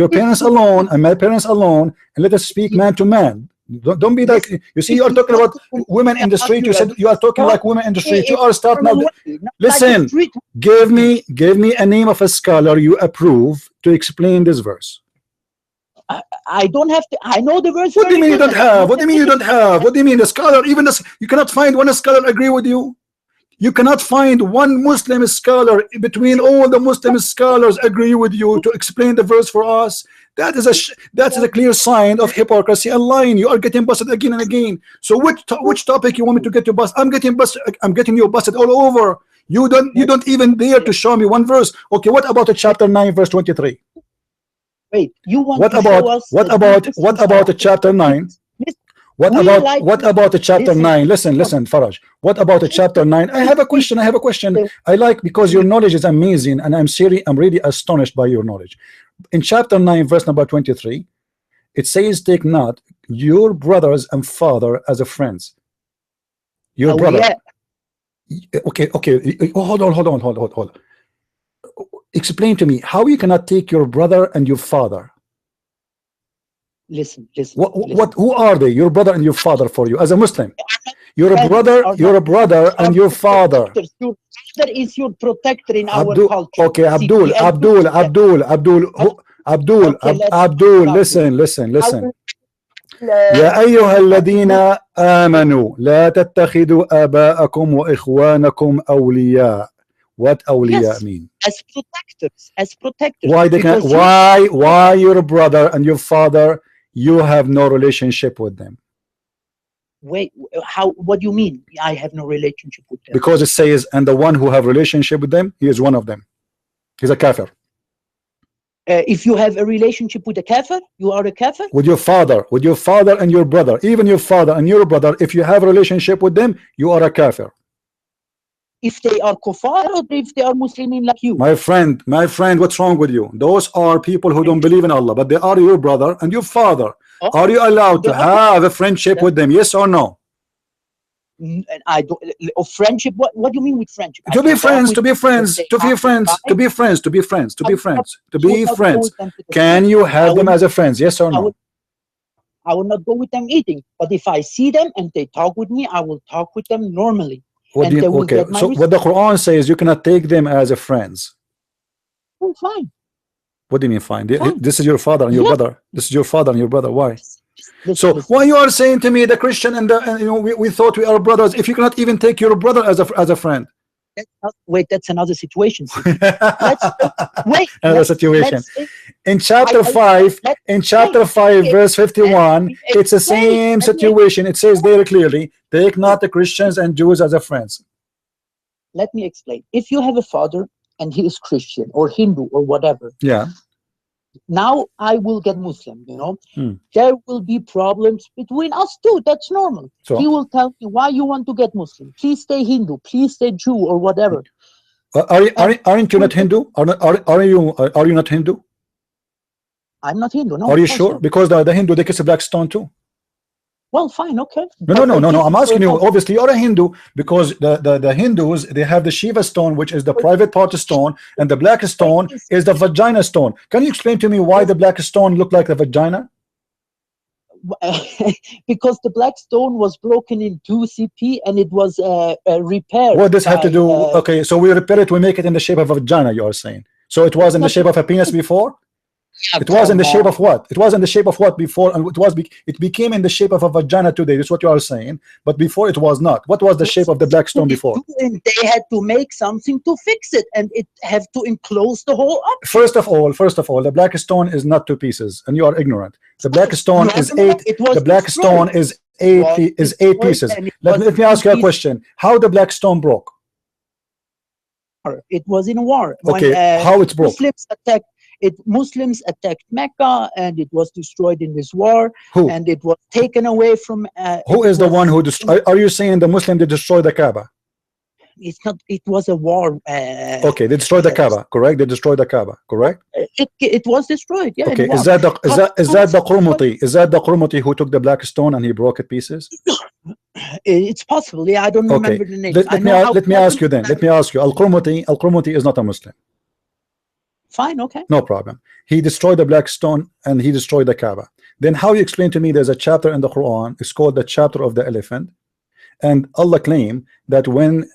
Speaker 1: parents alone and my parents alone, and let us speak man to man. Don't be like, you see, you are talking about women in the street. You said you are talking like women in the street. You are starting now. Listen, give me a name of a scholar you approve to explain this verse.
Speaker 3: I don't have to. I know the verse.
Speaker 1: What do you mean you don't have? What do you mean you don't have? What do you mean the scholar? Even this, you cannot find one scholar agree with you. You cannot find one Muslim scholar between all the Muslim scholars agree with you to explain the verse for us. That is a clear sign of hypocrisy and lying. You are getting busted again and again. So which topic you want me to get you busted? I'm getting busted. I'm getting you busted all over. You don't even dare to show me one verse. Okay, what about the chapter 9 verse 23?
Speaker 3: Wait, you want
Speaker 1: what
Speaker 3: to
Speaker 1: about
Speaker 3: show us
Speaker 1: what about the chapter 9? What about the chapter 9? Listen, Faraj. What about the chapter 9? I have a question. I like, because your knowledge is amazing, and I'm really astonished by your knowledge. In chapter 9, verse number 23, it says, "Take not your brothers and father as a friends." Your brother. Yeah. Okay. Oh, hold on. Explain to me how you cannot take your brother and your father.
Speaker 3: Listen.
Speaker 1: Who are they? Your brother and your father for you as a Muslim. Your brother and your father.
Speaker 3: Your father is your protector in our culture.
Speaker 1: Okay, Abdul. Listen. يا أيها الذين آمنوا لا تتخذوا آباءكم وإخوانكم أولياء. What awliya mean?
Speaker 3: As protectors.
Speaker 1: Why they can? Why your brother and your father, you have no relationship with them?
Speaker 3: Wait, how? What do you mean? I have no relationship with them?
Speaker 1: Because it says, and the one who have relationship with them, he is one of them. He's a kafir.
Speaker 3: If you have a relationship with a kafir, you are a kafir.
Speaker 1: With your father and your brother, even your father and your brother, if you have a relationship with them, you are a kafir.
Speaker 3: If they are kuffar or if they are Muslimin like you.
Speaker 1: My friend, what's wrong with you? Those are people who don't believe in Allah, but they are your brother and your father. Okay. Are you allowed to have a friendship with them? Yes or no?
Speaker 3: I don't. Friendship. What do you mean with friendship?
Speaker 1: To be friends. Can you have them as a friends? Yes or no?
Speaker 3: I will not go with them eating, but if I see them and they talk with me, I will talk with them normally.
Speaker 1: Okay, so what the Quran says, you cannot take them as a friends.
Speaker 3: Oh, fine.
Speaker 1: What do you mean fine? This is your father and your brother. This is your father and your brother. Why? So why you are saying to me the Christian and we thought we are brothers, if you cannot even take your brother as a friend?
Speaker 3: Wait, that's another situation.
Speaker 1: Another situation. In chapter 5, verse 51, it's the same situation. It says there clearly, take not the Christians and Jews as a friends.
Speaker 3: Let me explain. If you have a father and he is Christian or Hindu or whatever,
Speaker 1: yeah.
Speaker 3: Now I will get Muslim, there will be problems between us too. That's normal. So he will tell me why you want to get Muslim. Please stay Hindu, please stay Jew or whatever.
Speaker 1: Aren't you not Hindu? Are you not Hindu?
Speaker 3: I'm not Hindu. No.
Speaker 1: Are you sure? Because the Hindu, they kiss a black stone too.
Speaker 3: Well, fine, okay.
Speaker 1: No. I'm asking you. Obviously, you're a Hindu because the Hindus, they have the Shiva stone, which is the private part stone, and the black stone is the vagina stone. Can you explain to me why the black stone looked like the vagina?
Speaker 3: Because the black stone was broken in 2 CP and it was repaired.
Speaker 1: What does have to do? Okay, so we repair it. We make it in the shape of a vagina. You are saying So it was in the shape of a penis before? It was in the shape of what? It was in the shape of what before, and it became in the shape of a vagina today. That's what you are saying. But before it was not. What was the shape of the black stone before?
Speaker 3: And they had to make something to fix it, and it have to enclose the whole object.
Speaker 1: First of all, the black stone is not two pieces, and you are ignorant. The black stone is eight. The black stone is eight pieces. Let me ask you a question. How the black stone broke?
Speaker 3: It was in a war.
Speaker 1: Okay,
Speaker 3: when,
Speaker 1: how it broke?
Speaker 3: Muslims attacked Mecca, and it was destroyed in this war.
Speaker 1: Who?
Speaker 3: And it was taken away from.
Speaker 1: Who is the one who destroyed? Are you saying the Muslim did destroy the Kaaba?
Speaker 3: It's not. It was a war.
Speaker 1: Okay, they destroyed the Kaaba, correct? They destroyed the Kaaba, correct?
Speaker 3: It was destroyed. Yeah.
Speaker 1: Okay, is that the Qurmuti? Is that the Qurmuti who took the black stone and he broke it pieces?
Speaker 3: It's possible. Yeah, I don't remember the name.
Speaker 1: Let me ask you then. Let me ask you. Al-Qurmuti is not a Muslim.
Speaker 3: Fine, okay.
Speaker 1: No problem. He destroyed the black stone and he destroyed the Kaaba. Then how you explain to me there's a chapter in the Quran, it's called the chapter of the elephant, and Allah claimed that when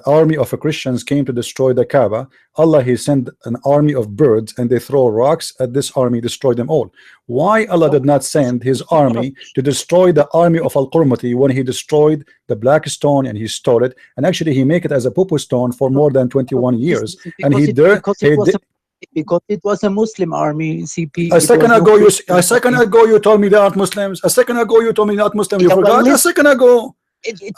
Speaker 1: army of Christians came to destroy the Kaaba, Allah he sent an army of birds and they throw rocks at this army, destroy them all. Why Allah did not send his army to destroy the army of Al-Qurmuti when he destroyed the black stone and he stole it, and actually he make it as a poo stone for more than 21 years, and
Speaker 3: because it was a Muslim army, CP.
Speaker 1: A second ago you told me they aren't Muslims. A second ago you told me not Muslim. You forgot? A second ago.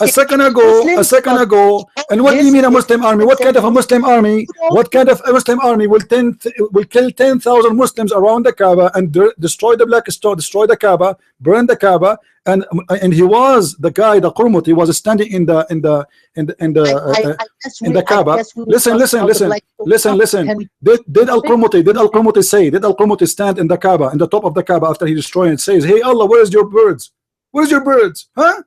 Speaker 1: A second ago. And what do you mean a Muslim army? What kind of a Muslim army? What kind of a Muslim army will kill 10,000 Muslims around the Kaaba and destroy the black stone, destroy the Kaaba, burn the Kaaba, and he was the guy, the Qurmuti, was standing in the Kaaba. Listen. Did Al-Qurmuti stand in the Kaaba, in the top of the Kaaba after he destroyed it, says, "Hey Allah, where's your birds? Where's your birds? Huh?"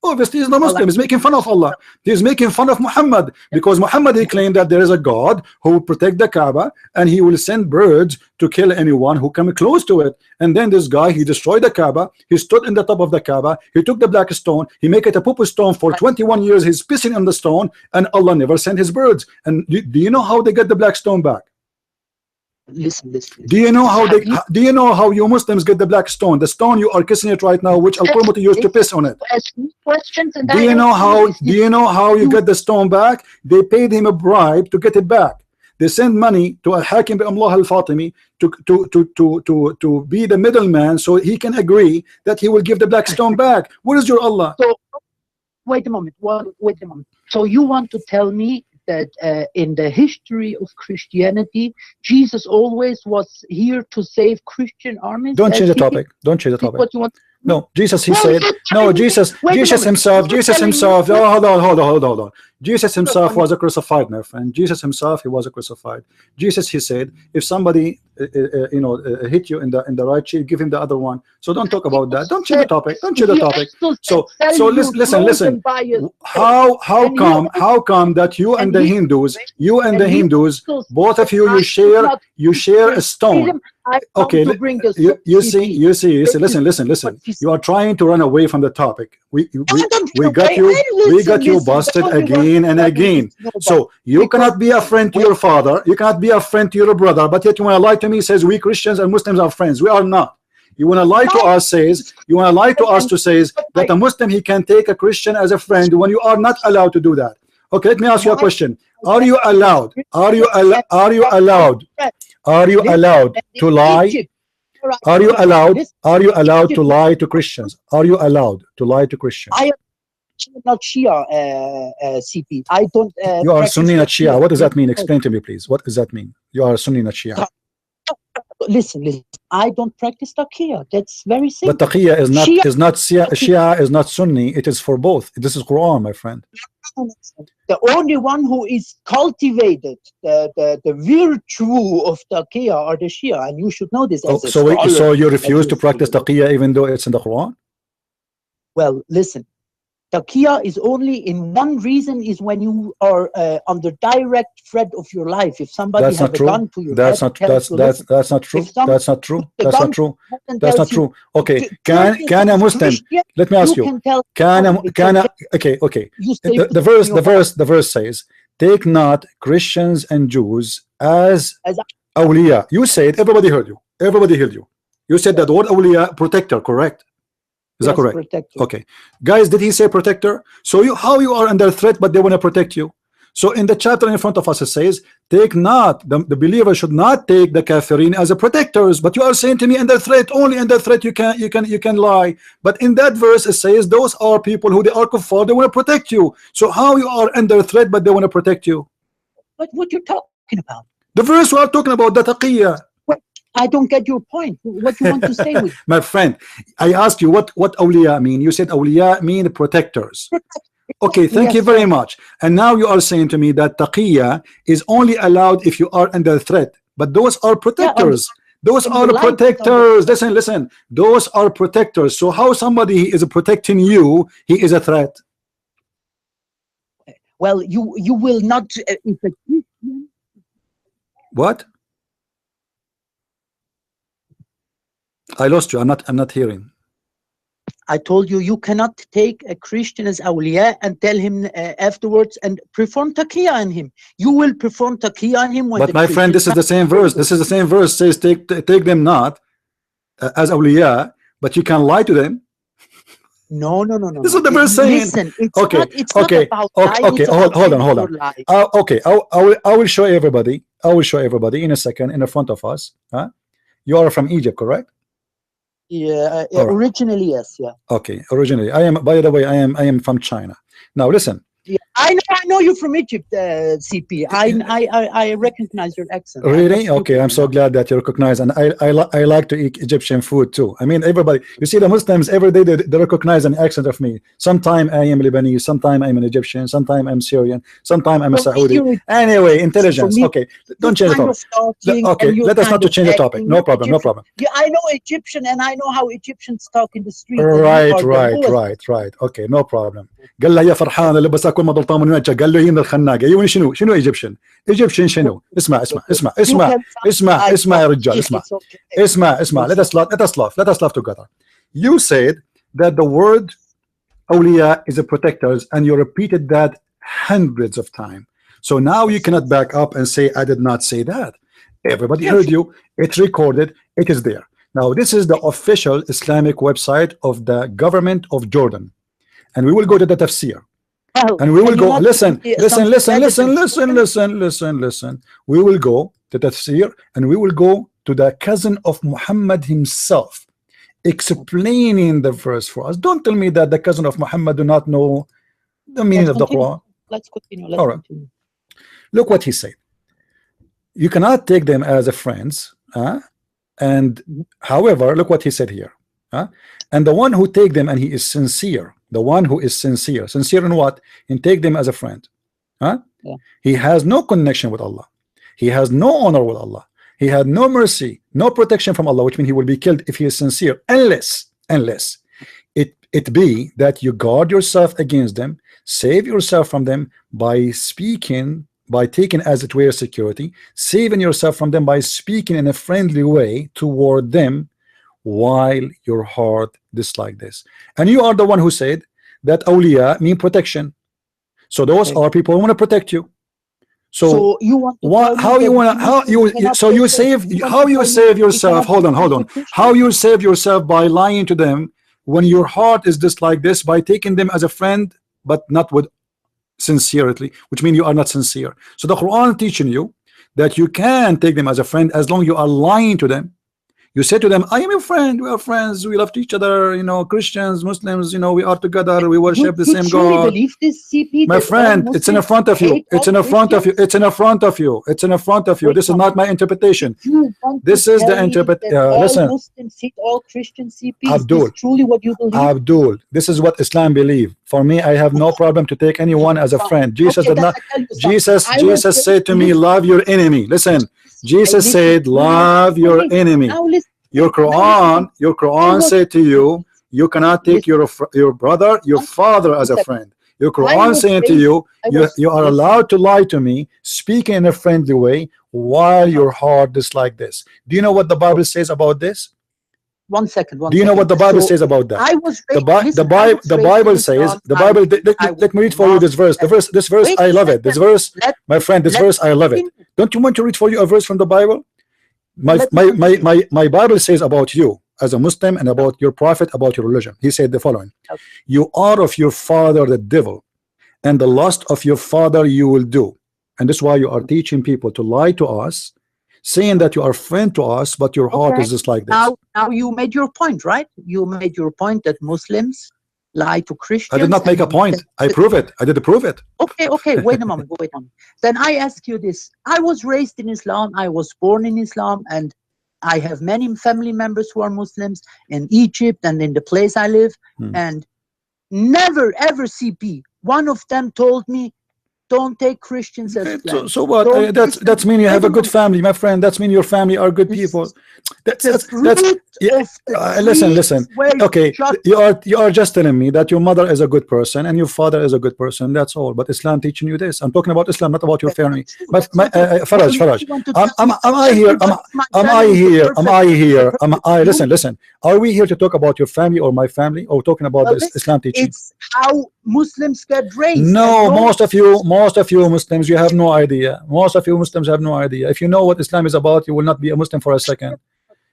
Speaker 1: Obviously he's not Muslim. He's making fun of Allah. He's making fun of Muhammad, because Muhammad he claimed that there is a God who will protect the Kaaba and he will send birds to kill anyone who come close to it. And then this guy, he destroyed the Kaaba. He stood in the top of the Kaaba. He took the black stone. He make it a poo stone for 21 years. He's pissing on the stone, and Allah never sent his birds. And do you know how they get the black stone back?
Speaker 3: Listen.
Speaker 1: Do you know how you Muslims get the black stone? The stone you are kissing it right now, which Al-Qurmuti used to piss on it. Do you know how you get the stone back? They paid him a bribe to get it back. They send money to Al-Hakim bi-Amlah al-Fatimi to be the middleman, so he can agree that he will give the black stone back. Where is your Allah?
Speaker 3: So, wait a moment. So you want to tell me that in the history of Christianity, Jesus always was here to save Christian armies?
Speaker 1: Don't change the topic.
Speaker 3: What you want?
Speaker 1: No, Jesus, he said, no, Jesus himself, hold on. Jesus himself was a crucified, my friend. Jesus himself, he was a crucified. Jesus, he said, if somebody, hit you in the right cheek, give him the other one. So don't talk about that. Don't change the topic. So listen. How come that you and the Hindus, both of you share a stone? Okay, you see. Listen. You are trying to run away from the topic. We got you busted again and again. So you cannot be a friend to your father. You cannot be a friend to your brother. But yet you want to lie to me. Says we Christians and Muslims are friends. We are not. You want to lie to us. To say that a Muslim he can take a Christian as a friend when you are not allowed to do that. Okay, let me ask you a question. Are you allowed to lie? Are you allowed to lie to Christians? Are you allowed to lie to Christians?
Speaker 3: I am not Shia, CP. I don't.
Speaker 1: You are Sunni, not Shia. What does that mean? Explain to me, please. What does that mean? You are Sunni, not Shia.
Speaker 3: Listen. I don't practice taqiyya. That's very simple.
Speaker 1: But taqiyya Shia is not Sunni. It is for both. This is Quran, my friend.
Speaker 3: The only one who is cultivated the virtue of taqiyya are the Shia, and you should know this.
Speaker 1: So you refuse to practice taqiyya even though it's in the Quran?
Speaker 3: Well, listen. Taqiyya is only in one reason, is when you are under direct threat of your life. If somebody has a gun to your head,
Speaker 1: that's not true. Okay, can a Muslim? Let me ask you. Okay. The verse says take not Christians and Jews as
Speaker 3: As
Speaker 1: awliya. You said, everybody heard you. Everybody heard you. You said that the word awliya, protector, correct? Is that
Speaker 3: yes,
Speaker 1: correct?
Speaker 3: protector.
Speaker 1: Okay. Guys, did he say protector? So how you are under threat, but they want to protect you? So in the chapter in front of us, it says, take not, the believer should not take the kafirin as a protectors, but you are saying to me under threat, only under threat you can lie. But in that verse it says those are people who they are kuffar, they want to protect you. So how you are under threat but they want to protect you?
Speaker 3: But what you're talking about?
Speaker 1: The verse we are talking about, the taqiyya.
Speaker 3: I don't get your point. What you want to say with
Speaker 1: My friend, I asked you what awliya mean. You said awliya mean protectors. Okay, thank you very much. And now you are saying to me that taqiyya is only allowed if you are under threat. But those are protectors. Those are protectors. Listen. Those are protectors. So how somebody is protecting you, he is a threat?
Speaker 3: Well, you will not. If a Christian,
Speaker 1: what? I lost you. I'm not hearing.
Speaker 3: I told you, you cannot take a Christian as awliya and tell him afterwards and perform taqiyya on him. You will perform taqiyya on him when.
Speaker 1: But my friend, this is the same verse. This is the same verse. Says take them not as awliya, but you can lie to them.
Speaker 3: No.
Speaker 1: This is what the verse saying.
Speaker 3: Listen, it's
Speaker 1: okay,
Speaker 3: not, it's
Speaker 1: okay,
Speaker 3: not about
Speaker 1: okay. Hold on. Okay, I will show everybody. I will show everybody in a second in the front of us. Huh? You are from Egypt, correct?
Speaker 3: Yeah,
Speaker 1: right.
Speaker 3: Originally, yes, yeah.
Speaker 1: Okay, originally. I am, by the way, I am from China. Now listen.
Speaker 3: Yeah, I know you're from Egypt, CP. I recognize your accent.
Speaker 1: Really? Okay, I'm so glad that you recognize, and I like to eat Egyptian food too. I mean, everybody, you see the Muslims every day they recognize an accent of me. Sometime I am Lebanese, sometime I'm an Egyptian, sometime I'm Syrian, sometime I'm a Saudi. Anyway, intelligence. Okay, don't change the topic. Okay, let us not to change the topic. No problem.
Speaker 3: Yeah, I know Egyptian, and I know how Egyptians talk in the street.
Speaker 1: Right. Okay, no problem. قال له يا فرحان اللي بس اكون ما ضلطان من وجهك قال له هي من الخناقه يوني شنو ايجيبشن شنو اسمع يا رجال اسمع let us laugh together. You said that the word awliya is a protectors and you repeated that hundreds of times. So now you cannot back up and say I did not say that. Everybody heard you. It's recorded. It is there. Now this is the official Islamic website of the government of Jordan. And we will go to the tafsir. And we will go, listen. We will go to tafsir and we will go to the cousin of Muhammad himself, explaining the verse for us. Don't tell me that the cousin of Muhammad do not know the meaning of the Quran.
Speaker 3: Let's continue.
Speaker 1: All right. Look what he said. You cannot take them as a friends. And however, look what he said here. And the one who take them and he is sincere. The one who is sincere in what? In take them as a friend. He has no connection with Allah. He has no honor with Allah. He had no mercy, no protection from Allah, which means he will be killed if he is sincere, unless it be that you guard yourself against them, save yourself from them by speaking, by taking as it were security, saving yourself from them by speaking in a friendly way toward them, while your heart dislike this. And you are the one who said that awliya mean protection. So those are people who want to protect you. So you want to how you save yourself? Hold on. How you save yourself by lying to them when your heart is just like this, by taking them as a friend but not with sincerity, which means you are not sincere. So the Quran teaching you that you can take them as a friend as long as you are lying to them. You say to them, I am your friend, we are friends, we love each other, you know, Christians, Muslims, you know, we are together, we worship the same God. My friend, it's in front of you. It's in front of you. It's in front of you. It's in front of you. This is not my interpretation. This is the interpretation. Listen,
Speaker 3: all Christians,
Speaker 1: Abdul,
Speaker 3: truly what you believe?
Speaker 1: Abdul, this is what Islam believe. For me, I have no problem to take anyone as a friend. Jesus did not. Jesus said to me, love your enemy. Listen, Jesus said, love your enemy. Your Quran said to you, you cannot take your brother, your father as a friend. Your Quran saying to you, you are allowed to lie to me, speak in a friendly way, while your heart is like this. Do you know what the Bible says about this?
Speaker 3: One second.
Speaker 1: Do you know what the Bible says about that?
Speaker 3: I was
Speaker 1: The
Speaker 3: raised,
Speaker 1: Bible says, the Bible, let me read for you this verse. This verse, I love it. This verse, my friend, this verse, I love it. Don't you want to read for you a verse from the Bible? My Bible says about you as a Muslim and about your prophet, about your religion. He said the following: you are of your father the devil, and the lust of your father you will do. And this is why you are teaching people to lie to us, saying that you are friend to us, but your heart is just like this.
Speaker 3: Now you made your point, right? You made your point that Muslims lie to Christians.
Speaker 1: I did not make a point. I prove it. I did prove it.
Speaker 3: Okay, wait a moment. Then I ask you this. I was raised in Islam. I was born in Islam, and I have many family members who are Muslims in Egypt and in the place I live. And never ever, CP, one of them told me, don't take Christians as friends.
Speaker 1: So what? That's mean you have a good family, my friend. That's mean your family are good people. Listen. Okay, you are just telling me that your mother is a good person and your father is a good person. That's all. But Islam teaching you this. I'm talking about Islam, not about your family. But Faraj, Listen. Are we here to talk about your family or my family, or talking about the Islam teaching?
Speaker 3: It's how Muslims get raised.
Speaker 1: No, most of you Muslims, you have no idea. Most of you Muslims have no idea. If you know what Islam is about, you will not be a Muslim for a second.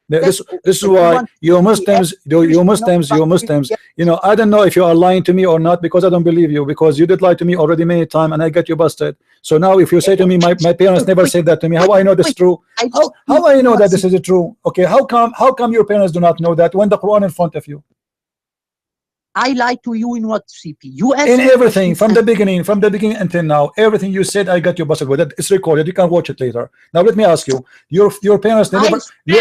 Speaker 1: This is why you Muslims, you know, I don't know if you are lying to me or not, because I don't believe you, because you did lie to me already many times and I get you busted. So now if you say to me, my parents never said that to me, how I know this is true? How I know that this is true? Okay, how come your parents do not know that when the Quran in front of you?
Speaker 3: I lied to you in what, CP? You asked
Speaker 1: in everything from the beginning until now. Everything you said, I got you busted with it. It's recorded. You can watch it later. Now let me ask you. Your parents never.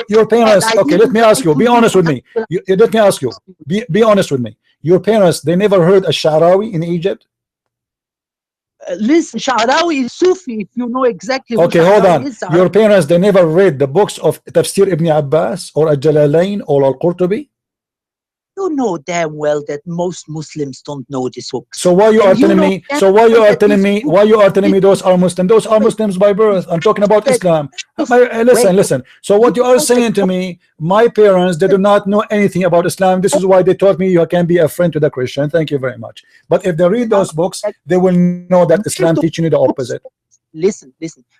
Speaker 1: Your parents. Okay, let me ask you. Be honest with me. Let me ask you. Be honest with me. Your parents, they never heard a Sha'rawi in Egypt.
Speaker 3: Listen, Sha'rawi is Sufi. If you know exactly.
Speaker 1: Okay, hold on. Your parents, they never read the books of Tafsir Ibn Abbas or Al-Jalalain or Al-Qurtubi.
Speaker 3: You know damn well that most Muslims don't know this book.
Speaker 1: So why you are telling me? So why you are telling me? Why you are telling me those are Muslims? Those are Muslims by birth. I'm talking about Islam. Listen. So what you are saying to me? My parents, they do not know anything about Islam. This is why they taught me you can be a friend to the Christian. Thank you very much. But if they read those books, they will know that Islam teaching you the opposite.
Speaker 3: Listen.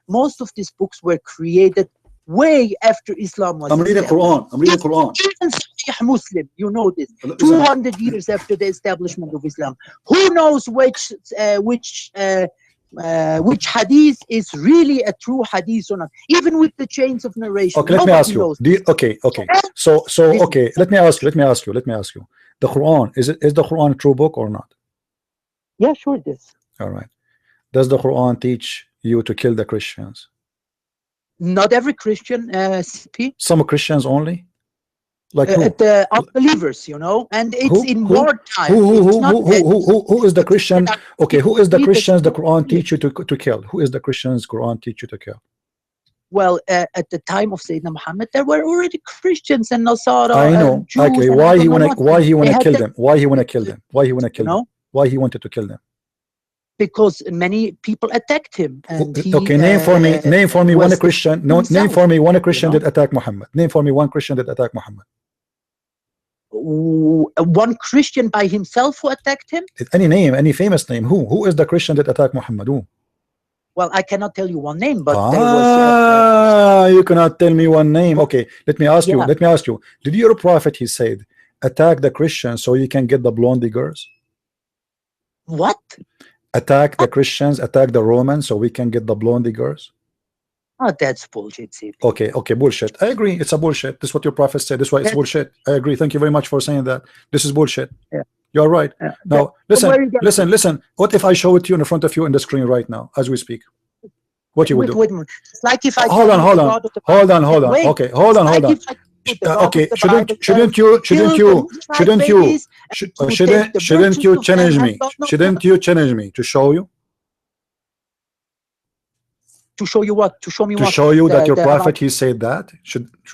Speaker 3: Most of these books were created way after Islam was.
Speaker 1: I'm reading Quran.
Speaker 3: Even Sahih Muslim, you know this. 200 years after the establishment of Islam. Who knows which hadith is really a true hadith or not? Even with the chains of narration.
Speaker 1: Okay, let me ask you. Okay. So okay. Let me ask you. The Quran, is the Quran a true book or not?
Speaker 3: Yeah, sure it is.
Speaker 1: All right. Does the Quran teach you to kill the Christians?
Speaker 3: Not every Christian, CP.
Speaker 1: Some Christians only, like
Speaker 3: the unbelievers, you know, and it's in wartime.
Speaker 1: Who is the Christian? Okay, who is the Christians the Quran teach you to kill? Who is the Christians Quran teach you to kill?
Speaker 3: Well, at the time of Sayyidina Muhammad, there were already Christians and Nasara.
Speaker 1: I know. Okay, why he wanna kill them? Why he wanted to kill them?
Speaker 3: Because many people attacked him. And
Speaker 1: okay, name for me one Christian. No, name for me one Christian that attacked Muhammad. Name for me one Christian that attacked Muhammad.
Speaker 3: One Christian by himself who attacked him?
Speaker 1: Any name, any famous name. Who is the Christian that attacked Muhammad? Who?
Speaker 3: Well, I cannot tell you one name, but there was.
Speaker 1: You cannot tell me one name. Okay, let me ask you. Did your prophet, he said, attack the Christians so you can get the blondie girls?
Speaker 3: What?
Speaker 1: Attack the Christians, attack the Romans so we can get the blondie girls?
Speaker 3: Oh, that's bullshit.
Speaker 1: Okay, bullshit. I agree, it's a bullshit. This is what your prophet said. This is why it's bullshit. I agree. Thank you very much for saying that. This is bullshit.
Speaker 3: Yeah.
Speaker 1: You're right. Yeah. Now listen. What if I show it to you in front of you in the screen right now as we speak? What you would do?
Speaker 3: It's like if I
Speaker 1: hold on. Okay, hold on. Okay, shouldn't you challenge me? Shouldn't you challenge me to show you?
Speaker 3: To show you what? To show me what?
Speaker 1: To show you that your prophet, he said that.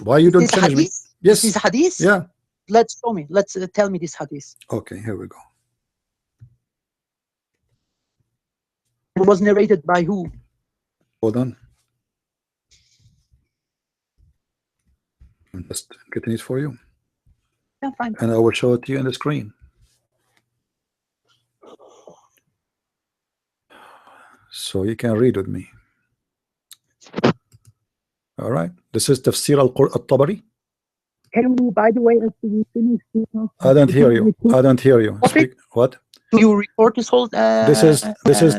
Speaker 1: Why you don't challenge me? Yes.
Speaker 3: This is hadith?
Speaker 1: Yeah.
Speaker 3: Let's show me. Let's tell me this hadith.
Speaker 1: Okay, here we go.
Speaker 3: It was narrated by who?
Speaker 1: Hold on. I'm just getting it for you.
Speaker 3: Yeah, fine.
Speaker 1: and I will show it to you on the screen. So you can read with me. All right. This is Tafsir al-Tabari.
Speaker 3: Can we, by the way, after we finish,
Speaker 1: I don't hear you. I don't hear you. Speak. What?
Speaker 3: do you record this whole
Speaker 1: This is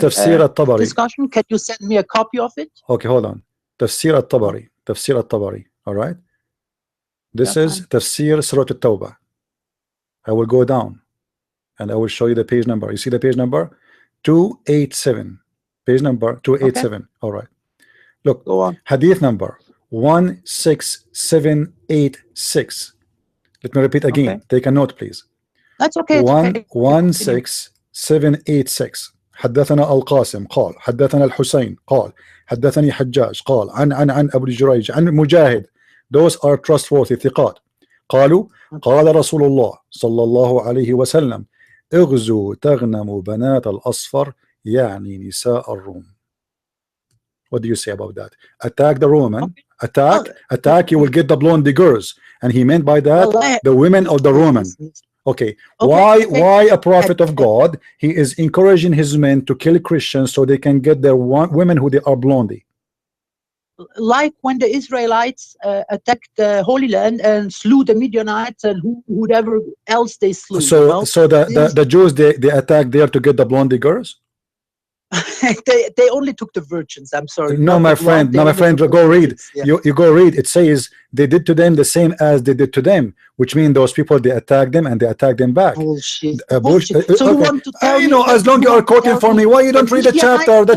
Speaker 1: Tafsir al-Tabari.
Speaker 3: discussion? Can you send me a copy of it?
Speaker 1: Okay, hold on. Tafsir al-Tabari. Tafsir al-Tabari. All right. This is Tafsir Surah al-Tawbah. I will go down and I will show you the page number. You see the page number? 287. Page number 287. Okay. All right. Look,
Speaker 3: go on.
Speaker 1: Hadith number 16786. Let me repeat again. Okay. Take a note, please.
Speaker 3: That's okay.
Speaker 1: 16786. حدثنا القاسم قال حدثنا الحسين قال حدثني حجاج قال عن أبو جريج عن مجاهد. Those are trustworthy ثقات. قالوا قال رسول الله صلى الله عليه وسلم اغزوا تغنموا بنات الأصفر يعني نساء الروم. What do you say about that? Attack the Roman. Attack, you will get the blonde girls. And he meant by that the women of the Roman. Okay. Why a prophet of God, he is encouraging his men to kill Christians so they can get their women who they are blondie.
Speaker 3: Like when the Israelites attacked the Holy Land and slew the Midianites and whoever else they slew.
Speaker 1: So, you know? So the Jews, they attacked there to get the blondie girls?
Speaker 3: they only took the virgins. I'm sorry.
Speaker 1: No, my friend. No, my friend. Go read. Yeah. You go read. It says they did to them the same as they did to them, which means those people they attacked them and they attacked them back.
Speaker 3: Bullshit.
Speaker 1: Bullshit.
Speaker 3: So okay. You want to tell
Speaker 1: you know, as long you are quoting for me, why you don't read the chapter? The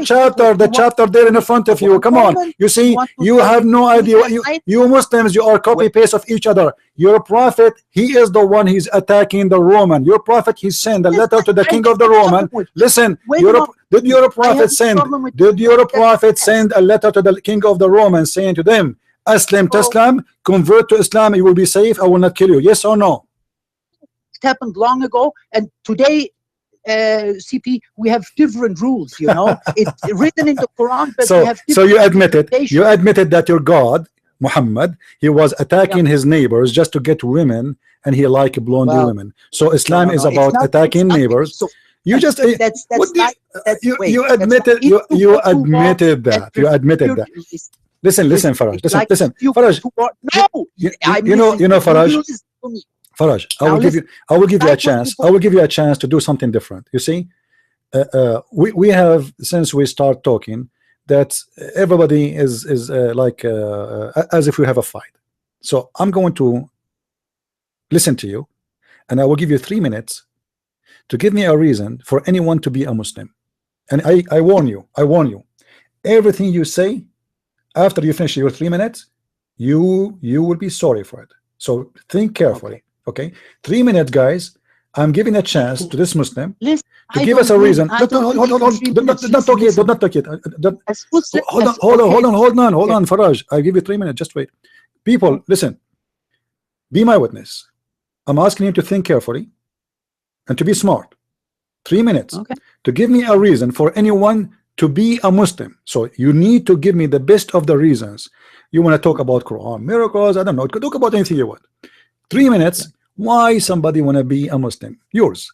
Speaker 1: chapter there in front of you. Come on. You see, you have no idea. You Muslims, you are copy paste of each other. Your prophet, he is the one he's attacking the Roman. Your prophet, he sent a letter to the king of the Roman. Listen, did your prophet send a letter to the king of the Romans saying to them, Aslam Taslam, convert to Islam, you will be safe, I will not kill you? Yes or no?
Speaker 3: It happened long ago, and today CP, we have different rules, you know. It's written in the Quran, but we have
Speaker 1: so you admitted that your God Muhammad, he was attacking his neighbors just to get women, and he liked blonde women. So Islam is about attacking neighbors. So, you just you admitted that. Listen, Faraj. Listen, Faraj.
Speaker 3: No,
Speaker 1: you know, Faraj. Faraj, I will give you a chance. I will give you a chance to do something different. You see, we have, since we start talking, that everybody is like as if we have a fight. So I'm going to listen to you, and I will give you 3 minutes to give me a reason for anyone to be a Muslim. And I warn you, everything you say after you finish your 3 minutes, you will be sorry for it. So think carefully. Okay, 3 minutes, guys. I'm giving a chance to this Muslim to give us a reason. Hold on, don't talk yet. Hold on, Faraj. I'll give you 3 minutes. Just wait. People, listen. Be my witness. I'm asking you to think carefully and to be smart. 3 minutes to give me a reason for anyone to be a Muslim. So you need to give me the best of the reasons. You want to talk about Quran, miracles, I don't know. Talk about anything you want. 3 minutes. Why somebody want to be a Muslim? Yours.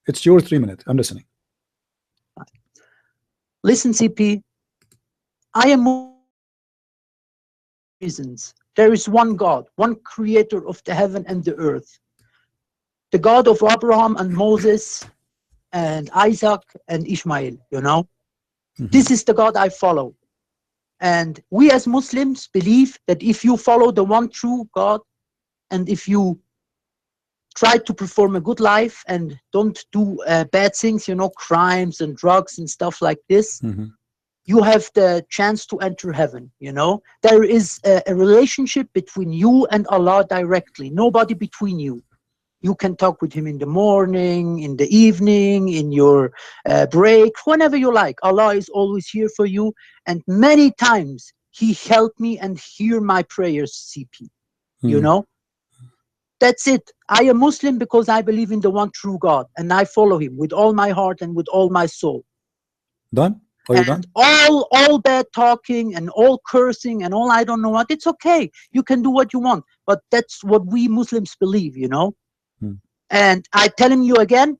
Speaker 1: It's your 3 minutes. I'm listening.
Speaker 3: Listen, CP. I am reasons. There is one God, one creator of the heaven and the earth. The God of Abraham and Moses and Isaac and Ishmael, you know. This is the God I follow. And we as Muslims believe that if you follow the one true God, and if you try to perform a good life and don't do bad things, you know, crimes and drugs and stuff like this, you have the chance to enter heaven, you know. There is a relationship between you and Allah directly, nobody between you. You can talk with him in the morning, in the evening, in your break, whenever you like. Allah is always here for you. And many times he helped me and hear my prayers, CP, you know. That's it. I am Muslim because I believe in the one true God, and I follow him with all my heart and with all my soul.
Speaker 1: Done? Are you done?
Speaker 3: All bad talking and all cursing and all I don't know what, it's okay. You can do what you want, but that's what we Muslims believe, you know. And I telling you again,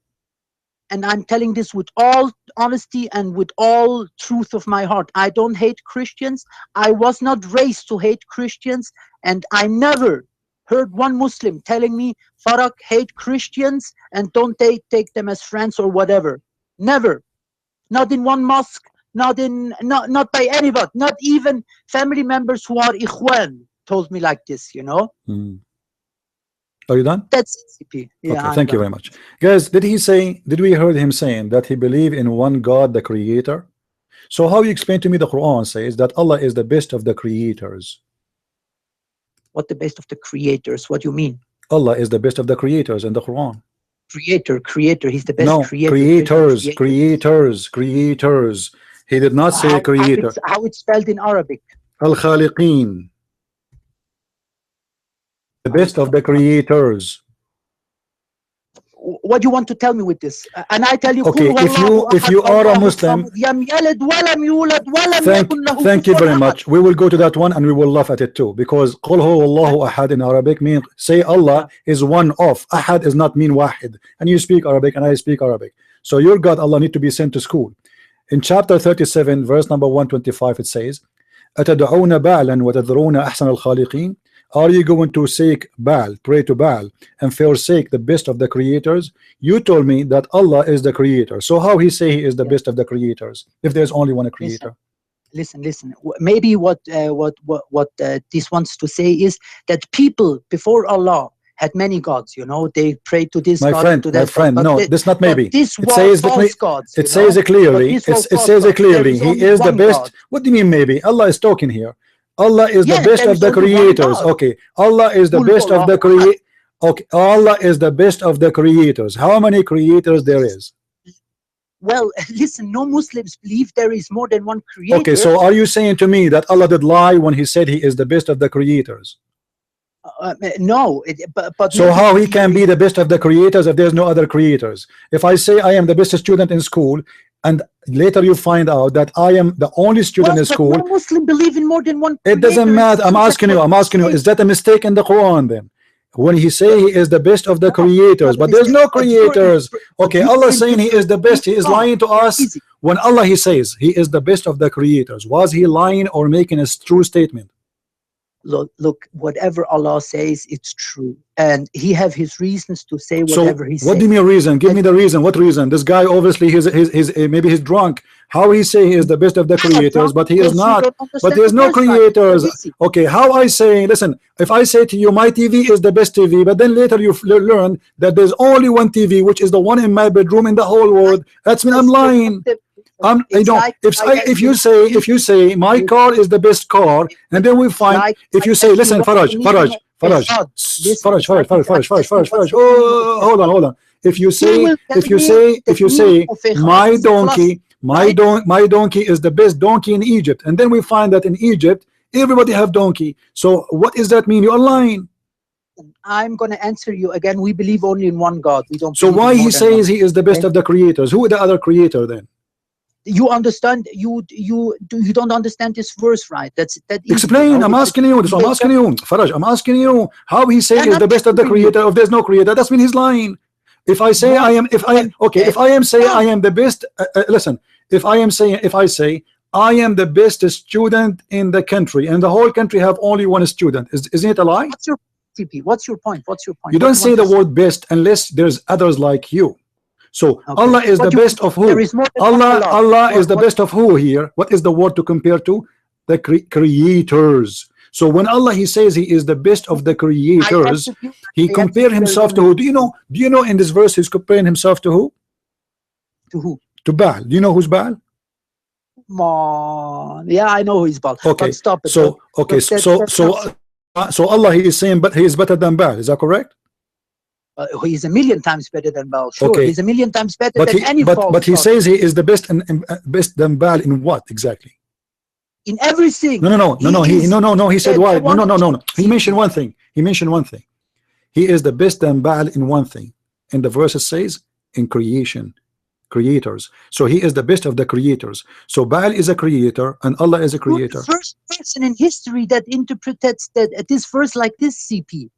Speaker 3: and I'm telling this with all honesty and with all truth of my heart, I don't hate Christians. I was not raised to hate Christians, and I never heard one Muslim telling me, Farag, hate Christians and don't take them as friends or whatever. Never. Not in one mosque, not by anybody, not even family members who are ikhwan told me like this, you know.
Speaker 1: Are you done?
Speaker 3: That's CP. Yeah,
Speaker 1: okay, thank you very much. Guys, did we heard him saying that he believe in one God, the creator? So how you explain to me the Quran says that Allah is the best of the creators?
Speaker 3: What the best of the creators? What do you mean?
Speaker 1: Allah is the best of the creators in the Quran.
Speaker 3: Creator, he's the best
Speaker 1: no,
Speaker 3: creator.
Speaker 1: Creators. He did not say creator.
Speaker 3: How it's spelled in Arabic?
Speaker 1: Al-Khaliqeen. The best of the creators.
Speaker 3: What do you want to tell me with this? And I tell you,
Speaker 1: okay, if you are a Muslim, thank you very much. We will go to that one and we will laugh at it too, because قُلْ هُوَ اللَّهُ أَحَدٍ in Arabic means say Allah is one of. Ahad is not mean wahid. And you speak Arabic and I speak Arabic. So your God Allah need to be sent to school. In chapter 37 verse number 125 it says, أَتَدْعُونَ بَعْلًا وَتَذْرُونَ أَحْسَنَ الْخَالِقِينَ. Are you going to seek Baal, pray to Baal, and forsake the best of the creators? You told me that Allah is the creator. So how he say he is the best of the creators if there's only one creator?
Speaker 3: Listen. Maybe what this wants to say is that people before Allah had many gods. You know, they prayed to this God,
Speaker 1: friend,
Speaker 3: to that
Speaker 1: my friend.
Speaker 3: God,
Speaker 1: No, this not maybe.
Speaker 3: This
Speaker 1: it says
Speaker 3: false gods.
Speaker 1: It says it clearly. It says it clearly. He is the best.
Speaker 3: God.
Speaker 1: What do you mean maybe? Allah is talking here. Allah is the best of the creators. Okay, Allah is the best of the Okay, Allah is the best of the creators. How many creators there is?
Speaker 3: Well, listen, no Muslims believe there is more than one creator.
Speaker 1: Okay, so are you saying to me that Allah did lie when he said he is the best of the creators?
Speaker 3: No, but
Speaker 1: so how he can be the best of the creators if there's no other creators? If I say I am the best student in school, and later you find out that I am the only student in school,
Speaker 3: no Muslim believe in more than one creator.
Speaker 1: It doesn't matter. I'm asking you, is that a mistake in the Quran then? When he say he is the best of the creators, but there's no creators. Okay, Allah saying he is the best, he is lying to us. When Allah he says he is the best of the creators, was he lying or making a true statement?
Speaker 3: Look, whatever Allah says, it's true, and he have his reasons to say whatever he says.
Speaker 1: What do you mean reason? Give me the reason. What reason? This guy obviously maybe he's drunk. How he say he is the best of the creators, but he is not. But there's no creators. Okay, how I say? Listen, if I say to you my TV is the best TV, but then later you learn that there's only one TV, which is the one in my bedroom in the whole world, that's mean I'm lying. If you say my car is the best car, and then we find if you say, listen, Faraj, hold on. If you say my donkey is the best donkey in Egypt, and then we find that in Egypt everybody have donkey. So what does that mean? You are lying.
Speaker 3: I'm going to answer you again. We believe only in one God. We don't.
Speaker 1: So why he says he is the best of the creators? Who is the other creator then?
Speaker 3: You understand? You don't understand this verse, right? That's that.
Speaker 1: Explain. I'm asking you. I'm asking you, Faraj. I'm asking you how he say is the best of the creator. If there's no creator, that's mean he's lying. If I say I am the best. Listen. If I say I am the best student in the country, and the whole country have only one student, isn't it a lie?
Speaker 3: What's your point?
Speaker 1: You don't say the word best unless there's others like you. So Allah is the best of who? Allah is the best of who here? What is the word to compare to? The creators. So when Allah he says he is the best of the creators, he compared himself to who? Do you know in this verse he's comparing himself to who?
Speaker 3: To who?
Speaker 1: To Baal. Do you know who's Baal?
Speaker 3: Come on. Yeah, I know who is Baal.
Speaker 1: Okay.
Speaker 3: But stop it.
Speaker 1: So Allah he is saying but he is better than Baal. Is that correct?
Speaker 3: He's a million times better than Baal. Sure,
Speaker 1: okay.
Speaker 3: He's a million times better than any false
Speaker 1: But he says he is the best and best than Baal in what exactly?
Speaker 3: In everything.
Speaker 1: No. He said why? No. He mentioned one thing. He is the best than Baal in one thing. And the verse says in creators. So he is the best of the creators. So Baal is a creator and Allah is a creator.
Speaker 3: You're the first person in history that interprets this verse like this, CP.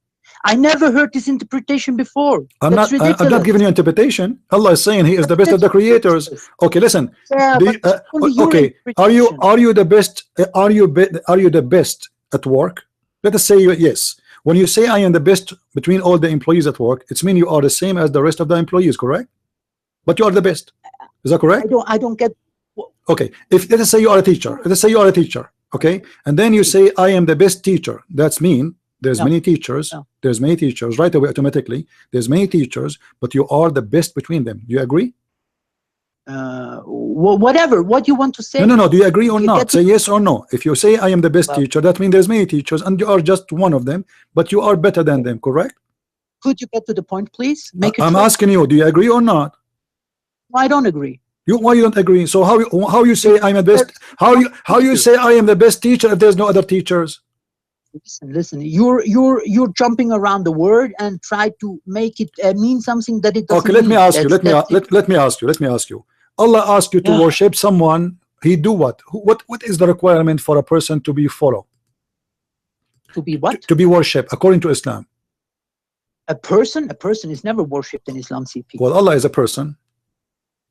Speaker 3: I never heard this interpretation before.
Speaker 1: I'm
Speaker 3: That's
Speaker 1: not. I'm not
Speaker 3: ridiculous.
Speaker 1: giving you interpretation. Allah is saying He is the best of the creators. Okay, listen.
Speaker 3: Yeah,
Speaker 1: Do
Speaker 3: but
Speaker 1: you-
Speaker 3: it's only your
Speaker 1: okay,
Speaker 3: interpretation.
Speaker 1: are you the best? Are you the best at work? Let us say yes. When you say I am the best between all the employees at work, it's mean you are the same as the rest of the employees, correct? But you are the best. Is that correct?
Speaker 3: I don't get.
Speaker 1: Okay. If let us say you are a teacher. Let us say you are a teacher. Okay, and then you say I am the best teacher. That's mean there's
Speaker 3: No.
Speaker 1: many teachers.
Speaker 3: No.
Speaker 1: There's many teachers right away automatically. There's many teachers, but you are the best between them. Do you agree?
Speaker 3: Whatever. What you want to say?
Speaker 1: No. Do you agree or
Speaker 3: You
Speaker 1: not?
Speaker 3: get
Speaker 1: Say yes or no. If you say I am the best
Speaker 3: Well-
Speaker 1: teacher, that means there's many teachers and you are just one of them, but you are better than them, correct?
Speaker 3: Could you get to the point, please? Make it
Speaker 1: I'm
Speaker 3: short.
Speaker 1: asking you, do you agree or not?
Speaker 3: I don't agree.
Speaker 1: Why you don't agree? So how you say I'm the best? How you say I am the best teacher if there's no other teachers?
Speaker 3: Listen. You're jumping around the word and try to make it mean something that it doesn't.
Speaker 1: Okay, let me
Speaker 3: mean.
Speaker 1: ask you.
Speaker 3: That's it.
Speaker 1: Let me ask you. Let me ask you. Allah asked you to
Speaker 3: Yeah.
Speaker 1: worship someone. He do what? What is the requirement for a person to be follow?
Speaker 3: To be what?
Speaker 1: To be worshipped according to Islam.
Speaker 3: A person is never worshipped in Islam, CP.
Speaker 1: Well, Allah is a person.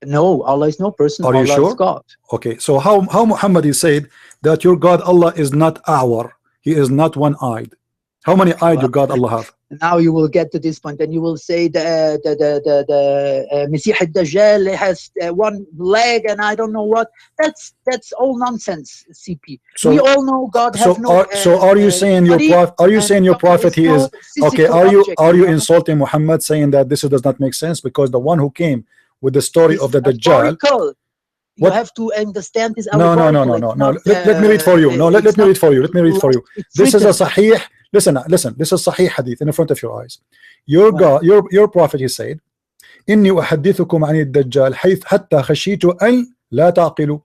Speaker 3: No, Allah is no person.
Speaker 1: Are you
Speaker 3: Allah
Speaker 1: sure?
Speaker 3: is God.
Speaker 1: Okay, so how Muhammad is said that your God Allah is not our, He is not one-eyed. How many eyes your God Allah have?
Speaker 3: Now you will get to this point, and you will say the Masih al-Dajjal has one leg, and I don't know what. That's all nonsense, CP.
Speaker 1: So-
Speaker 3: we all know God has no.
Speaker 1: Are you saying your
Speaker 3: body,
Speaker 1: prophet? Are you
Speaker 3: and
Speaker 1: saying your
Speaker 3: God
Speaker 1: prophet he
Speaker 3: no
Speaker 1: is okay?
Speaker 3: physical
Speaker 1: Are you
Speaker 3: object, know?
Speaker 1: insulting Muhammad saying that this does not make sense because the one who came with the story
Speaker 3: It's
Speaker 1: of the Dajjal?
Speaker 3: allegorical. You
Speaker 1: What?
Speaker 3: have to understand this.
Speaker 1: No.
Speaker 3: allegorical. It's not,
Speaker 1: Let me read for you. No, let
Speaker 3: it's
Speaker 1: me
Speaker 3: not
Speaker 1: read for you. Let me read for you.
Speaker 3: it's
Speaker 1: This is a
Speaker 3: written.
Speaker 1: sahih. Listen. This is sahih hadith in front of your eyes. Your
Speaker 3: Wow.
Speaker 1: God, your prophet, he said, إني أحدثكم عن الدجال حتى خشيت أن لا تعقلوا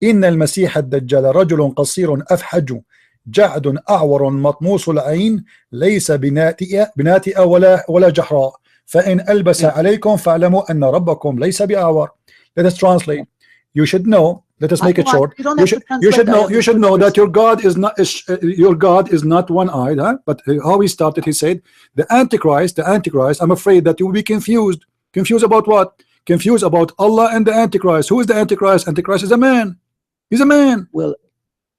Speaker 1: إن المسيح الدجال رجل قصير أفحج جعد أعور مطموس العين ليس بناتئ ولا جحراء فإن ألبس عليكم فاعلموا أن ربكم ليس بأعور. Let us translate. You should know. Let us make it short. You should know that your God is not one-eyed, huh? But how he started, he said, the Antichrist. I'm afraid that you will be confused. Confused about what? Confused about Allah and the Antichrist. Who is the Antichrist? Antichrist is a man. He's a man.
Speaker 3: Well,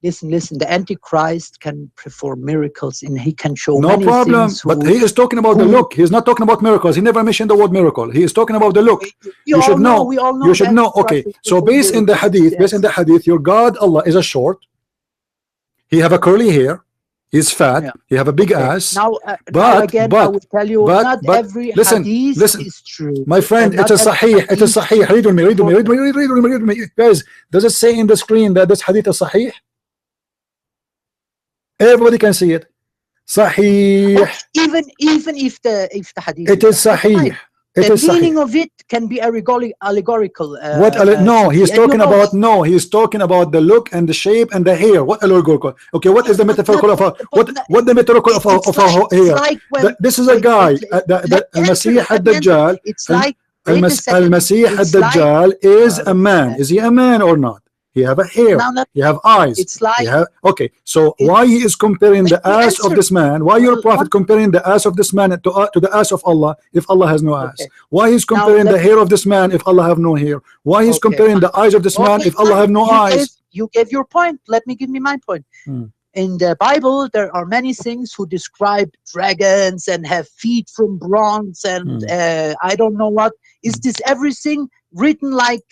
Speaker 3: listen. The Antichrist can perform miracles, and he can show
Speaker 1: No
Speaker 3: many
Speaker 1: problem.
Speaker 3: things.
Speaker 1: But he is talking about the look. He's not talking about miracles. He never mentioned the word miracle. He is talking about the look. You should know.
Speaker 3: We all know.
Speaker 1: You should know. Okay. So based in the hadith, your God Allah is a short. He have a curly hair. He's fat.
Speaker 3: Yeah.
Speaker 1: He have a big ass.
Speaker 3: Now again, I will tell you, not
Speaker 1: but
Speaker 3: every
Speaker 1: listen,
Speaker 3: hadith is true.
Speaker 1: My friend,
Speaker 3: And
Speaker 1: it's a
Speaker 3: not every
Speaker 1: sahih. It's a
Speaker 3: hadith
Speaker 1: sahih. Read with me. Guys, does it say in the screen that this hadith is sahih? Everybody can see it. Sahih.
Speaker 3: But even if the hadith,
Speaker 1: It is sahih.
Speaker 3: The meaning of it can be allegorical.
Speaker 1: No, he's
Speaker 3: and you
Speaker 1: talking
Speaker 3: know
Speaker 1: about he's talking about the look and the shape and the hair. What allegorical? Okay, what is the metaphorical of what the metaphorical of a hair?
Speaker 3: Like when,
Speaker 1: This is a guy. The Masih ad-Dajjal.
Speaker 3: It's like
Speaker 1: Al-Masih ad-Dajjal is a man. Is he a man or not? He have a hair. He have eyes.
Speaker 3: It's like
Speaker 1: okay. So why he is comparing the ass of this man? Why your prophet comparing the ass of this man to the ass of Allah if Allah has no ass? Why he's comparing the hair of this man if Allah have no hair? Why he's comparing the eyes of this man if Allah have no eyes?
Speaker 3: You gave your point. Let me give me my point. In the Bible, there are many things who describe dragons and have feet from bronze and I don't know what. Is this everything written like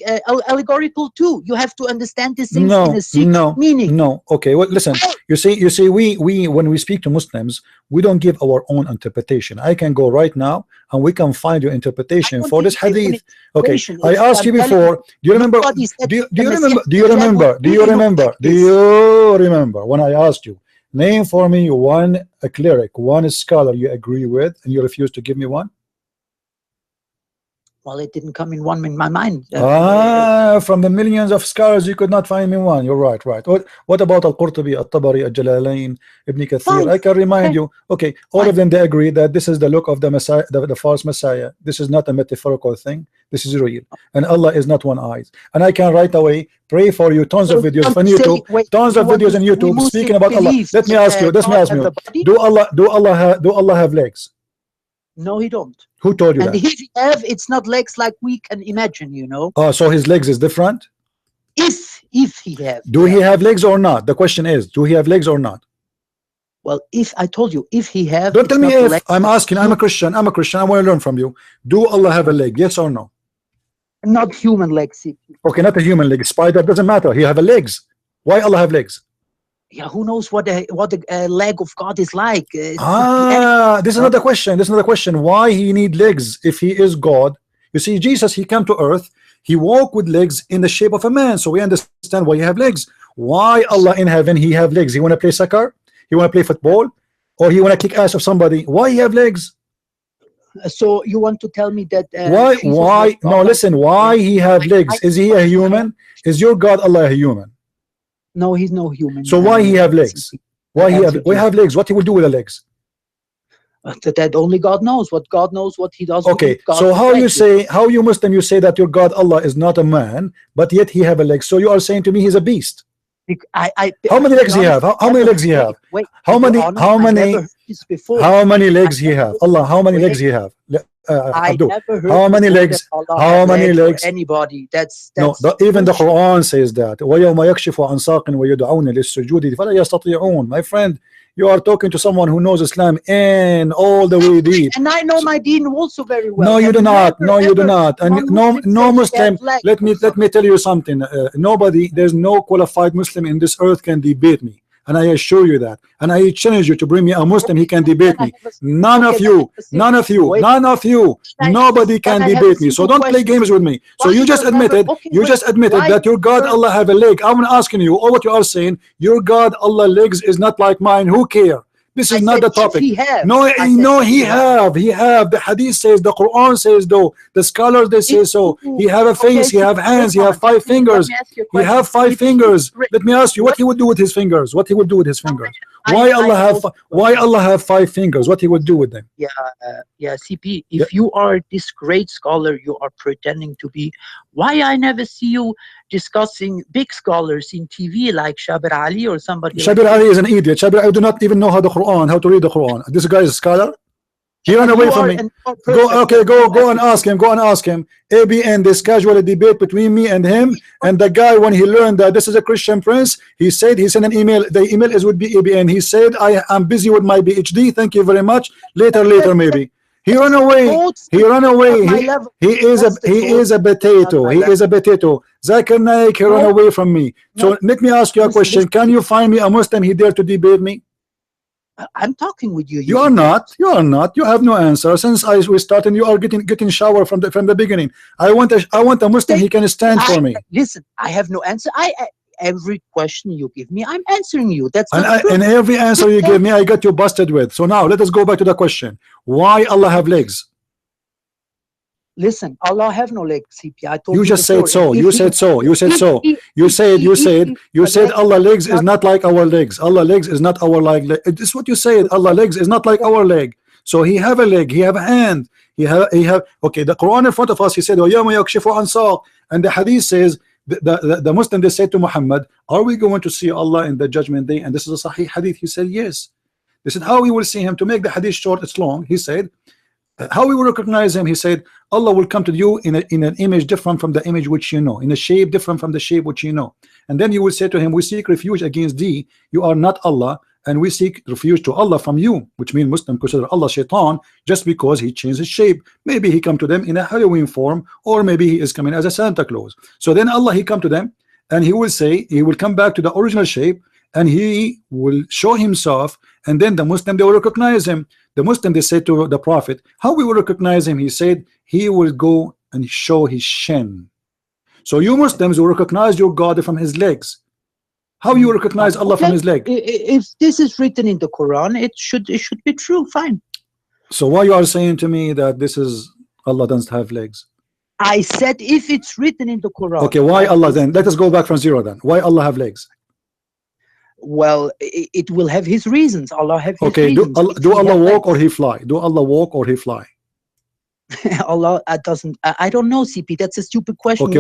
Speaker 3: allegorical too? You have to understand these things in a secret meaning.
Speaker 1: No. Okay. Well, listen. You see, we when we speak to Muslims, we don't give our own interpretation. I can go right now and we can find your interpretation for this hadith. Okay. I asked you before. Do you remember? Do you remember when I asked you, name for me one cleric, one scholar you agree with, and you refused to give me one?
Speaker 3: Well, it didn't come in my mind.
Speaker 1: From the millions of scholars, you could not find me one. You're right. What about Al-Qurtubi, Al-Tabari, Al-Jalalain, Ibn Kathir? I can remind you. Okay, all of them, they agree that this is the look of the Messiah, the false Messiah. This is not a metaphorical thing. This is real. And Allah is not one eye. And I can right away pray for you. Tons of videos on YouTube. Tons of videos on YouTube speaking about Allah. Let me ask you. Do Allah have legs?
Speaker 3: No, he don't.
Speaker 1: Who told you
Speaker 3: And
Speaker 1: that?
Speaker 3: if he have, it's not legs like we can imagine, you know.
Speaker 1: Oh, so his legs is different.
Speaker 3: If he have,
Speaker 1: Do he have legs or not? The question is, do he have legs or not?
Speaker 3: well, if I told you, if he have,
Speaker 1: Don't
Speaker 3: it's
Speaker 1: tell me
Speaker 3: not
Speaker 1: if.
Speaker 3: legs.
Speaker 1: I'm asking. I'm a Christian. I'm a Christian. I want to learn from you. Do Allah have a leg? Yes or no?
Speaker 3: Not human legs.
Speaker 1: Okay, not a human leg. Spider doesn't matter. He have a legs. Why Allah have legs?
Speaker 3: Yeah, who knows what the leg of God is like?
Speaker 1: This is another question. This is another question. Why he need legs if he is God? You see, Jesus, he came to earth. He walked with legs in the shape of a man. So we understand why he have legs. Why Allah in heaven he have legs? He want to play soccer? He want to play football? Or he want to kick ass of somebody? Why he have legs?
Speaker 3: So you want to tell me that
Speaker 1: Why?
Speaker 3: Jesus
Speaker 1: Why?
Speaker 3: was
Speaker 1: No,
Speaker 3: God?
Speaker 1: listen. Why he have legs? Is he a human? Is your God Allah a human?
Speaker 3: No, he's no human.
Speaker 1: So why he have legs? Why he have? Why have legs? What he will do with the legs?
Speaker 3: That only God knows. What God knows, what he does.
Speaker 1: Okay,
Speaker 3: with God
Speaker 1: so how you
Speaker 3: legs.
Speaker 1: say, how you Muslim, you say that your God Allah is not a man, but yet he have a leg. So you are saying to me he's a beast. How many legs he have? How many legs he have?
Speaker 3: Wait,
Speaker 1: How many?
Speaker 3: honest,
Speaker 1: How
Speaker 3: I
Speaker 1: many?
Speaker 3: never heard this before.
Speaker 1: How many legs he
Speaker 3: I
Speaker 1: have?
Speaker 3: never-
Speaker 1: Allah, how many
Speaker 3: Wait.
Speaker 1: legs he have?
Speaker 3: I
Speaker 1: Abdul,
Speaker 3: never heard
Speaker 1: how many
Speaker 3: before
Speaker 1: legs?
Speaker 3: that Allah
Speaker 1: How
Speaker 3: had
Speaker 1: many
Speaker 3: legs for
Speaker 1: legs?
Speaker 3: anybody. That's
Speaker 1: No, even the Quran says that. وَيَوْمَ يَكْشِفُ عَنْ سَاقٍ وَيُدْعَوْنَ لِلسُّجُودِ فَلَا يَسْتَطِيعُونَ. My friend, you are talking to someone who knows Islam in all the way deep.
Speaker 3: And I know my deen also very well.
Speaker 1: No, you
Speaker 3: And
Speaker 1: do not.
Speaker 3: never,
Speaker 1: No, you do
Speaker 3: ever
Speaker 1: not. And
Speaker 3: non-Muslim
Speaker 1: no
Speaker 3: says he
Speaker 1: Muslim.
Speaker 3: has legs
Speaker 1: Let
Speaker 3: or
Speaker 1: me
Speaker 3: something.
Speaker 1: tell you something. Nobody. There's no qualified Muslim in this earth can debate me, and I assure you that. And I challenge you to bring me a Muslim. He can debate me. None of you. None of you. None of you. Nobody can debate me. So don't play games with me. So you just admitted. You just admitted that your God Allah have a leg. I'm asking you. All what you are saying. Your God Allah legs is not like mine. Who care? This is not the topic. No, no, he have. The hadith says, the Quran says though, the scholars they say so. He have a face, he have hands, he have 5 fingers. He have 5 fingers. Let me ask you, what he would do with his fingers? What he would do with his fingers? Why Allah have 5 fingers? What he would do with them?
Speaker 3: Yeah, CP, if you are this great scholar you are pretending to be, why I never see you discussing big scholars in TV like Shabir Ali or somebody
Speaker 1: Shabir Ali is an idiot. Shabir Ali do not even know how to read the Quran. This guy is a scholar. He ran away from me. Go and ask him. Go and ask him. ABN, this casual debate between me and him, and the guy, when he learned that this is a Christian prince, he said, he sent an email. The email is would be ABN. He said, I'm busy with my PhD. Thank you very much. Later maybe. He ran away. He ran away. He is a potato. He is a potato. Zakir Naik, he ran away from me. So let me ask you a question. Can you find me a Muslim he dare to debate me?
Speaker 3: I'm talking with you.
Speaker 1: You are not. You are not. You have no answer. Since we started, you are getting shower from the beginning. I want a Muslim he can stand for me.
Speaker 3: Listen, I have no answer. Every question you give me, I'm answering you. That's
Speaker 1: and every answer you give me, I got you busted with. So now let us go back to the question. Why Allah have legs?
Speaker 3: Listen, Allah have no legs, CP. I told
Speaker 1: you just said so. You said so. You said so. You said Allah legs is not like our legs. Allah legs is not our like. This is what you said. Allah legs is not like our leg. So he have a leg. He have a hand. He have. Okay. The Quran in front of us. He said, and the Hadith says the Muslim they said to Muhammad, "Are we going to see Allah in the Judgment Day?" And this is a Sahih Hadith. He said, "Yes." They said, "How we will see him?" To make the Hadith short, it's long. He said, how we will recognize him? He said, Allah will come to you in an image different from the image which you know, in a shape different from the shape which you know. And then you will say to him, we seek refuge against thee, you are not Allah, and we seek refuge to Allah from you, which means Muslim consider Allah shaitan just because he changed his shape. Maybe he come to them in a Halloween form, or maybe he is coming as a Santa Claus. So then Allah, he come to them and he will say, he will come back to the original shape and he will show himself, and then the Muslim, they will recognize him. The Muslim, they said to the Prophet, how we will recognize him? He said, he will go and show his shin. So you Muslims will recognize your God from his legs. How you recognize Allah from his leg?
Speaker 3: If this is written in the Quran, it should be true. Fine.
Speaker 1: So why you are saying to me that this is Allah doesn't have legs?
Speaker 3: I said if it's written in the Quran.
Speaker 1: Okay, why Allah then? Let us go back from zero then. Why Allah have legs?
Speaker 3: Well, it will have his reasons. Allah have his
Speaker 1: okay,
Speaker 3: reasons.
Speaker 1: Do Allah walk or he fly? Do Allah walk or he fly?
Speaker 3: Allah doesn't. I don't know, CP. That's a stupid question.
Speaker 1: Okay,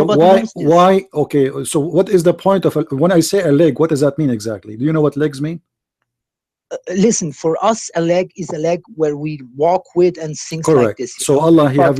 Speaker 1: why? Okay, so what is the point of when I say a leg? What does that mean exactly? Do you know what legs mean?
Speaker 3: listen, for us, a leg is a leg where we walk with and things like
Speaker 1: Correct.
Speaker 3: this. you
Speaker 1: So
Speaker 3: know.
Speaker 1: Allah, He
Speaker 3: But
Speaker 1: have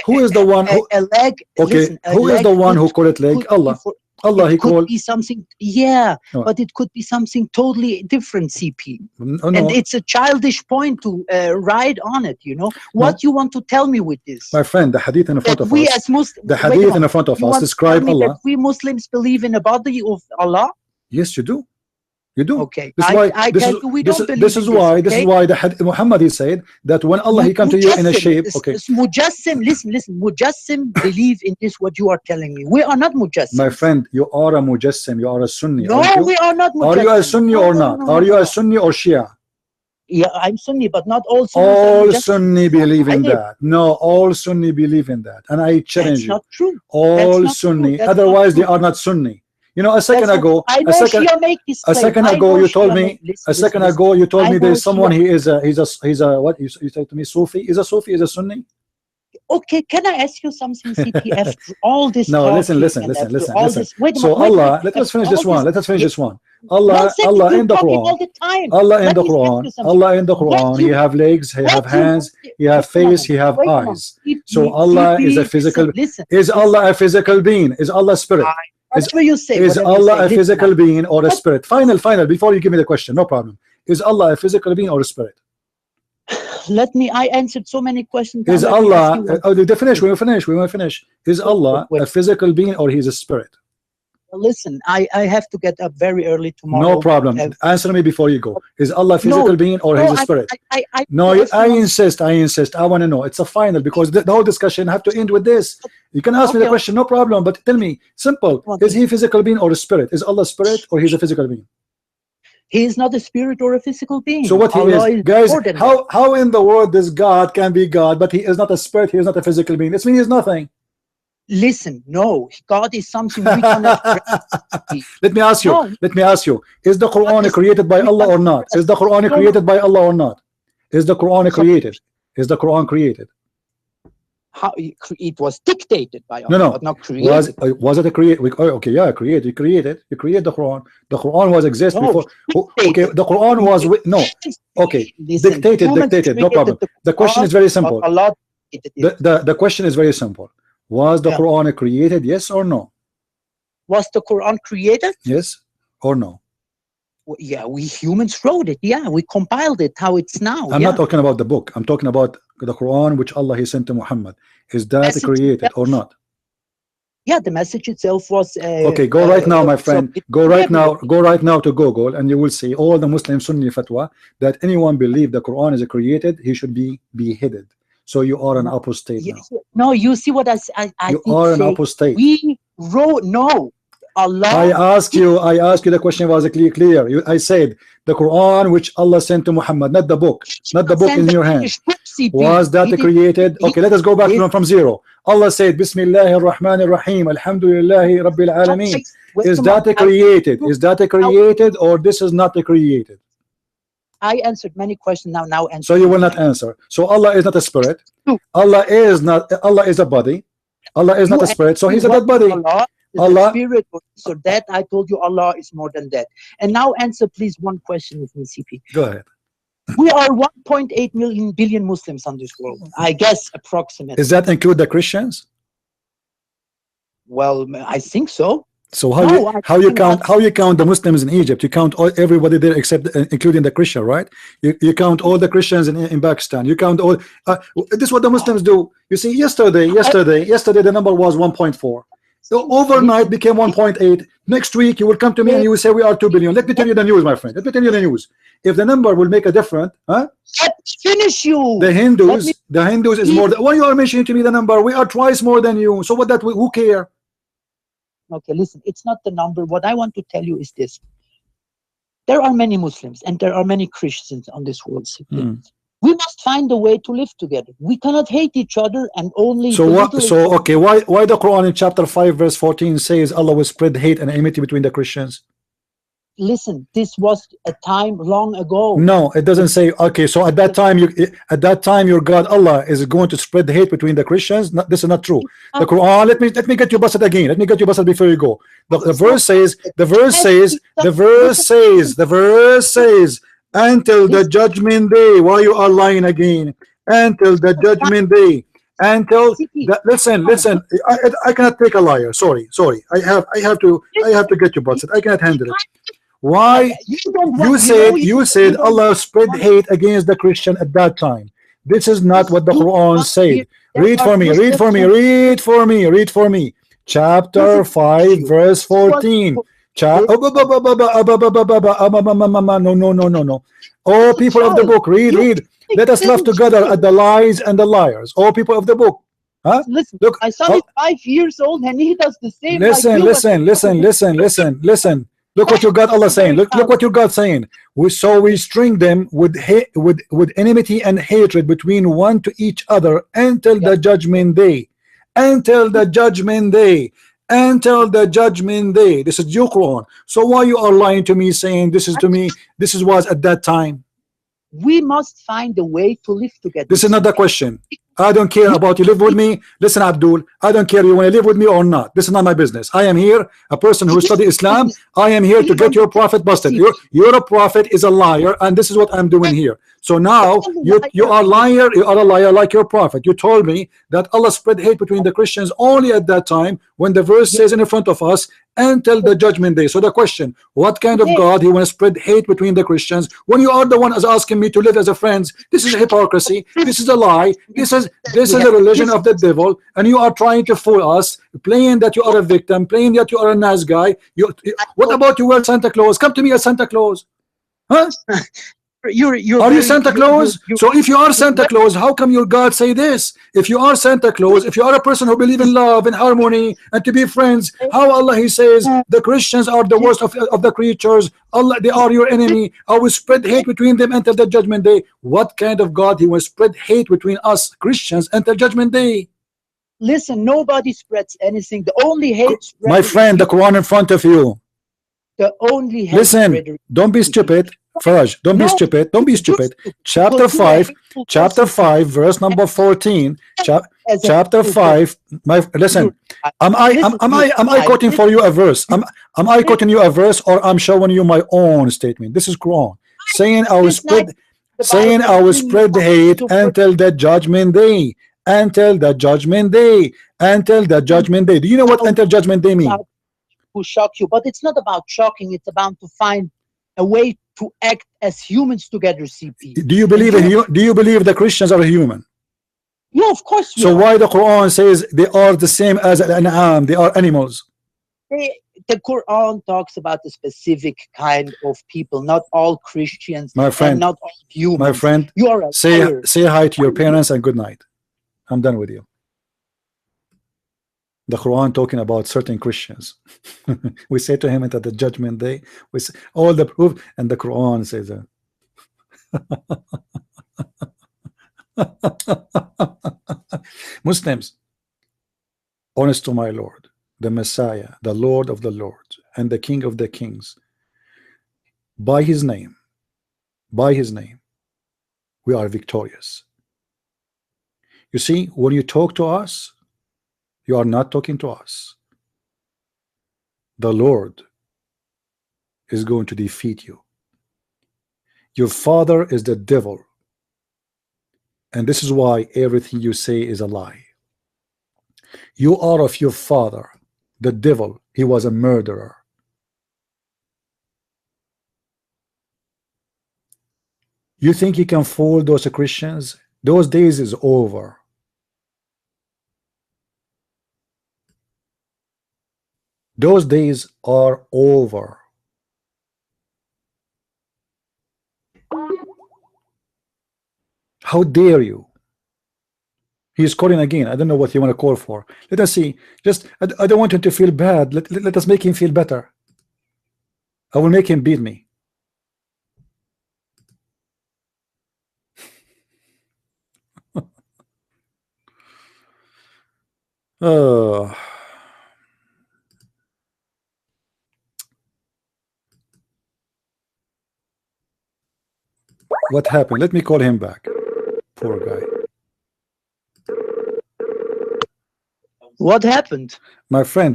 Speaker 1: who is the one who?
Speaker 3: a leg,
Speaker 1: Okay,
Speaker 3: listen, a
Speaker 1: who is
Speaker 3: leg
Speaker 1: the one who
Speaker 3: could-
Speaker 1: call it leg?
Speaker 3: could be
Speaker 1: Allah.
Speaker 3: for-
Speaker 1: Allah, He
Speaker 3: it could
Speaker 1: called.
Speaker 3: be something, yeah,
Speaker 1: No.
Speaker 3: but it could be something totally different, CP.
Speaker 1: No,
Speaker 3: And
Speaker 1: no,
Speaker 3: it's a childish point to ride on it, you know. What you want to tell me with this?
Speaker 1: my friend. The hadith in front
Speaker 3: That
Speaker 1: of
Speaker 3: we
Speaker 1: us.
Speaker 3: as Muslims,
Speaker 1: The hadith in front of us describe Allah.
Speaker 3: that we Muslims believe in a body of Allah?
Speaker 1: Yes, you do. You do.
Speaker 3: Okay,
Speaker 1: This is why.
Speaker 3: I
Speaker 1: This
Speaker 3: tell
Speaker 1: is
Speaker 3: you, we
Speaker 1: this
Speaker 3: don't
Speaker 1: is
Speaker 3: believe
Speaker 1: this
Speaker 3: in
Speaker 1: is
Speaker 3: this,
Speaker 1: why this is
Speaker 3: okay?
Speaker 1: why the Muhammad, he said that when Allah, He come to you in a
Speaker 3: Mujassim,
Speaker 1: shape. Okay,
Speaker 3: Mujassim, listen, Mujassim believe in this, what you are telling me. We are not Mujassim.
Speaker 1: my friend, you are a Mujassim. You are a Sunni.
Speaker 3: No,
Speaker 1: aren't you?
Speaker 3: we are not Mujassim.
Speaker 1: Are you a Sunni
Speaker 3: No,
Speaker 1: or
Speaker 3: no,
Speaker 1: not?
Speaker 3: no, no,
Speaker 1: Are you
Speaker 3: no.
Speaker 1: a Sunni or Shia?
Speaker 3: Yeah, I'm Sunni, but not all Sunnis are
Speaker 1: All
Speaker 3: Mujassim.
Speaker 1: Sunni believe in
Speaker 3: I-
Speaker 1: that. No, all Sunni believe in that, and I challenge
Speaker 3: That's
Speaker 1: you.
Speaker 3: not true.
Speaker 1: All
Speaker 3: not true.
Speaker 1: Sunni.
Speaker 3: That's
Speaker 1: Otherwise,
Speaker 3: not
Speaker 1: they
Speaker 3: true.
Speaker 1: are not Sunni. You know, a second
Speaker 3: That's not
Speaker 1: ago,
Speaker 3: true. I know
Speaker 1: a second,
Speaker 3: Shia make this
Speaker 1: a
Speaker 3: claim.
Speaker 1: second
Speaker 3: I
Speaker 1: ago,
Speaker 3: know
Speaker 1: you told
Speaker 3: Shia
Speaker 1: me.
Speaker 3: make- listen,
Speaker 1: A second
Speaker 3: listen,
Speaker 1: ago, you told
Speaker 3: I
Speaker 1: me
Speaker 3: know
Speaker 1: there's someone.
Speaker 3: Shia-
Speaker 1: He's a what? You said to me, Sufi. Is a Sufi? Is a Sunni?
Speaker 3: Okay, can I ask you something, CP? After all this
Speaker 1: No,
Speaker 3: talking
Speaker 1: listen,
Speaker 3: and after all
Speaker 1: listen.
Speaker 3: this, wait a
Speaker 1: So
Speaker 3: minute, wait a
Speaker 1: Allah,
Speaker 3: minute.
Speaker 1: let us finish
Speaker 3: After
Speaker 1: this
Speaker 3: all
Speaker 1: one. Let us finish
Speaker 3: yeah.
Speaker 1: this one.
Speaker 3: One
Speaker 1: Allah,
Speaker 3: second,
Speaker 1: Allah
Speaker 3: you're
Speaker 1: in the
Speaker 3: talking
Speaker 1: Quran.
Speaker 3: all the time.
Speaker 1: Allah in
Speaker 3: Let
Speaker 1: the
Speaker 3: me ask
Speaker 1: Quran.
Speaker 3: you something.
Speaker 1: Allah in the
Speaker 3: What
Speaker 1: Quran.
Speaker 3: you-
Speaker 1: He have legs. He
Speaker 3: what
Speaker 1: have
Speaker 3: you
Speaker 1: hands.
Speaker 3: want-
Speaker 1: He have
Speaker 3: wait a minute,
Speaker 1: face. He have
Speaker 3: wait a minute.
Speaker 1: eyes.
Speaker 3: CP,
Speaker 1: So Allah is a
Speaker 3: CP,
Speaker 1: physical.
Speaker 3: Listen,
Speaker 1: Is Allah a physical being? Is Allah spirit?
Speaker 3: whatever you say.
Speaker 1: Is
Speaker 3: whatever you
Speaker 1: Allah
Speaker 3: say,
Speaker 1: a
Speaker 3: listen
Speaker 1: physical
Speaker 3: now.
Speaker 1: being or a spirit? Final. Before you give me the question, no problem. Is Allah a physical being or a spirit?
Speaker 3: I answered so many questions. Now
Speaker 1: Is
Speaker 3: let me ask
Speaker 1: Allah?
Speaker 3: you one.
Speaker 1: Oh, they finish. We will finish. We will finish. Is Allah
Speaker 3: wait.
Speaker 1: a physical being or He's a spirit?
Speaker 3: Listen, I have to get up very early tomorrow.
Speaker 1: No problem. Answer me before you go. Is Allah a
Speaker 3: No,
Speaker 1: physical being or He's a spirit? No, I insist. I want to know. It's a final because the whole discussion have to end with this. You can ask me the question, no problem. But tell me, simple. Is He a physical being or a spirit? Is Allah a spirit or He's a physical being?
Speaker 3: He is not a spirit or a physical being.
Speaker 1: So what He
Speaker 3: Allah
Speaker 1: is, guys?
Speaker 3: more than
Speaker 1: How in the world this God can be God, but He is not a spirit? He is not a physical being. This means He's nothing.
Speaker 3: Listen, no, God is something we cannot.
Speaker 1: Let me ask you.
Speaker 3: No.
Speaker 1: Let me ask you. Is the Quran created by Allah or not? Is the Quran created by Allah or not? Is the Quran created? Is the Quran created?
Speaker 3: How it was dictated by Allah,
Speaker 1: No, no.
Speaker 3: but not created.
Speaker 1: Was it a create? Okay, yeah, created. You created the Quran. The Quran was exist
Speaker 3: No,
Speaker 1: before. Okay, the Quran was no. Okay,
Speaker 3: Listen,
Speaker 1: dictated. No problem. The question is very simple.
Speaker 3: Allah
Speaker 1: The question is very simple. Was the
Speaker 3: Yeah.
Speaker 1: Quran created? Yes or no?
Speaker 3: Was the Quran created?
Speaker 1: Yes or no?
Speaker 3: Yeah, we humans wrote it. Yeah, we compiled it. How it's now.
Speaker 1: I'm
Speaker 3: yeah.
Speaker 1: not talking about the book. I'm talking about the Quran which Allah He sent to Muhammad. Is that
Speaker 3: Message
Speaker 1: created
Speaker 3: itself.
Speaker 1: or not?
Speaker 3: Yeah, the message itself was.
Speaker 1: Okay, go right now, my friend.
Speaker 3: so
Speaker 1: Go right now. Go right now to Google, and you will see all the Muslim Sunni fatwa that anyone believe the Quran is created, he should be beheaded. So you are an apostate now.
Speaker 3: No, you see what I
Speaker 1: You
Speaker 3: did
Speaker 1: are an
Speaker 3: say?
Speaker 1: apostate.
Speaker 3: We wrote no. Allah.
Speaker 1: I asked you the question was clear. I said the Quran which Allah sent to Muhammad, not the book in your hand. Was that created? Okay, let us go back from zero. Allah said, Bismillahir Rahmanir Rahim, Alhamdulillahi Rabbil Alameen. Is that created? Is that created or this is not created?
Speaker 3: I answered many questions now. Answer.
Speaker 1: So you will not answer. So Allah is not a spirit.
Speaker 3: No.
Speaker 1: Allah is a body. Allah is not a spirit. So He's a dead body.
Speaker 3: Allah, spirit, so that I told you Allah is more than that. And now answer please one question with me, CP.
Speaker 1: Go ahead.
Speaker 3: We are 1.8 billion Muslims on this world, I guess approximately.
Speaker 1: Does that include the Christians?
Speaker 3: Well, I think so.
Speaker 1: So how you count the Muslims in Egypt? You count everybody there except including the Christian, right? You count all the Christians in Pakistan. You count all. This is what the Muslims do. You see, yesterday the number was 1.4. So overnight became 1.8. Next week you will come to me and you will say we are 2 billion. Let me tell you the news, my friend. Let me tell you the news. If the number will make a difference,
Speaker 3: finish you.
Speaker 1: The Hindus is more than. Why you are mentioning to me the number? We are twice more than you. So what that who care?
Speaker 3: Okay, listen, it's not the number. What I want to tell you is this. There are many Muslims and there are many Christians on this world. We must find a way to live together. We cannot hate each other and only.
Speaker 1: So what? So okay, why the Quran in chapter 5 verse 14 says Allah will spread hate and enmity between the Christians?
Speaker 3: listen, this was a time long ago.
Speaker 1: No, it doesn't say. Okay, so at that time, your God Allah is going to spread the hate between the Christians. No, this is not true. The Quran. Let me get you busted again. Let me get you busted before you go. The verse says. The verse says. Until the judgment day. Why you are lying again? Until the judgment day. Until the, listen. I cannot take a liar. Sorry. I have to get you busted. I cannot handle it. Why? You said Allah spread hate against the Christian at that time. This is not what the Quran said. Read for me. Chapter 5 verse 14. No. Oh, people of the book, read. Let us laugh together at the lies and the liars. Oh, people of the book. Huh?
Speaker 3: Listen, look, my son is 5 years old and he does the same.
Speaker 1: Listen. Look what your God Allah saying. Look what your God saying. We string them with enmity and hatred between one to each other until the judgment day. Until the judgment day. This is your Quran. So why you are lying to me, saying this is to me? This is was at that time.
Speaker 3: We must find a way to live together.
Speaker 1: This is not the question. I don't care about you live with me. Listen, Abdul, I don't care you want to live with me or not. This is not my business. I am here, a person who study Islam. I am here to get your prophet busted. Your prophet is a liar, and this is what I'm doing here. So now you are a liar like your prophet. You told me that Allah spread hate between the Christians only at that time when the verse says in front of us until the judgment day. So the question, what kind of God he want to spread hate between the Christians when you are the one as asking me to live as a friends? This is hypocrisy. This is a lie. This is a religion of the devil, and you are trying to fool us, playing that you are a victim, playing that you are a nice guy. What about you wear Santa Claus? Come to me as Santa Claus. Huh? Are you Santa Claus? So if you are Santa Claus, how come your God say this? If you are Santa Claus, if you are a person who believe in love and harmony and to be friends, how Allah he says the Christians are the worst of the creatures? Allah, they are your enemy. I will spread hate between them until the judgment day. What kind of God he will spread hate between us Christians until judgment day?
Speaker 3: Listen, nobody spreads anything. The only hate,
Speaker 1: my friend, the Quran in front of you.
Speaker 3: The only hate.
Speaker 1: Listen, don't be stupid. Faraj, don't be stupid. Chapter 5, verse number 14. Chapter 5. Listen. Am I quoting for you a verse? Am I quoting you a verse, or I'm showing you my own statement? This is Quran saying I will spread the hate until the judgment day. Until the judgment day. Do you know what until judgment day means?
Speaker 3: To shock you, but it's not about shocking. It's about to find a way to act as humans together. CP.
Speaker 1: Do you believe the Christians are human?
Speaker 3: Yeah, of course.
Speaker 1: So why the Quran says they are the same as an an'am? They are animals.
Speaker 3: The Quran talks about a specific kind of people, not all Christians,
Speaker 1: my friend,
Speaker 3: and not all humans.
Speaker 1: My friend,
Speaker 3: you are a
Speaker 1: say hi to your parents and good night. I'm done with you. The Quran talking about certain Christians. We say to him at the judgment day, we say all the proof, and the Quran says that. Muslims, honest to my Lord, the Messiah, the Lord of the Lords, and the King of the Kings, by his name, we are victorious. You see, when you talk to us, you are not talking to us. The Lord is going to defeat you. Your father is the devil, and this is why everything you say is a lie. You are of your father, the devil. He was a murderer. You think you can fool those Christians? Those days is over. Those days are over. How dare you? He's calling again. I don't know what you want to call for. Let us see. Just I don't want him to feel bad. Let us make him feel better. I will make him beat me. What happened? Let me call him back. Poor guy.
Speaker 3: What happened?
Speaker 1: My friend,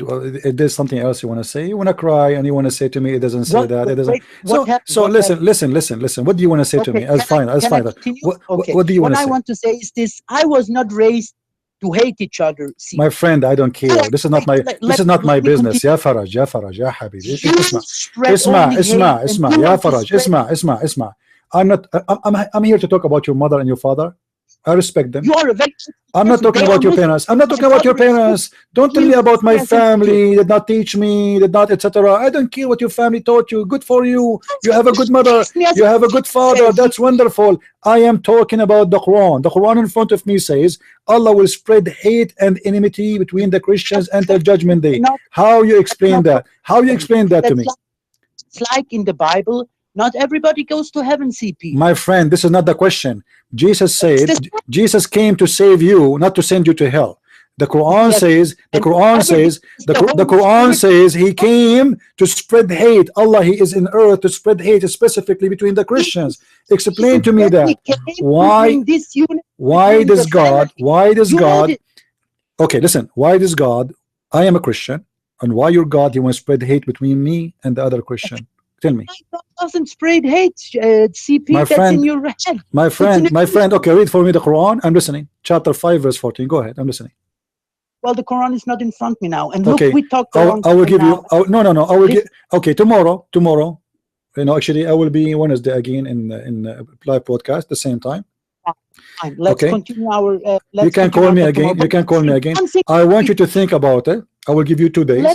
Speaker 1: there's something else you want to say? You want to cry and you want to say to me it doesn't say that. It doesn't.
Speaker 3: Wait, what happened?
Speaker 1: So
Speaker 3: What
Speaker 1: listen.
Speaker 3: happened?
Speaker 1: What do you want to say to me? That's fine. That's
Speaker 3: Can I
Speaker 1: fine.
Speaker 3: continue?
Speaker 1: What
Speaker 3: Okay.
Speaker 1: do you want
Speaker 3: What
Speaker 1: to
Speaker 3: I
Speaker 1: say?
Speaker 3: want to say is this: I was not raised to hate each other. See,
Speaker 1: My friend, I don't care. This is not my
Speaker 3: let me
Speaker 1: business.
Speaker 3: continue.
Speaker 1: يا فرج يا فرج يا حبيبي.
Speaker 3: You
Speaker 1: اسمع
Speaker 3: spread
Speaker 1: اسمع
Speaker 3: only
Speaker 1: اسمع
Speaker 3: hate,
Speaker 1: اسمع
Speaker 3: and you
Speaker 1: يا
Speaker 3: want to
Speaker 1: فرج
Speaker 3: spread.
Speaker 1: اسمع. I'm here to talk about your mother and your father. I respect them.
Speaker 3: You are a very.
Speaker 1: I'm not
Speaker 3: Listen,
Speaker 1: talking
Speaker 3: they
Speaker 1: about
Speaker 3: are
Speaker 1: your
Speaker 3: Muslim.
Speaker 1: parents. I'm not
Speaker 3: My
Speaker 1: talking about your
Speaker 3: father is
Speaker 1: parents. Don't tell
Speaker 3: He
Speaker 1: me about my
Speaker 3: present
Speaker 1: family. Did not teach me. Did not, etc. I don't care what your family taught you. Good for you. You have a good mother.
Speaker 3: Ask me as
Speaker 1: You have a good father.
Speaker 3: says,
Speaker 1: That's wonderful. I am talking about the Quran. The Quran in front of me says Allah will spread hate and enmity between the Christians until Judgment Day.
Speaker 3: not,
Speaker 1: How you explain
Speaker 3: not
Speaker 1: that? How you explain that to
Speaker 3: that's
Speaker 1: me?
Speaker 3: like, it's like in the Bible. Not everybody goes to heaven, CP.
Speaker 1: My friend, this is not the question. Jesus said,
Speaker 3: It's
Speaker 1: Jesus came to save you, not to send you to hell. The Quran
Speaker 3: Yes.
Speaker 1: says, the
Speaker 3: And
Speaker 1: Quran
Speaker 3: whoever
Speaker 1: says,
Speaker 3: believes
Speaker 1: the
Speaker 3: the
Speaker 1: Quran
Speaker 3: Holy
Speaker 1: says he came to spread hate. Allah, he is in earth to spread hate, specifically between the Christians. Explain to me that.
Speaker 3: He came to
Speaker 1: Why?
Speaker 3: bring this unity
Speaker 1: Why
Speaker 3: between
Speaker 1: does
Speaker 3: the
Speaker 1: God?
Speaker 3: family.
Speaker 1: Why does
Speaker 3: You know
Speaker 1: God?
Speaker 3: this.
Speaker 1: Okay, listen. Why does God? I am a Christian, and why your God? He wants to spread hate between me and the other Christian. Tell me.
Speaker 3: My God doesn't spread hate, CP.
Speaker 1: My
Speaker 3: That's
Speaker 1: friend,
Speaker 3: in your head.
Speaker 1: my friend,
Speaker 3: It's in
Speaker 1: my
Speaker 3: your
Speaker 1: friend. Okay, read for me the Quran. I'm listening. Chapter 5, verse 14. Go ahead. I'm listening.
Speaker 3: Well, the Quran is not in front of me now. And look,
Speaker 1: Okay,
Speaker 3: we talked a long
Speaker 1: I will
Speaker 3: time
Speaker 1: give
Speaker 3: now.
Speaker 1: you. No. I will
Speaker 3: Listen.
Speaker 1: give. Okay, tomorrow. You know, actually, I will be Wednesday again in live podcast the same time.
Speaker 3: Fine. Let's
Speaker 1: Okay.
Speaker 3: continue our.
Speaker 1: You can call me again. You can call me again. I want you to think about it. I will give you 2 days.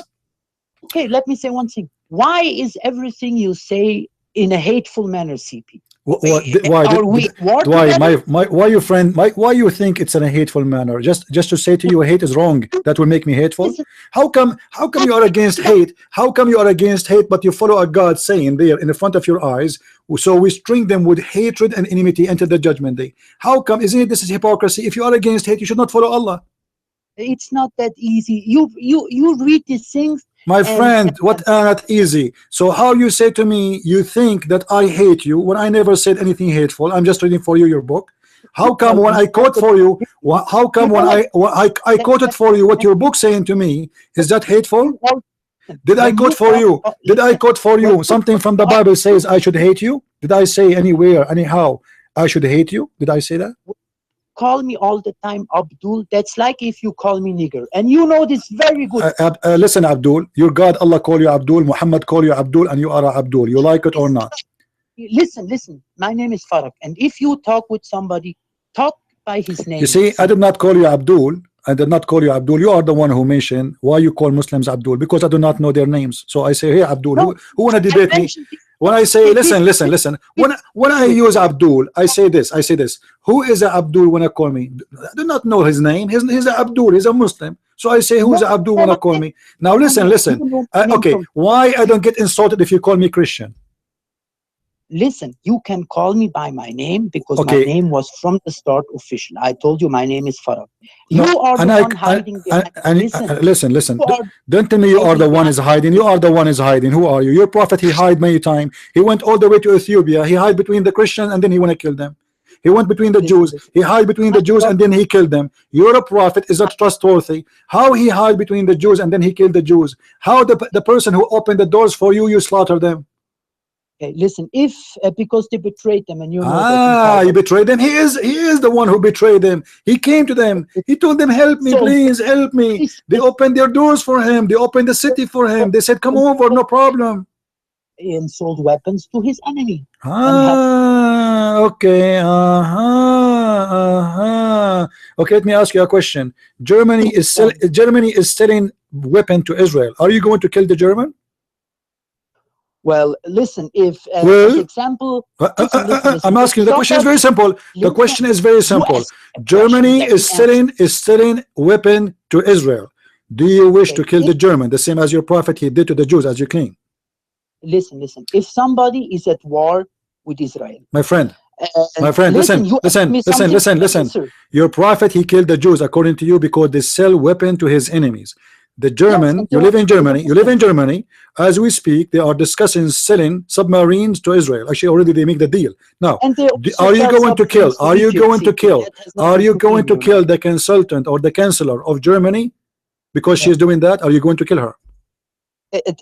Speaker 3: Okay, let me say one thing. Why is everything you say in a hateful manner, CP?
Speaker 1: Why?
Speaker 3: Are we war
Speaker 1: Why?
Speaker 3: together?
Speaker 1: Why you friend? Why you think it's in a hateful manner? Just to say to you, hate is wrong. That will make me hateful.
Speaker 3: Listen,
Speaker 1: How come you are against hate? How come you are against hate, but you follow a God saying there in the front of your eyes? So we string them with hatred and enmity until the Judgment Day. How come? Isn't it this is hypocrisy? If you are against hate, you should not follow Allah.
Speaker 3: it's not that easy. You read these things.
Speaker 1: My friend, what not easy? So how you say to me, you think that I hate you when I never said anything hateful? I'm just reading for you your book. How come when I quote for you? How come when I quoted for you what your book saying to me? Is that hateful? Did I quote for you? Did I quote for you something from the Bible says I should hate you? Did I say anywhere, anyhow, I should hate you? Did I say that?
Speaker 3: Call me all the time Abdul. That's like if you call me nigger, and you know this very good.
Speaker 1: Listen, Abdul, your God Allah call you Abdul, Muhammad call you Abdul, and you are Abdul. You like it or not?
Speaker 3: Listen. My name is Farag, and if you talk with somebody, talk by his name.
Speaker 1: You see, I did not call you Abdul. I did not call you Abdul. You are the one who mentioned why you call Muslims Abdul, because I do not know their names. So I say, hey Abdul,
Speaker 3: No,
Speaker 1: who wanna debate me? When I say, listen. When I use Abdul, I say this. Who is a Abdul when I call me? I do not know his name. He's a Abdul. He's a Muslim. So I say, who's a Abdul when I call me? Now listen. Okay, why I don't get insulted if you call me Christian?
Speaker 3: Listen, you can call me by my name because my name was from the start official. I told you my name is Farag. You are the one hiding behind.
Speaker 1: Listen. Don't tell me you are the one is hiding. You are the one is hiding. Who are you? Your prophet, he hide many times. He went all the way to Ethiopia. He hide between the Christians and then he want to kill them. He went between the Jews. He hide between the Jews and then he killed them. Your prophet is not trustworthy. How he hide between the Jews and then he killed the Jews? How the person who opened the doors for you, you slaughter them?
Speaker 3: Okay, listen, if because they betrayed them and you know
Speaker 1: you betrayed them. He is the one who betrayed them. He came to them. He told them, help me, please help me. They opened their doors for him. They opened the city for him. They said, come over, no problem.
Speaker 3: And sold weapons to his enemy.
Speaker 1: Okay. Okay, let me ask you a question. Germany is selling weapon to Israel. Are you going to kill the German?
Speaker 3: Well, listen, if as example, listen,
Speaker 1: I'm asking, the question is very simple. The question is very simple. Germany is selling weapon to Israel. Do you wish to kill the German the same as your prophet he did to the Jews, as you claim?
Speaker 3: Listen. If somebody is at war with Israel, my friend,
Speaker 1: listen. Your prophet he killed the Jews according to you because they sell weapon to his enemies. The German, you live in Germany, you live in Germany. As we speak, they are discussing selling submarines to Israel. Actually, already they make the deal. Now, are you going to kill? Are you going to kill? Are you going to kill the consultant or the chancellor of Germany because she is doing that? Are you going to kill her?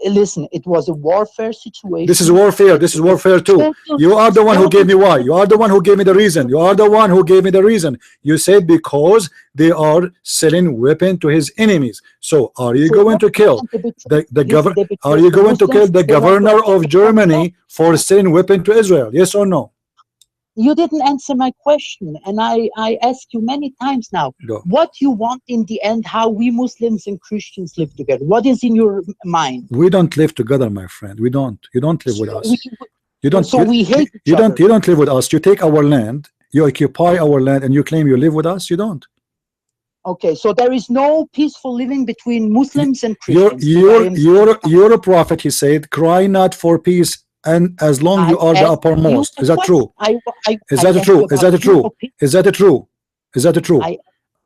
Speaker 3: Listen, it was a warfare situation.
Speaker 1: This is warfare. This is warfare too. You are the one who gave me why. You are the one who gave me the reason. You are the one who gave me the reason. You said because they are selling weapon to his enemies. So are you going to kill the governor? Are you going to kill the governor of Germany for selling weapon to Israel? Yes or no?
Speaker 3: You didn't answer my question, and I asked you many times now.
Speaker 1: Go.
Speaker 3: What you want in the end, how we Muslims and Christians live together. What is in your mind?
Speaker 1: We don't live together, my friend. We don't. You don't live with us. You don't.
Speaker 3: So we hate each
Speaker 1: you
Speaker 3: other.
Speaker 1: You don't live with us. You take our land. You occupy our land, and you claim you live with us. You don't.
Speaker 3: Okay, so there is no peaceful living between Muslims and Christians.
Speaker 1: You're a prophet. He said, "Cry not for peace." And as long you are the uppermost. Is that true? Is that true? Is that true? Is that true? Is that true?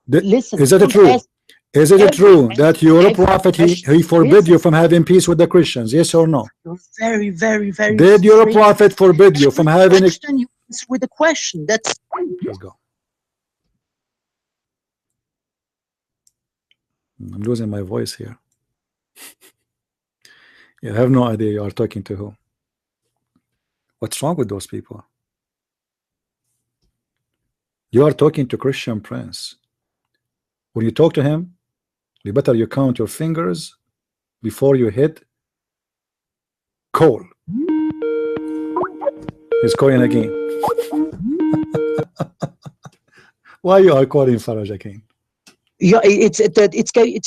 Speaker 3: Listen,
Speaker 1: is that true? Is it true that you're a prophet? He forbid you from having peace with the Christians? Yes or no?
Speaker 3: You're very, very, very.
Speaker 1: Did your prophet forbid you from having?
Speaker 3: With a question. That's.
Speaker 1: Let's go. I'm losing my voice here. You have no idea you are talking to who. What's wrong with those people? You are talking to Christian Prince. When you talk to him, you better you count your fingers before you hit call. He's calling again. Why you are calling Faraj again?
Speaker 3: Yeah, it's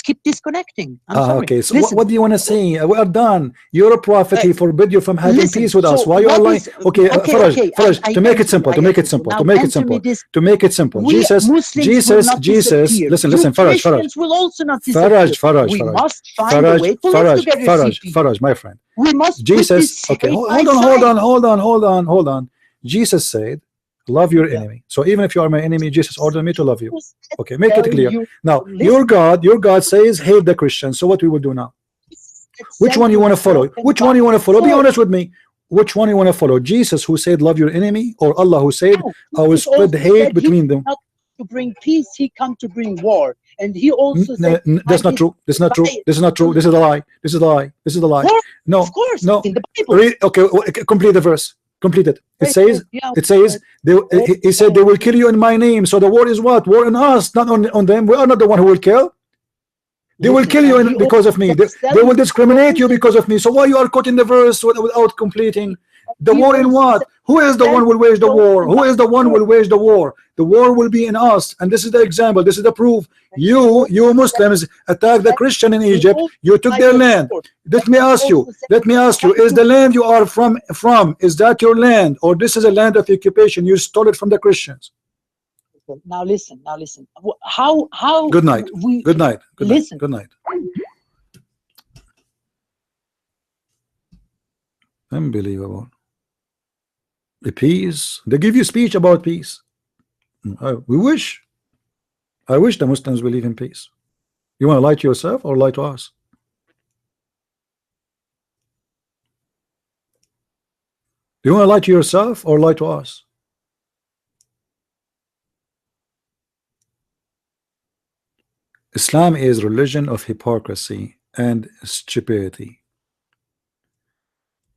Speaker 3: keep disconnecting. I'm sorry.
Speaker 1: Okay, so what do you want to say? We are done. You're a prophet. He forbid you from having peace with us. Why you are lying? Okay, Faraj, to make it simple, to make it simple, to make it simple, to make it simple. Jesus. Listen, Faraj, my friend.
Speaker 3: We must.
Speaker 1: Jesus. Okay, hold on. Jesus said, love your enemy. So even if you are my enemy, Jesus ordered me to love you. Okay, make it clear. Now, your God says hate the Christians. So what we will do now? Which one you want to follow? Which one you want to follow? Be honest with me. Which one you want to follow? Jesus who said love your enemy, or Allah who said I will spread hate between them?
Speaker 3: To bring peace, he come to bring war. And he also said,
Speaker 1: that's not true. This is not true. This is not true. This is a lie. This is a lie. This is a lie. No,
Speaker 3: of course,
Speaker 1: no.
Speaker 3: in the Bible.
Speaker 1: Okay, complete the verse. Complete it. It says he said they will kill you in my name. So the war is what? War on us, not on them. We are not the one who will kill. They will kill you because of me. They will discriminate you because of me. So why you are quoting the verse without completing? The war in what? Who is the one who will wage the war? Who is the one who will wage the war? The war will be in us. And this is the example. This is the proof. You Muslims attacked the Christian in Egypt. You took their land. Let me ask you. Is the land you are from? Is that your land, or this is a land of occupation? You stole it from the Christians.
Speaker 3: Now listen. How?
Speaker 1: Good night. Good night.
Speaker 3: Listen.
Speaker 1: Good night. Unbelievable. The peace. They give you speech about peace. I wish the Muslims believe in peace. You want to lie to yourself or lie to us? You want to lie to yourself or lie to us? Islam is religion of hypocrisy and stupidity.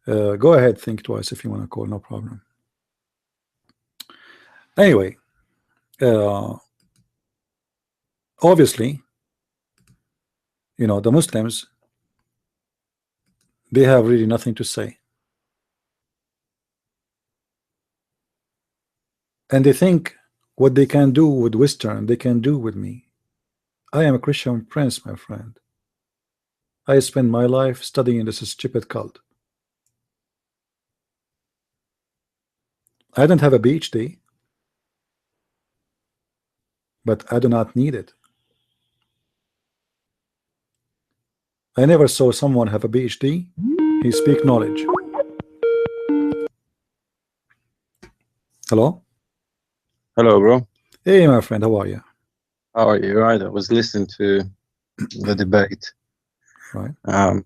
Speaker 1: Go ahead, think twice if you want to call, no problem. Anyway, obviously, you know, the Muslims, they have really nothing to say, and they think what they can do with Western they can do with me. I am a Christian Prince, my friend. I spend my life studying this stupid cult. I don't have a PhD, but I do not need it. I never saw someone have a PhD. He speak knowledge. Hello?
Speaker 4: Hello, bro.
Speaker 1: Hey, my friend, how are you?
Speaker 4: How are you? Right, I was listening to the debate.
Speaker 1: Right.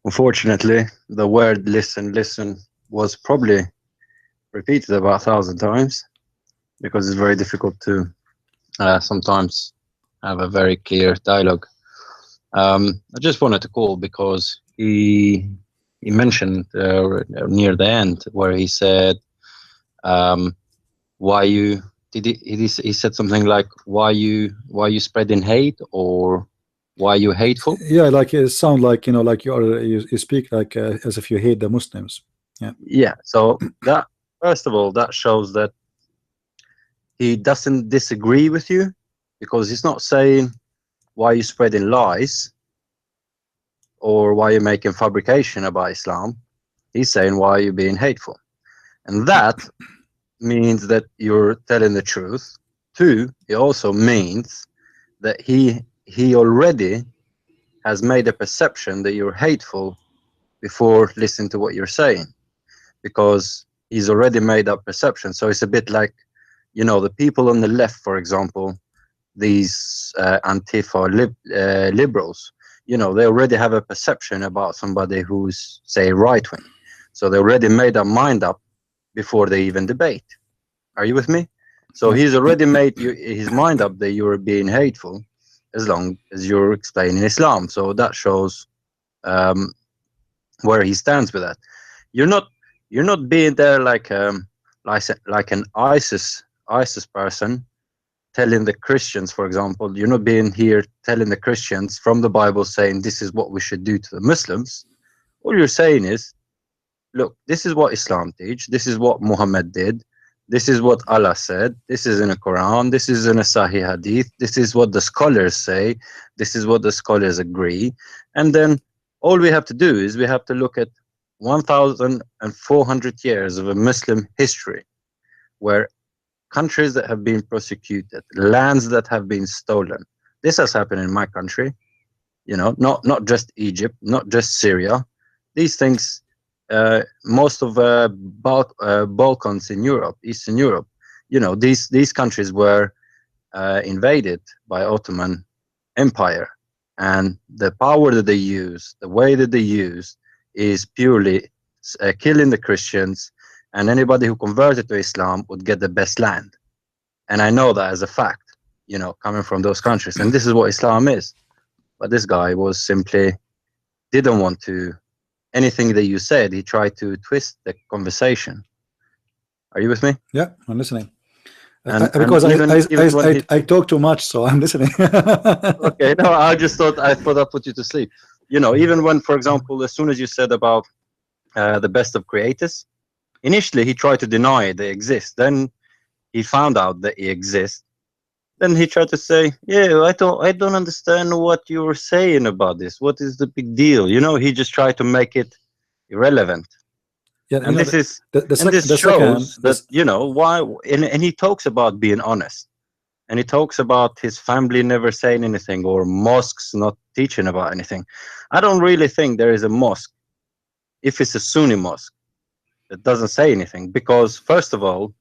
Speaker 4: Unfortunately, the word listen was probably repeated about 1,000 times, because it's very difficult to sometimes have a very clear dialogue. I just wanted to call because he mentioned near the end where he said, why you did he said something like, why you spreading hate, or why you hateful?
Speaker 1: Yeah, like it sound like, you know, like you speak like as if you hate the Muslims. Yeah.
Speaker 4: Yeah, so that, first of all, that shows that he doesn't disagree with you, because he's not saying why you spreading lies or why you're making fabrication about Islam. He's saying why you're being hateful, and that means that you're telling the truth. Two, it also means that he already has made a perception that you're hateful before listening to what you're saying, because he's already made that perception. So it's a bit like, you know, the people on the left, for example, these Antifa liberals, you know, they already have a perception about somebody who's, say, right wing. So they already made their mind up before they even debate. Are you with me? So he's already made his mind up that you're being hateful as long as you're explaining Islam. So that shows where he stands with that. You're not being there like an ISIS person telling the Christians, for example. You're not being here telling the Christians from the Bible saying this is what we should do to the Muslims. All you're saying is, look, this is what Islam teach, this is what Muhammad did, this is what Allah said, this is in the Quran, this is in a Sahih Hadith, this is what the scholars say, this is what the scholars agree. And then all we have to do is we have to look at 1,400 years of a Muslim history, where countries that have been persecuted, lands that have been stolen. This has happened in my country, you know, not just Egypt, not just Syria. These things, most of Balkans in Europe, Eastern Europe, you know, these countries were invaded by Ottoman Empire, and the power that they use, the way that they use, is purely killing the Christians, and anybody who converted to Islam would get the best land. And I know that as a fact, you know, coming from those countries. And this is what Islam is. But this guy was simply didn't want to, anything that you said, he tried to twist the conversation. Are you with me?
Speaker 1: Yeah, I'm listening.
Speaker 4: Because
Speaker 1: I talk too much, so I'm listening.
Speaker 4: Okay, no, I thought I put you to sleep. You know, even when, for example, as soon as you said about the best of creators, initially he tried to deny they exist. Then he found out that he exists. Then he tried to say, yeah, I don't understand what you were saying about this. What is the big deal? You know, he just tried to make it irrelevant.
Speaker 1: Yeah,
Speaker 4: and this shows that, you know, why, and he talks about being honest, and he talks about his family never saying anything, or mosques not teaching about anything. I don't really think there is a mosque, if it's a Sunni mosque, that doesn't say anything, because first of all,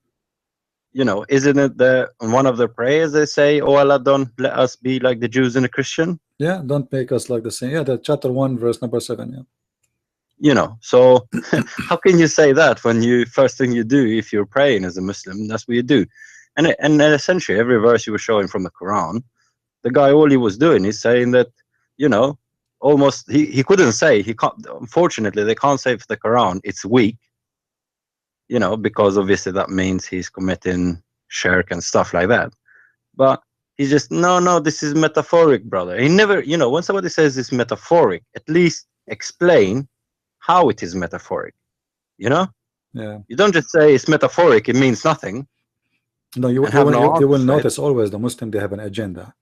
Speaker 4: you know, isn't it on one of their prayers they say, oh Allah, don't let us be like the Jews and the Christian?
Speaker 1: Yeah, don't make us like the same. Yeah, the chapter 1 verse number 7. Yeah.
Speaker 4: You know, so how can you say that when first thing you do if you're praying as a Muslim, that's what you do. And essentially every verse you were showing from the Quran, the guy, all he was doing is saying that, you know, almost he couldn't say, he can't, unfortunately they can't say for the Quran it's weak, you know, because obviously that means he's committing shirk and stuff like that. But he's just, no, this is metaphoric, brother. He never, you know, when somebody says it's metaphoric, at least explain how it is metaphoric, you know?
Speaker 1: Yeah.
Speaker 4: You don't just say it's metaphoric, it means nothing.
Speaker 1: No, you will notice always the Muslim, they have an agenda.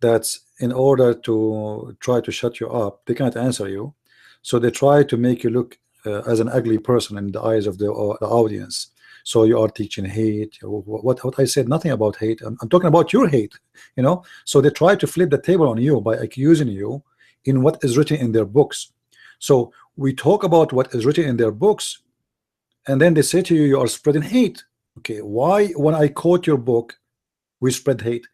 Speaker 1: That's in order to try to shut you up. They can't answer you. So they try to make you look as an ugly person in the eyes of the audience. So you are teaching hate. What I said nothing about hate. I'm talking about your hate, you know. So they try to flip the table on you by accusing you in what is written in their books. So we talk about what is written in their books, and then they say to you, you are spreading hate. Okay, why when I quote your book we spread hate?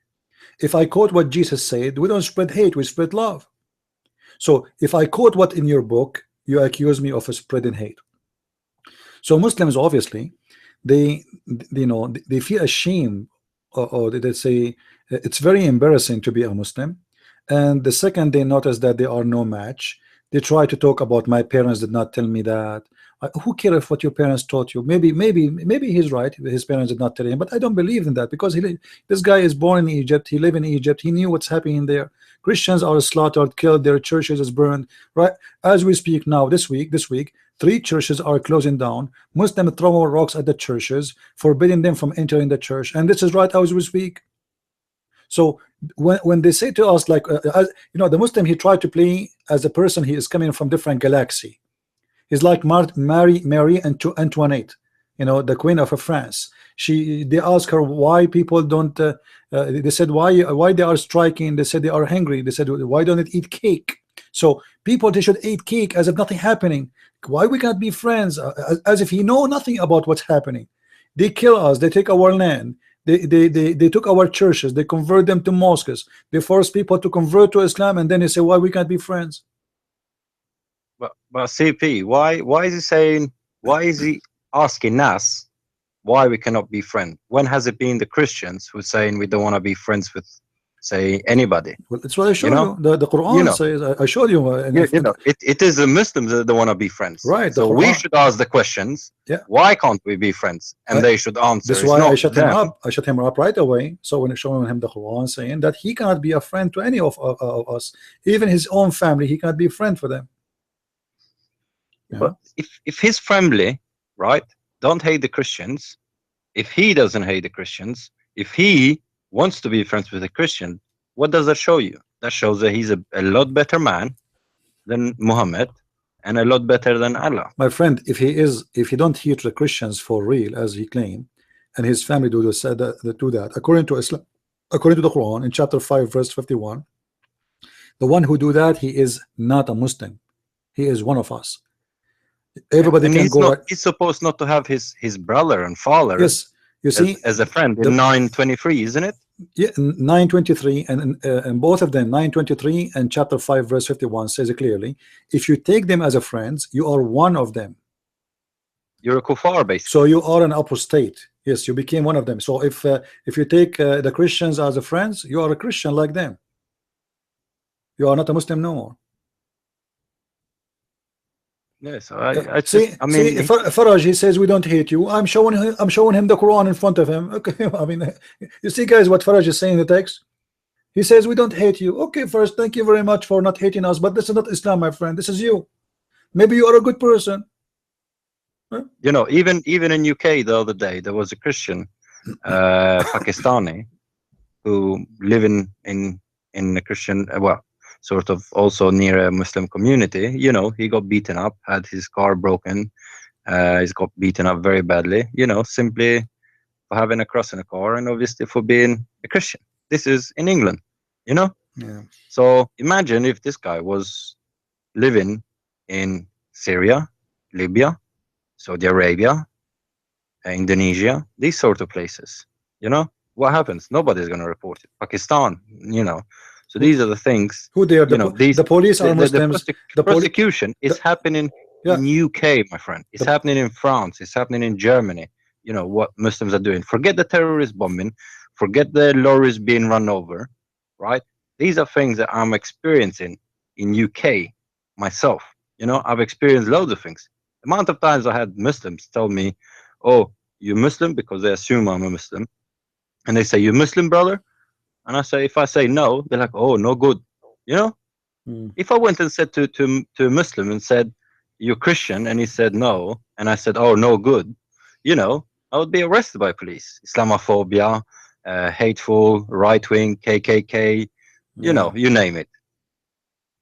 Speaker 1: If I quote what Jesus said, we don't spread hate, we spread love. So if I quote what in your book, you accuse me of spreading hate. So Muslims, obviously, they they feel ashamed, or they say it's very embarrassing to be a Muslim. And the second they notice that they are no match, they try to talk about my parents did not tell me that. Who cares if what your parents taught you? Maybe he's right. His parents did not tell him, but I don't believe in that, because this guy is born in Egypt. He lived in Egypt. He knew what's happening there. Christians are slaughtered, killed. Their churches is burned. Right as we speak now, this week, 3 churches are closing down. Muslims throw rocks at the churches, forbidding them from entering the church, and this is right as we speak. So when they say to us, like, the Muslim, he tried to play as a person. He is coming from different galaxy. He's like Marie Antoinette, the Queen of France. They asked her why people don't. They said why they are striking. They said they are hungry. They said why don't they eat cake? So people, they should eat cake as if nothing happening. Why we can't be friends? As if he know nothing about what's happening. They kill us. They take our land. They took our churches. They convert them to mosques. They force people to convert to Islam, and then they say why we can't be friends.
Speaker 4: But CP, why is he saying? Why is he asking us why we cannot be friends? When has it been the Christians who are saying we don't want to be friends with, say, anybody?
Speaker 1: Well, that's what I showed you. The Quran says. I showed you.
Speaker 4: It is the Muslims that don't want to be friends.
Speaker 1: Right.
Speaker 4: So we should ask the questions.
Speaker 1: Yeah.
Speaker 4: Why can't we be friends? And they should answer.
Speaker 1: That's why I shut him up. I shut him up right away. So when showing him the Quran saying that he cannot be a friend to any of us, even his own family, he cannot be a friend for them.
Speaker 4: But if his family, right, don't hate the Christians, if he doesn't hate the Christians, if he wants to be friends with a Christian, what does that show you? That shows that he's a lot better man than Muhammad and a lot better than Allah.
Speaker 1: My friend, if he don't hate the Christians for real, as he claimed, and his family do that, according to Islam, according to the Quran in chapter 5 verse 51, the one who do that, he is not a Muslim. He is one of us. Everybody can go.
Speaker 4: He's supposed not to have his brother and father.
Speaker 1: Yes, you see,
Speaker 4: as a friend in 923, isn't it?
Speaker 1: Yeah, 923, and both of them, 923 and chapter 5 verse 51 says it clearly. If you take them as a friends, you are one of them.
Speaker 4: You're a kuffar, basically.
Speaker 1: So you are an apostate. Yes, you became one of them. So if you take the Christians as a friends, you are a Christian like them. You are not a Muslim no more.
Speaker 4: Yes, I mean,
Speaker 1: Faraj, he says we don't hate you. I'm showing him the Quran in front of him. Okay, I mean, you see, guys, what Faraj is saying in the text. He says we don't hate you. Okay, first, thank you very much for not hating us, but this is not Islam, my friend. This is you. Maybe you are a good person. Huh?
Speaker 4: Even in UK the other day, there was a Christian Pakistani who live in a Christian sort of also near a Muslim community. He got beaten up, had his car broken. He's got beaten up very badly, simply for having a cross in a car, and obviously for being a Christian. This is in England,
Speaker 1: Yeah.
Speaker 4: So imagine if this guy was living in Syria, Libya, Saudi Arabia, Indonesia, these sort of places. What happens? Nobody's going to report it. Pakistan, So these are the things.
Speaker 1: Who they are? The police are Muslims.
Speaker 4: The prosecution is happening in UK, my friend. It's happening in France. It's happening in Germany. What Muslims are doing. Forget the terrorist bombing. Forget the lorries being run over. Right? These are things that I'm experiencing in UK myself. I've experienced loads of things. The amount of times I had Muslims tell me, "Oh, you're Muslim," because they assume I'm a Muslim, and they say, "You Muslim, brother?" And I say, if I say no, they're like, "Oh, no good." If I went and said to a Muslim and said, "You're Christian," and he said no, and I said, "Oh, no good," I would be arrested by police. Islamophobia, hateful, right wing, KKK, you name it.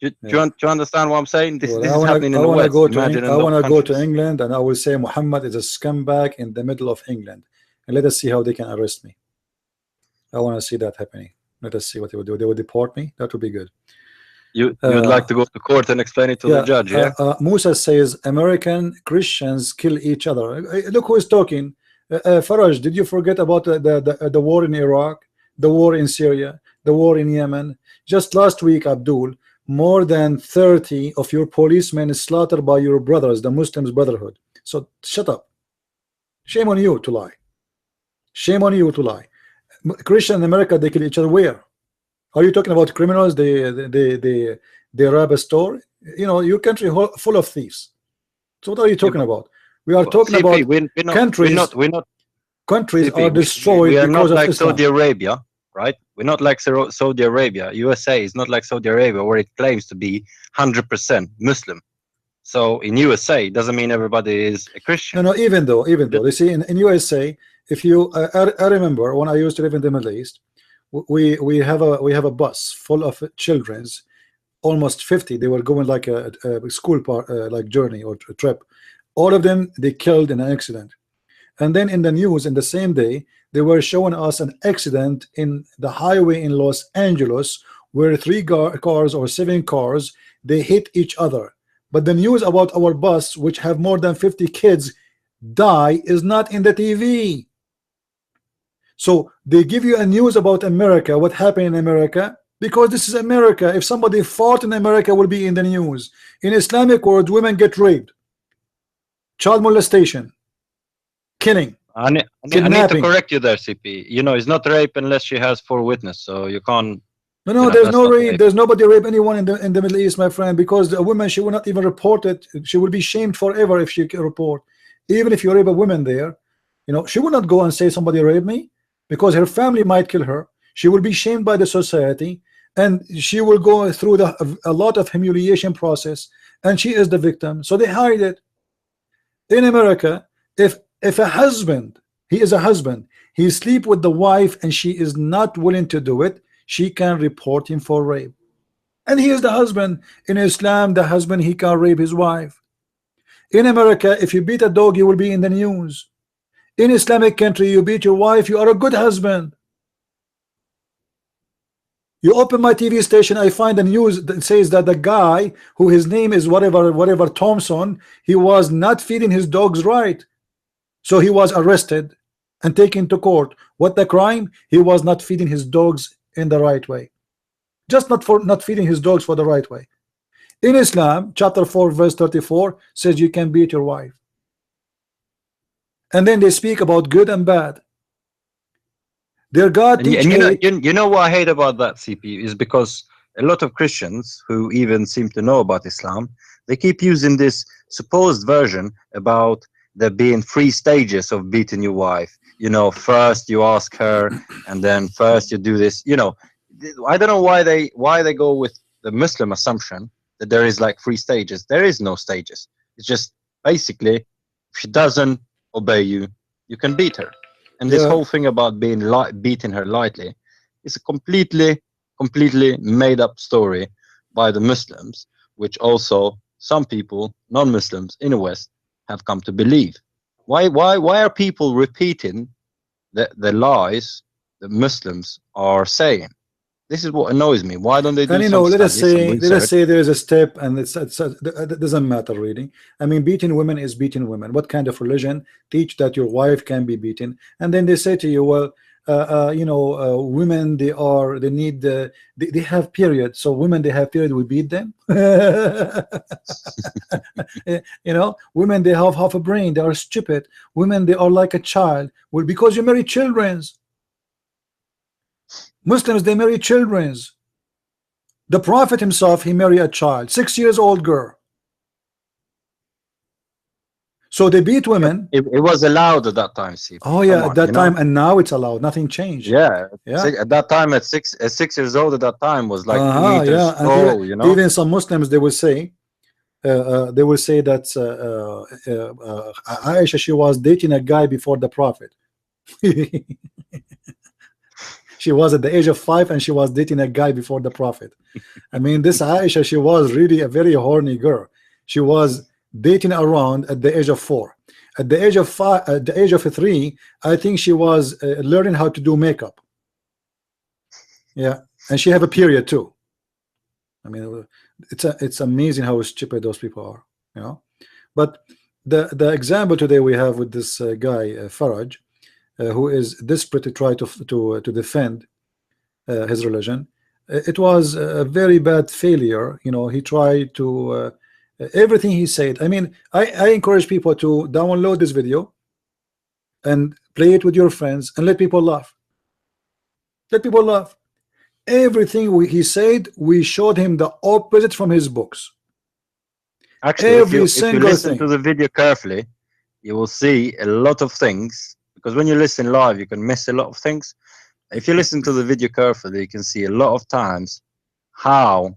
Speaker 4: Do you understand what I'm saying? This is happening in the West.
Speaker 1: I want to go to England, and I will say Muhammad is a scumbag in the middle of England, and let us see how they can arrest me. I want to see that happening. Let us see what they would do. They would deport me. That would be good.
Speaker 4: You would like to go to court and explain it to the judge, yeah?
Speaker 1: Musa says American Christians kill each other. Look who is talking. Faraj, did you forget about the war in Iraq, the war in Syria, the war in Yemen? Just last week, Abdul, more than 30 of your policemen slaughtered by your brothers, the Muslims Brotherhood. So shut up. Shame on you to lie. Shame on you to lie. Christian in America, they kill each other. Where? Are you talking about criminals? They rob a store. You know, your country full of thieves. So what are you talking about? We are talking about countries. Countries
Speaker 4: CP,
Speaker 1: are destroyed
Speaker 4: we are
Speaker 1: because
Speaker 4: not
Speaker 1: of
Speaker 4: like
Speaker 1: Islam.
Speaker 4: Saudi Arabia, right? We're not like Saudi Arabia. USA is not like Saudi Arabia, where it claims to be 100% Muslim. So in USA, it doesn't mean everybody is a Christian.
Speaker 1: No, even though, they see in USA, if you, I remember when I used to live in the Middle East, we have a bus full of children's, almost 50. They were going like a school like journey or a trip. All of them they killed in an accident. And then in the news, in the same day, they were showing us an accident in the highway in Los Angeles where 3 cars or 7 cars, they hit each other. But the news about our bus, which have more than 50 kids die, is not in the TV. So they give you a news about America, what happened in America, because this is America. If somebody fought in America, will be in the news. In Islamic world, women get raped, child molestation, killing,
Speaker 4: I need to correct you there, CP. You know, it's not rape unless she has 4 witnesses, so you can't.
Speaker 1: No, there's no rape. There's nobody rape anyone in the Middle East, my friend, because the woman, she will not even report it. She will be shamed forever if she can report. Even if you rape a woman there, you know, she will not go and say somebody raped me, because her family might kill her. She will be shamed by the society, and she will go through a lot of humiliation process, and she is the victim. So they hide it. In America, if a husband, he is a husband, he sleep with the wife and she is not willing to do it, she can report him for rape. And he is the husband. In Islam, the husband, he can rape his wife. In America, if you beat a dog, you will be in the news. In Islamic country, you beat your wife, you are a good husband. You open my TV station, I find the news that says that the guy who his name is whatever Thompson, he was not feeding his dogs right. So he was arrested and taken to court. What the crime? He was not feeding his dogs in the right way. Just not feeding his dogs for the right way. In Islam, chapter 4, verse 34 says you can beat your wife. And then they speak about good and bad. Their God teach
Speaker 4: you know what I hate about that, CP, is because a lot of Christians who even seem to know about Islam, they keep using this supposed version about there being 3 stages of beating your wife. You know, first you ask her, and then first you do this. You know, I don't know why they go with the Muslim assumption that there is like 3 stages. There is no stages. It's just basically, if she doesn't obey you, you can beat her. And this whole thing about beating her lightly is a completely made up story by the Muslims, which also some people, non-Muslims in the West, have come to believe. Why are people repeating the lies that Muslims are saying? This is what annoys me. Why don't they do?
Speaker 1: And you know, let us say there is a step, and it doesn't matter really. I mean, beating women is beating women. What kind of religion teach that your wife can be beaten? And then they say to you, well, you know, women, they have period. So women, they have period, we beat them. You know, women, they have half a brain, they are stupid. Women, they are like a child. Well, because you marry children's. Muslims, they marry children's. The Prophet himself, he married a child, 6 years old girl. So they beat women.
Speaker 4: It was allowed at that time. See.
Speaker 1: Oh yeah, at that time, and now it's allowed. Nothing changed.
Speaker 4: Yeah. At that time, at 6 years old, at that time was like meters tall. You know.
Speaker 1: Even some Muslims, they will say that Aisha, she was dating a guy before the Prophet. She was at the age of 5 and she was dating a guy before the Prophet. I mean, this Aisha, she was really a very horny girl. She was dating around at the age of 4. At the age of 5, at the age of 3, I think she was learning how to do makeup. Yeah, and she have a period too. I mean, it's amazing how stupid those people are, you know. But the example today we have with this guy Faraj, who is desperate to try to defend his religion. it was a very bad failure. You know, he tried to everything he said. I mean, I encourage people to download this video and play it with your friends and let people laugh. Let people laugh. Everything he said, we showed him the opposite from his books.
Speaker 4: Actually, if you listen to the video carefully, you will see a lot of things, because when you listen live, you can miss a lot of things. If you listen to the video carefully, you can see a lot of times how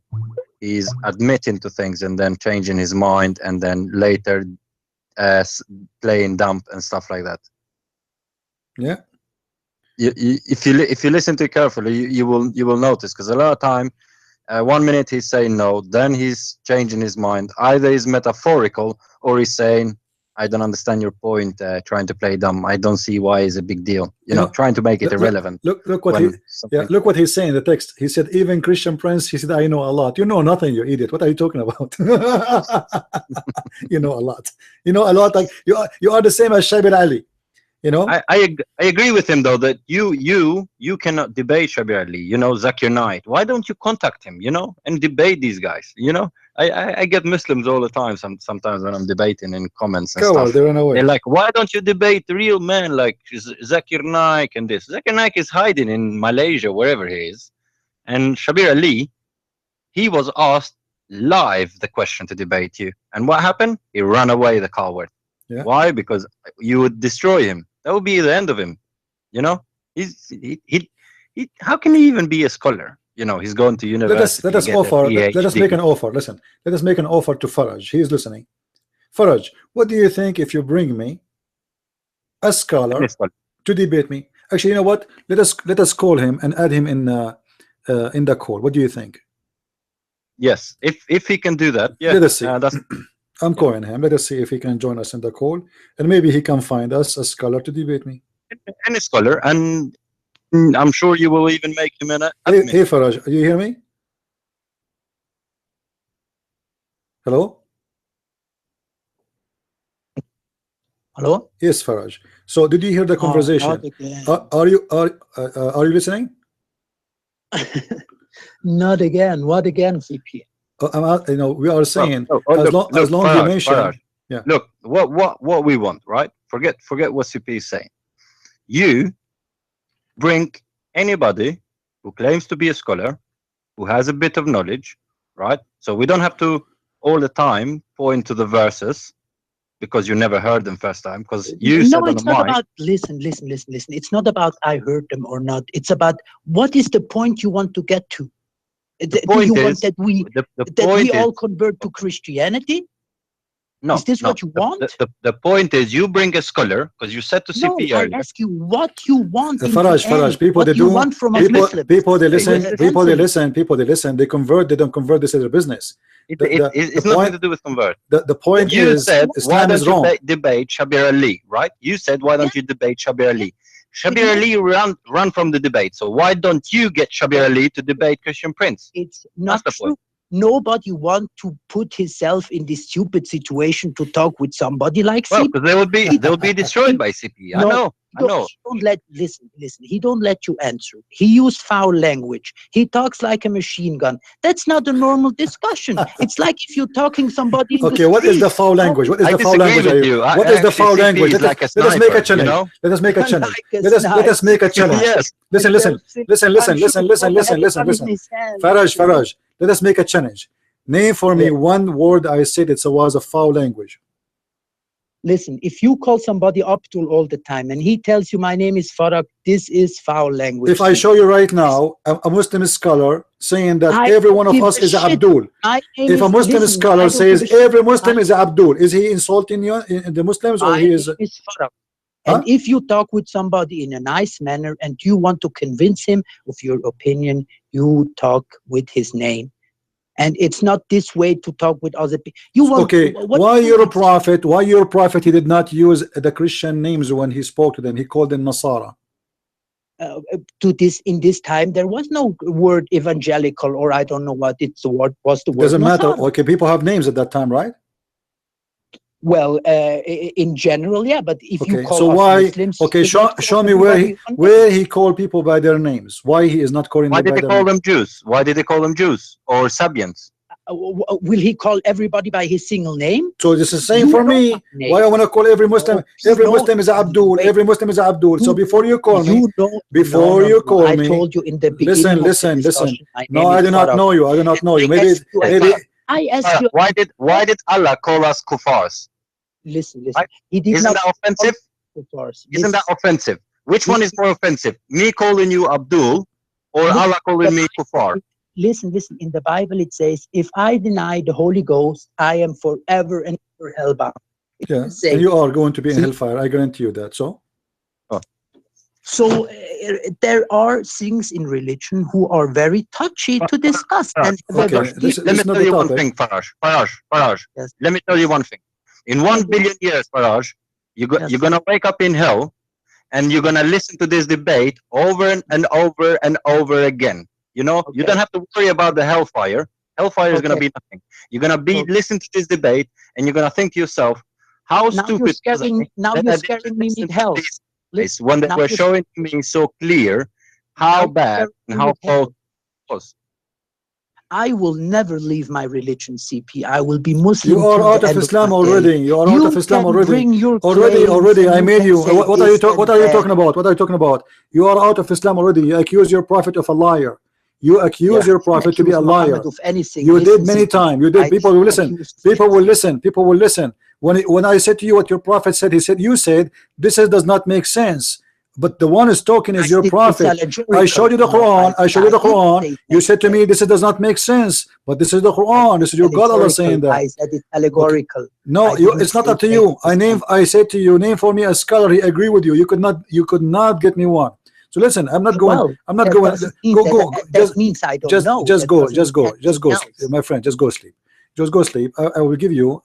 Speaker 4: he's admitting to things and then changing his mind, and then later playing dumb and stuff like that.
Speaker 1: Yeah.
Speaker 4: If you listen to it carefully, you will notice, because a lot of time, 1 minute he's saying no, then he's changing his mind. Either he's metaphorical or he's saying, I don't understand your point, trying to play dumb. I don't see why it's a big deal. You know, trying to make it irrelevant.
Speaker 1: Look what look what he's saying in the text. He said, even Christian Prince, he said, I know a lot. You know nothing, you idiot. What are you talking about? You know a lot. You know a lot. Like you are the same as Shabir Ali. You know,
Speaker 4: I agree with him though, that you cannot debate Shabir Ali, you know, Zakir Naik. Why don't you contact him, you know, and debate these guys? You know, I get Muslims all the time sometimes when I'm debating in comments and stuff. They're like, why don't you debate the real man like Zakir Naik and this? Zakir Naik is hiding in Malaysia, wherever he is, and Shabir Ali, he was asked live the question to debate you, and what happened? He ran away, the coward.
Speaker 1: Yeah.
Speaker 4: Why? Because you would destroy him. That would be the end of him. You know, how can he even be a scholar? You know, he's going to university.
Speaker 1: Let us make an offer. Listen, let us make an offer to Faraj. He is listening. Faraj, what do you think if you bring me a scholar to debate me? Actually, you know what? Let us call him and add him in the call. What do you think?
Speaker 4: Yes, if he can do that. Yeah,
Speaker 1: let us see. I'm calling him. Let us see if he can join us in the call, and maybe he can find us a scholar to debate me.
Speaker 4: Any scholar, and I'm sure you will even make him an admin.
Speaker 1: Hey Faraj, you hear me? Hello?
Speaker 3: Hello?
Speaker 1: Yes, Faraj. So did you hear the conversation? Are you listening?
Speaker 3: Not again. What again, VP?
Speaker 1: You know, we are saying
Speaker 4: as
Speaker 1: long as you mention, yeah.
Speaker 4: Look, what we want, right? Forget what CP is saying. You bring anybody who claims to be a scholar, who has a bit of knowledge, right? So we don't have to all the time point to the verses because you never heard them first time, because you said on the mic. No, it's not about
Speaker 3: listen. It's not about I heard them or not. It's about what is the point you want to get to. Do you want that we all convert to Christianity?
Speaker 4: No.
Speaker 3: Is this what you want?
Speaker 4: The point is, you bring a scholar, because you said to CP earlier.
Speaker 3: I ask you what you want.
Speaker 1: Faraj, people they do. People they listen. They convert. They don't convert. This is their business.
Speaker 4: It's nothing to do with convert.
Speaker 1: The point
Speaker 4: you
Speaker 1: is,
Speaker 4: said, why don't
Speaker 1: you
Speaker 4: debate Shabir Ali, right? You said, why don't you debate Shabir Ali? Shabir Ali run from the debate. So why don't you get Shabir Ali to debate Christian Prince?
Speaker 3: It's not true. Nobody wants to put himself in this stupid situation to talk with somebody like CP.
Speaker 4: Well, because they'll be destroyed by CP. I know.
Speaker 3: Listen. He don't let you answer. He used foul language. He talks like a machine gun. That's not a normal discussion. It's like if you're talking somebody.
Speaker 1: Okay, what is the foul language? What is the foul language? What is the foul language? Let us make a challenge. Let us make a challenge. Let us make a challenge.
Speaker 4: Yes.
Speaker 1: Listen. Faraj. Let us make a challenge. Name for me one word I said it was a foul language.
Speaker 3: Listen, if you call somebody Abdul all the time and he tells you my name is Faraj, this is foul language.
Speaker 1: If I show you right now a Muslim scholar saying that every one of us is Abdul, if a Muslim scholar says every Muslim is Abdul, is he insulting you, the Muslims, or he is?
Speaker 3: And if you talk with somebody in a nice manner and you want to convince him of your opinion, you talk with his name. And it's not this way to talk with other people.
Speaker 1: Why your prophet, he did not use the Christian names when he spoke to them? He called them Nasara.
Speaker 3: In this time, there was no word evangelical, or I don't know what it's the word was. The word
Speaker 1: doesn't
Speaker 3: Nasara.
Speaker 1: matter. Okay, people have names at that time, right?
Speaker 3: Well, in general, yeah, but if you
Speaker 1: Okay,
Speaker 3: call
Speaker 1: so
Speaker 3: us
Speaker 1: why?
Speaker 3: Muslims,
Speaker 1: Okay,
Speaker 3: you
Speaker 1: show,
Speaker 3: call
Speaker 1: show me
Speaker 3: everybody on
Speaker 1: where he called people by their names. Why he is not calling
Speaker 4: Why
Speaker 1: them
Speaker 4: did
Speaker 1: by
Speaker 4: they
Speaker 1: their
Speaker 4: call
Speaker 1: names?
Speaker 4: them Jews? Why did they call them Jews or Sabians?
Speaker 3: Will he call everybody by his single name?
Speaker 1: So this is the same
Speaker 3: You
Speaker 1: for
Speaker 3: know
Speaker 1: me.
Speaker 3: my name.
Speaker 1: Why I want to call every Muslim?
Speaker 3: No,
Speaker 1: Every
Speaker 3: no,
Speaker 1: Muslim is Abdul.
Speaker 3: wait.
Speaker 1: Every Muslim is Abdul. So before you call me,
Speaker 3: You know,
Speaker 1: before
Speaker 3: no,
Speaker 1: you call
Speaker 3: I
Speaker 1: me,
Speaker 3: told you in the beginning
Speaker 1: listen,
Speaker 3: of the
Speaker 1: listen.
Speaker 3: discussion, my
Speaker 1: No,
Speaker 3: name
Speaker 1: I
Speaker 3: is
Speaker 1: do not
Speaker 3: Farah.
Speaker 1: know you. I do not know you.
Speaker 3: I asked you, I asked you.
Speaker 4: Why did Allah call us kuffars?
Speaker 3: Listen.
Speaker 4: Right?
Speaker 3: He did
Speaker 4: Isn't
Speaker 3: not
Speaker 4: that offensive?
Speaker 3: call us.
Speaker 4: Isn't that
Speaker 3: Listen.
Speaker 4: offensive? Which one is more offensive? Me calling you Abdul or
Speaker 3: Listen,
Speaker 4: Allah calling me kuffar?
Speaker 3: Listen. In the Bible, it says, if I deny the Holy Ghost, I am forever and ever hellbound.
Speaker 1: Yeah, and you are going to be in hellfire. I guarantee you that. So,
Speaker 3: so there are things in religion who are very touchy to discuss. And
Speaker 1: okay, this
Speaker 4: let me
Speaker 1: is not
Speaker 4: tell
Speaker 1: the
Speaker 4: you one
Speaker 1: topic.
Speaker 4: thing, Faraj.
Speaker 3: Yes.
Speaker 4: Let me tell you one thing. In 1 billion years, Faraj, you're gonna wake up in hell, and you're gonna listen to this debate over and over and over again. You know, you don't have to worry about the hellfire. Hellfire is gonna be nothing. You're gonna listen to this debate, and you're gonna think to yourself, how stupid was I
Speaker 3: now
Speaker 4: that
Speaker 3: you're
Speaker 4: I didn't
Speaker 3: scaring me
Speaker 4: listen
Speaker 3: with
Speaker 4: to
Speaker 3: hell.
Speaker 4: these guys when they were showing me so clear how bad and how false it was.
Speaker 3: I will never leave my religion, CP. I will be Muslim.
Speaker 1: You are
Speaker 3: till
Speaker 1: out
Speaker 3: the
Speaker 1: of
Speaker 3: end
Speaker 1: Islam
Speaker 3: my day.
Speaker 1: already. You are out of Islam
Speaker 3: can
Speaker 1: already.
Speaker 3: bring your
Speaker 1: Already.
Speaker 3: claims
Speaker 1: I
Speaker 3: and
Speaker 1: made
Speaker 3: can
Speaker 1: you.
Speaker 3: say
Speaker 1: What are
Speaker 3: this
Speaker 1: you?
Speaker 3: and
Speaker 1: What are you
Speaker 3: that.
Speaker 1: talking about? What are you talking about? You are out of Islam already. You accuse your prophet of a liar. You accuse your prophet to be a liar.
Speaker 3: Of anything.
Speaker 1: You
Speaker 3: Listen,
Speaker 1: did many
Speaker 3: CP.
Speaker 1: times. You did. People will listen. People will listen. People will listen. When I said to you what your prophet said, he said, you said this does not make sense. But the one is talking is your prophet. I showed you the Quran. I showed you the Quran. You said to me, this does not make sense. But this is the Quran. This is your God Allah saying that.
Speaker 3: I said it's allegorical.
Speaker 1: Okay. No, it's not up to you. I said to you, name for me a scholar. He agree with you. You could not get me one. So listen, I'm not going.
Speaker 3: Well,
Speaker 1: I'm not going. Go.
Speaker 3: That means I don't know.
Speaker 1: Just go. My friend, just go sleep. Just go sleep. I will give you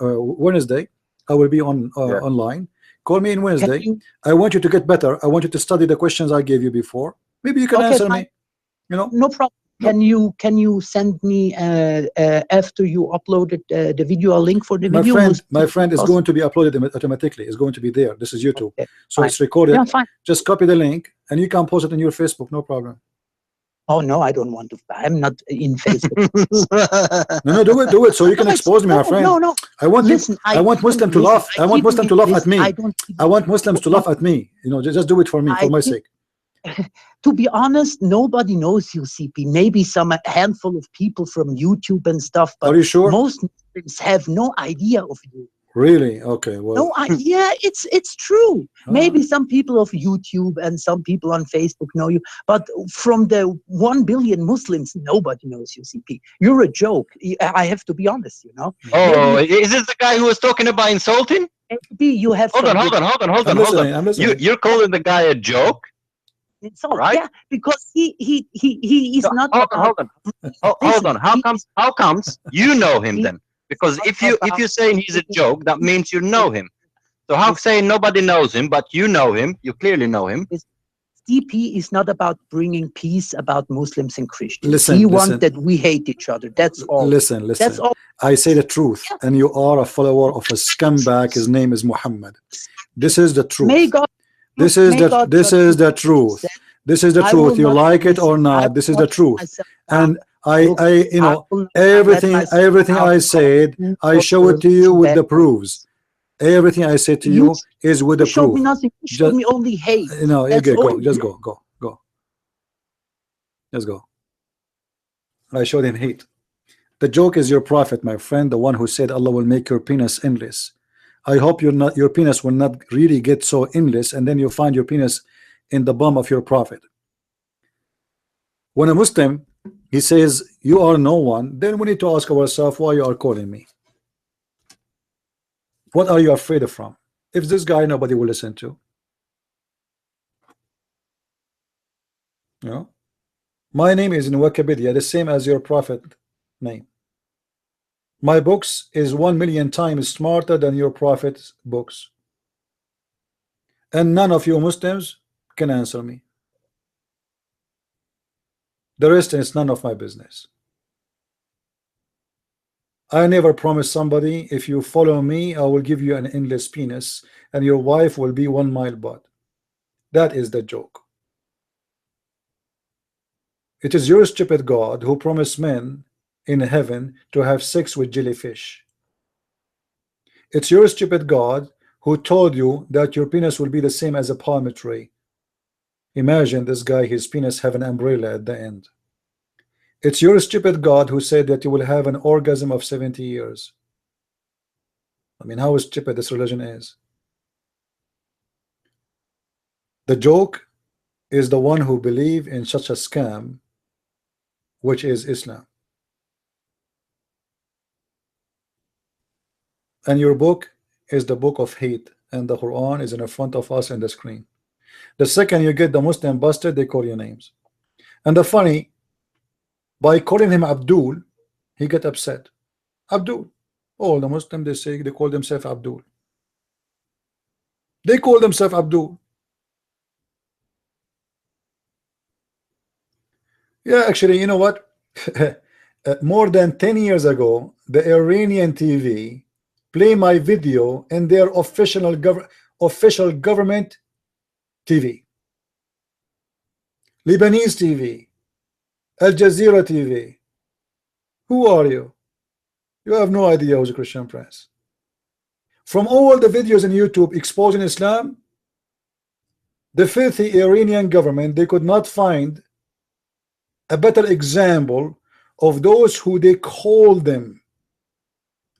Speaker 1: Wednesday. I will be on online. Call me on Wednesday. I want you to get better. I want you to study the questions I gave you before. Maybe you can answer me. You know.
Speaker 3: No problem. Can you send me after you uploaded the video a link for the video?
Speaker 1: My friend is going to be uploaded automatically. It's going to be there. This is YouTube, so it's recorded.
Speaker 3: Yeah, fine.
Speaker 1: Just copy the link and you can post it on your Facebook. No problem.
Speaker 3: Oh no, I don't want to. I'm not in Facebook.
Speaker 1: No, do it so you can expose me, my friend.
Speaker 3: No.
Speaker 1: I want Muslims to laugh. I want Muslims to laugh at me. I want Muslims to laugh at me. You know, just do it for me, for my sake.
Speaker 3: To be honest, nobody knows you, CP. Maybe some handful of people from YouTube and stuff. But
Speaker 1: are you sure?
Speaker 3: Most Muslims have no idea of you.
Speaker 1: Really? Okay. Well,
Speaker 3: no idea. It's true. Maybe some people of YouTube and some people on Facebook know you, but from the 1 billion Muslims, nobody knows you, CP. You're a joke. I have to be honest, you know.
Speaker 4: Oh, is this the guy who was talking about insulting?
Speaker 3: Maybe you have.
Speaker 4: Hold on.
Speaker 1: I'm listening.
Speaker 4: You're calling the guy a joke? Right?
Speaker 3: Yeah, because he is not.
Speaker 4: Hold on. How comes you know him then? Because if you're saying he's a joke, that means you know him. So how saying nobody knows him, but you know him? You clearly know him.
Speaker 3: CP is not about bringing peace about Muslims and Christians.
Speaker 1: Listen,
Speaker 3: he wants that we hate each other. That's all.
Speaker 1: Listen.
Speaker 3: That's all.
Speaker 1: I say the truth, and you are a follower of a scumbag. His name is Muhammad. This is the truth.
Speaker 3: May God.
Speaker 1: This is the truth. This is the truth. You like it or not, this is the truth. And I you know, everything I said, I show it to you with the proofs. Everything I said to you is with the proof.
Speaker 3: Show me nothing. You showed me only hate.
Speaker 1: You know, go. Just go. I showed him hate. The joke is your prophet, my friend, the one who said Allah will make your penis endless. I hope your penis will not really get so endless, and then you find your penis in the bum of your prophet. When a Muslim, he says you are no one, then we need to ask ourselves why you are calling me. What are you afraid of from? If this guy nobody will listen to. You know? My name is in Wikipedia the same as your prophet name. My books is 1 million times smarter than your prophet's books. And none of you Muslims can answer me. The rest is none of my business. I never promised somebody, if you follow me, I will give you an endless penis and your wife will be 1 mile butt. That is the joke. It is your stupid God who promised men in heaven to have sex with jellyfish. It's your stupid God who told you that your penis will be the same as a palm tree. Imagine this guy, his penis have an umbrella at the end. It's your stupid God who said that you will have an orgasm of 70 years. I mean, how stupid this religion is. The joke is the one who believe in such a scam, which is Islam. And your book is the book of hate, and the Quran is in front of us in the screen. The second you get the Muslim busted, they call you names. And the funny, by calling him Abdul, he get upset. Abdul. All the Muslims, they say, they call themselves Abdul. They call themselves Abdul. Yeah, actually, you know what? More than 10 years ago, the Iranian TV play my video in their official government TV. Lebanese TV, Al Jazeera TV. Who are you? You have no idea who's a Christian Prince. From all the videos on YouTube exposing Islam, the filthy Iranian government, they could not find a better example of those who they call them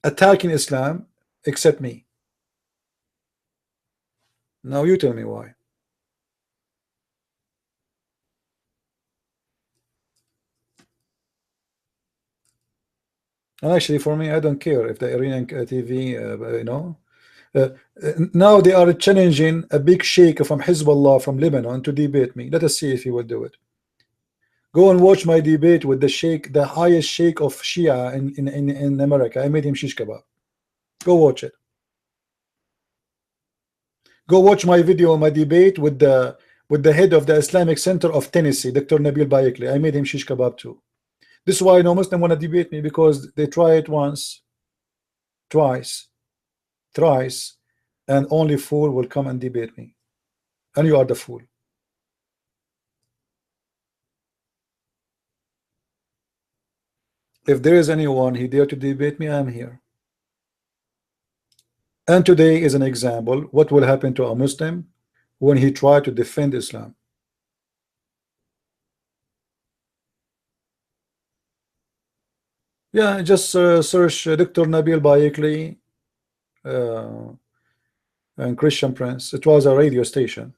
Speaker 1: attacking Islam except me. Now you tell me why. And actually, for me, I don't care if the Iranian TV, you know, now they are challenging a big sheikh from Hezbollah from Lebanon to debate me. Let us see if he will do it. Go and watch my debate with the sheikh, the highest sheikh of Shia in America. I made him shish kebab. Go watch it. Go watch my video, my debate with the head of the Islamic Center of Tennessee, Dr. Nabil Bayekli. I made him shish kebab too. This is why no Muslim want to debate me, because they try it once, twice, thrice, and only fool will come and debate me. And you are the fool. If there is anyone he dare to debate me, I am here. And today is an example what will happen to a Muslim when he try to defend Islam. Yeah, just search Dr. Nabil Bayekli and Christian Prince. It was a radio station.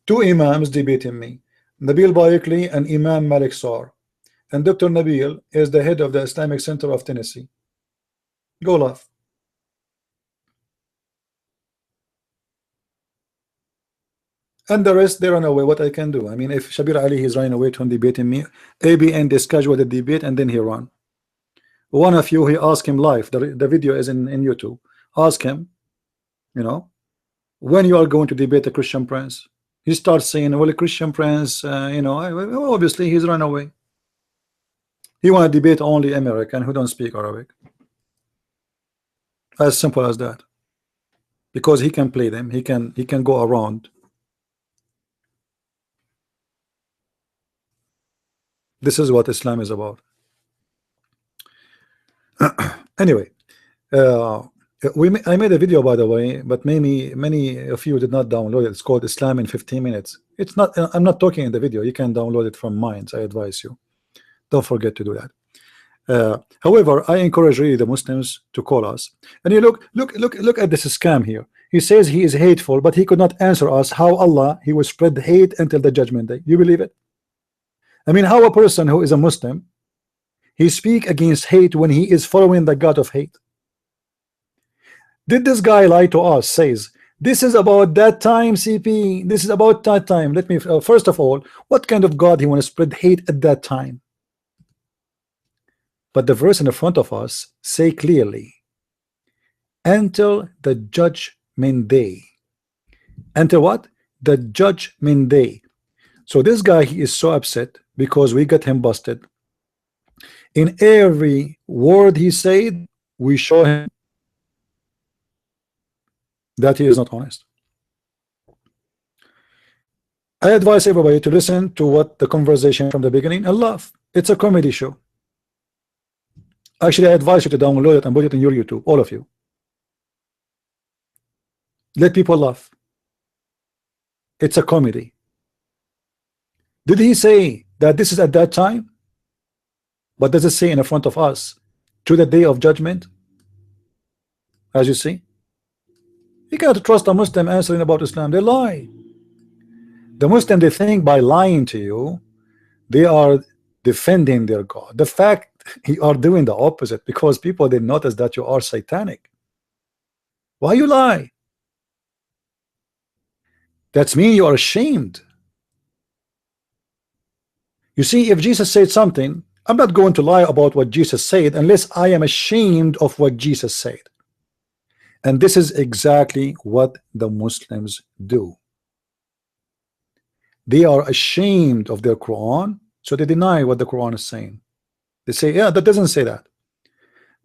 Speaker 1: Two imams debating me, Nabil Bayekli and Imam Malik Sar. And Dr. Nabil is the head of the Islamic Center of Tennessee. Go laugh. And the rest, they run away. What I can do? I mean, if Shabir Ali is running away from debating me, ABN they schedule the debate and then he run. One of you, he asked him live. The video is in YouTube. Ask him, you know, when you are going to debate a Christian Prince. He starts saying, well, a Christian Prince, you know, obviously he's run away. He want to debate only American who don't speak Arabic. As simple as that. Because he can play them. He can go around. This is what Islam is about. Anyway, I made a video, by the way, but maybe many of you did not download it. It's called Islam in 15 minutes. It's not. I'm not talking in the video. You can download it from Minds. I advise you. Don't forget to do that. However, I encourage really the Muslims to call us. And you look at this scam here. He says he is hateful, but he could not answer us how Allah he will spread hate until the judgment day. You believe it? I mean, how a person who is a Muslim, he speak against hate when he is following the God of hate? Did this guy lie to us? Says this is about that time, CP. This is about that time. Let me first of all, what kind of God he want to spread hate at that time? But the verse in the front of us say clearly, until the judgment day. Until what? The judgment day. So this guy, he is so upset because we got him busted. In every word he said, we show him that he is not honest. I advise everybody to listen to what the conversation from the beginning and laugh. It's a comedy show. Actually, I advise you to download it and put it in your YouTube, all of you. Let people laugh. It's a comedy. Did he say that this is at that time? But does it say in front of us to the day of judgment? As you see, you cannot trust a Muslim answering about Islam. They lie. The Muslim, they think by lying to you, they are defending their God. The fact you are doing the opposite, because people didn't notice that you are satanic. Why you lie? That's mean you are ashamed. You see, if Jesus said something, I'm not going to lie about what Jesus said unless I am ashamed of what Jesus said. And this is exactly what the Muslims do. They are ashamed of their Quran, so they deny what the Quran is saying. They say, yeah, that doesn't say that.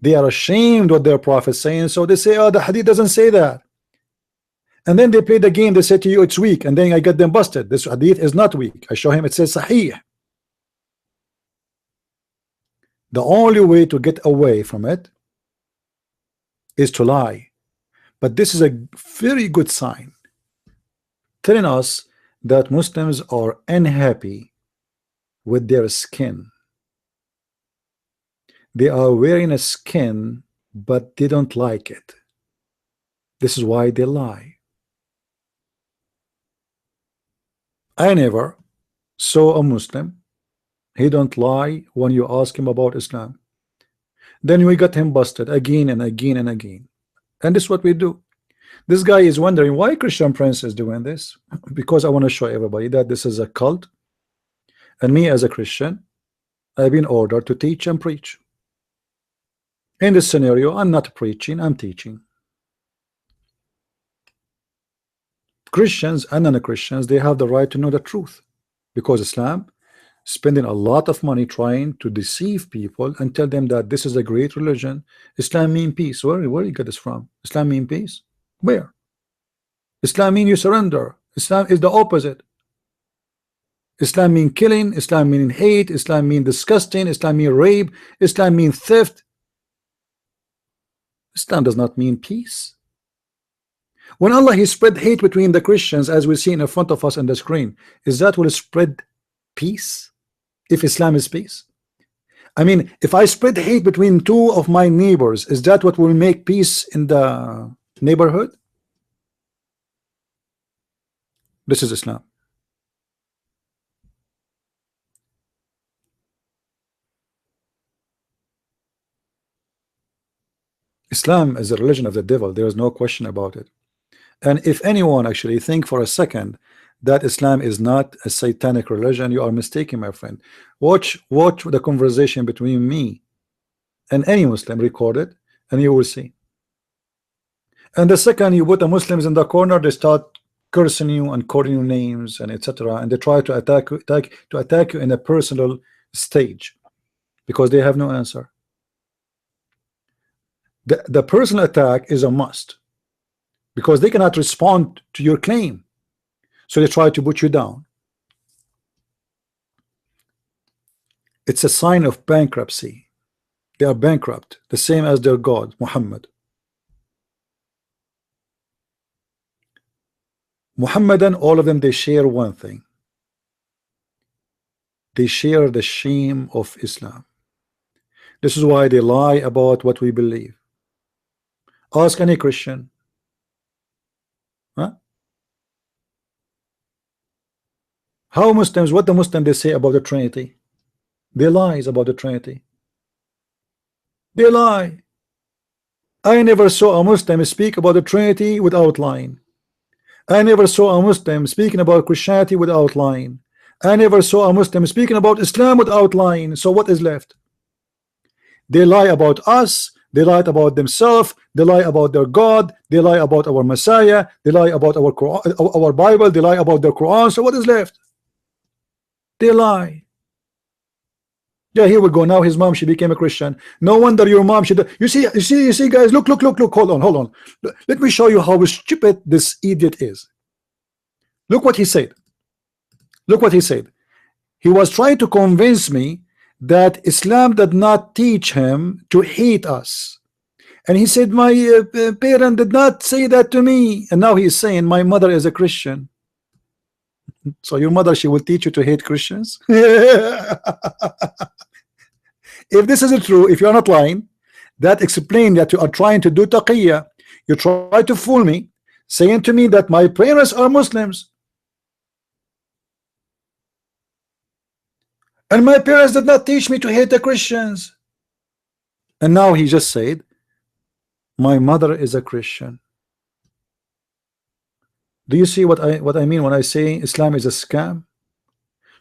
Speaker 1: They are ashamed what their prophet is saying, so they say, oh, the hadith doesn't say that. And then they play the game. They say to you, it's weak, and then I get them busted. This hadith is not weak. I show him it says sahih. The only way to get away from it is to lie. But this is a very good sign, telling us that Muslims are unhappy with their skin. They are wearing a skin, but they don't like it. This is why they lie. I never saw a Muslim, he don't lie when you ask him about Islam. Then we got him busted again and again and again. And this is what we do. This guy is wondering why Christian Prince is doing this. Because I want to show everybody that this is a cult. And me as a Christian, I've been ordered to teach and preach. In this scenario, I'm not preaching, I'm teaching. Christians and non-Christians, they have the right to know the truth, because Islam spending a lot of money trying to deceive people and tell them that this is a great religion. Islam mean peace. Where you get this from? Islam mean peace? Where? Islam mean you surrender. Islam is the opposite. Islam mean killing. Islam mean hate. Islam mean disgusting. Islam mean rape. Islam mean theft. Islam does not mean peace. When Allah He spread hate between the Christians, as we see in front of us on the screen, is that will spread peace? If Islam is peace, I mean, if I spread hate between two of my neighbors, is that what will make peace in the neighborhood? This is Islam. Islam is a religion of the devil. There is no question about it. And if anyone actually think for a second that Islam is not a satanic religion, you are mistaken, my friend. Watch the conversation between me and any Muslim recorded, and you will see. And the second you put the Muslims in the corner, they start cursing you and calling you names and etc. And they try to attack you in a personal stage, because they have no answer. The personal attack is a must, because they cannot respond to your claim. So they try to put you down. It's a sign of bankruptcy. They are bankrupt, the same as their God, Muhammad. Muhammadan, all of them, they share one thing. They share the shame of Islam. This is why they lie about what we believe. Ask any Christian. Huh? How Muslims, what the Muslim they say about the Trinity? They lies about the Trinity. They lie. I never saw a Muslim speak about the Trinity without lying. I never saw a Muslim speaking about Christianity without lying. I never saw a Muslim speaking about Islam without lying. So what is left? They lie about us. They lie about themselves. They lie about their God. They lie about our Messiah. They lie about our Quran, our Bible. They lie about their Quran. So what is left? They lie. Yeah, here we go. Now his mom, she became a Christian. No wonder your mom should. You see, guys. Look. Hold on. Let me show you how stupid this idiot is. Look what he said. Look what he said. He was trying to convince me that Islam did not teach him to hate us. And he said, my parent did not say that to me. And now he's saying, my mother is a Christian. So your mother, she will teach you to hate Christians? If this isn't true, if you're not lying, that explains that you are trying to do taqiyya. You try to fool me, saying to me that my parents are Muslims. And my parents did not teach me to hate the Christians. And now he just said, my mother is a Christian. Do you see what I mean when I say Islam is a scam?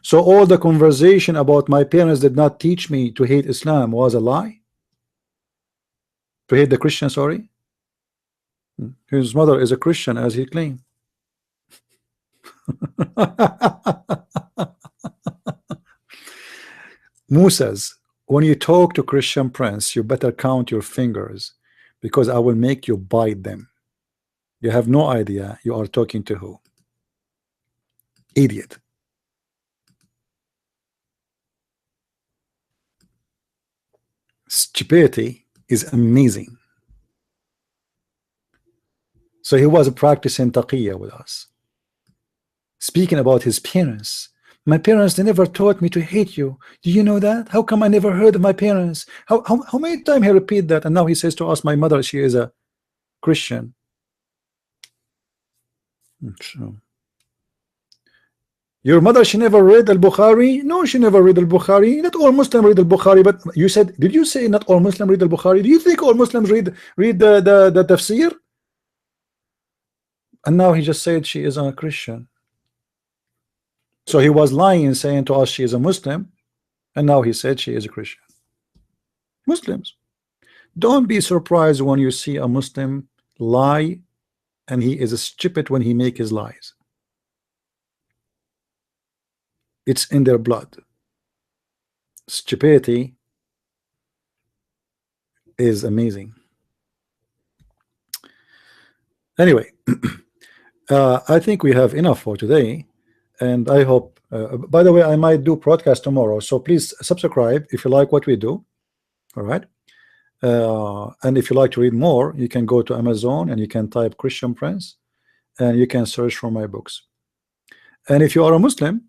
Speaker 1: So all the conversation about my parents did not teach me to hate Islam was a lie? To hate the Christian, sorry? His mother is a Christian, as he claimed. Mu says, when you talk to Christian Prince, you better count your fingers, because I will make you bite them. You have no idea you are talking to who. Idiot. Stupidity is amazing. So he was practicing taqiyya with us, speaking about his parents. My parents, they never taught me to hate you. Do you know that? How come I never heard of my parents? How many times he repeat that? And now he says to us, my mother, she is a Christian. So, your mother, she never read Al-Bukhari? No, she never read Al-Bukhari. Not all Muslims read Al-Bukhari. But you said, did you say not all Muslims read Al-Bukhari? Do you think all Muslims read the tafsir? And now he just said she is a Christian. So he was lying, saying to us she is a Muslim, and now he said she is a Christian. Muslims, don't be surprised when you see a Muslim lie, and he is stupid when he makes his lies. It's in their blood. Stupidity is amazing. Anyway, I think we have enough for today, and I hope by the way, I might do broadcast tomorrow, so please subscribe if you like what we do. All right, and if you like to read more, you can go to Amazon and you can type Christian Prince and you can search for my books. And if you are a Muslim,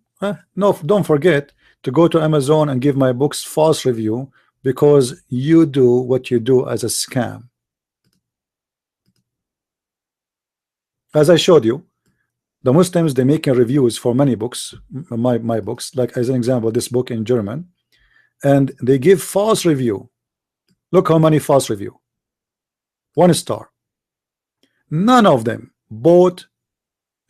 Speaker 1: no, don't forget to go to Amazon and give my books false review, because you do what you do as a scam. As I showed you, the Muslims, they making reviews for many books, my books, like as an example, this book in German, and they give false review. Look how many false review. 1 star. None of them bought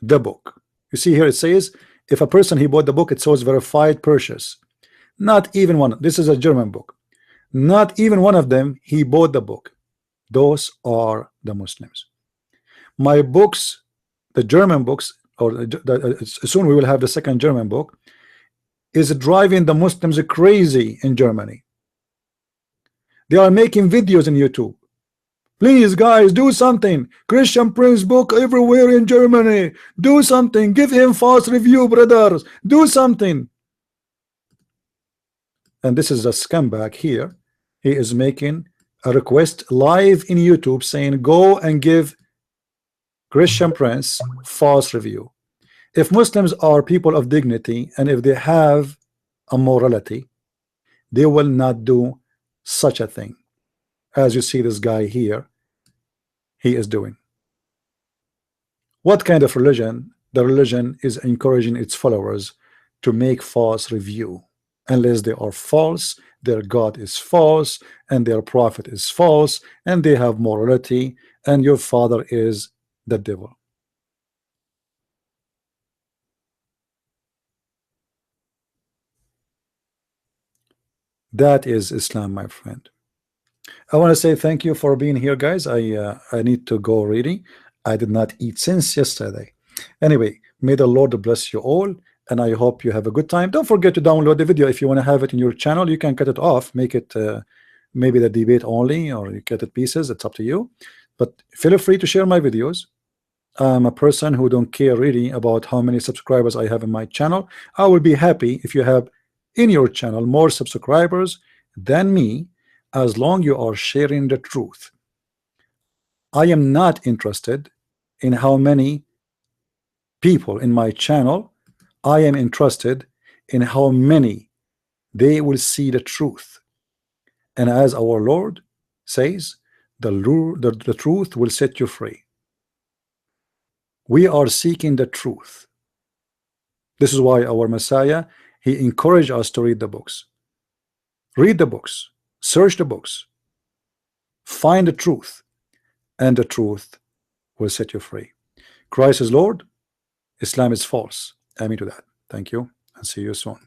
Speaker 1: the book. You see here it says, if a person he bought the book, it shows verified purchase. Not even one. This is a German book. Not even one of them he bought the book. Those are the Muslims. My books, the German books, or soon we will have the second German book, is driving the Muslims crazy in Germany. They are making videos on YouTube. Please guys, do something. Christian Prince book everywhere in Germany. Do something. Give him false review, brothers. Do something. And this is a scumbag here. He is making a request live in YouTube saying, go and give Christian Prince false review. If Muslims are people of dignity, and if they have a morality, they will not do such a thing as you see this guy here he is doing. What kind of religion? The religion is encouraging its followers to make false review. Unless they are false, their God is false, and their prophet is false, and they have morality, and your father is the devil. That is Islam, my friend. I want to say thank you for being here, guys. I need to go really. I did not eat since yesterday. Anyway, may the Lord bless you all, and I hope you have a good time. Don't forget to download the video. If you want to have it in your channel, you can cut it off, make it maybe the debate only, or you cut it pieces. It's up to you, but feel free to share my videos. I'm a person who don't care really about how many subscribers I have in my channel. I will be happy if you have in your channel more subscribers than me, as long you are sharing the truth. I am not interested in how many people in my channel. I am interested in how many they will see the truth. And as our Lord says, the truth will set you free. We are seeking the truth. This is why our Messiah, he encouraged us to read the books. Read the books, search the books, find the truth, and the truth will set you free. Christ is Lord, Islam is false. Amen to that. Thank you, and see you soon.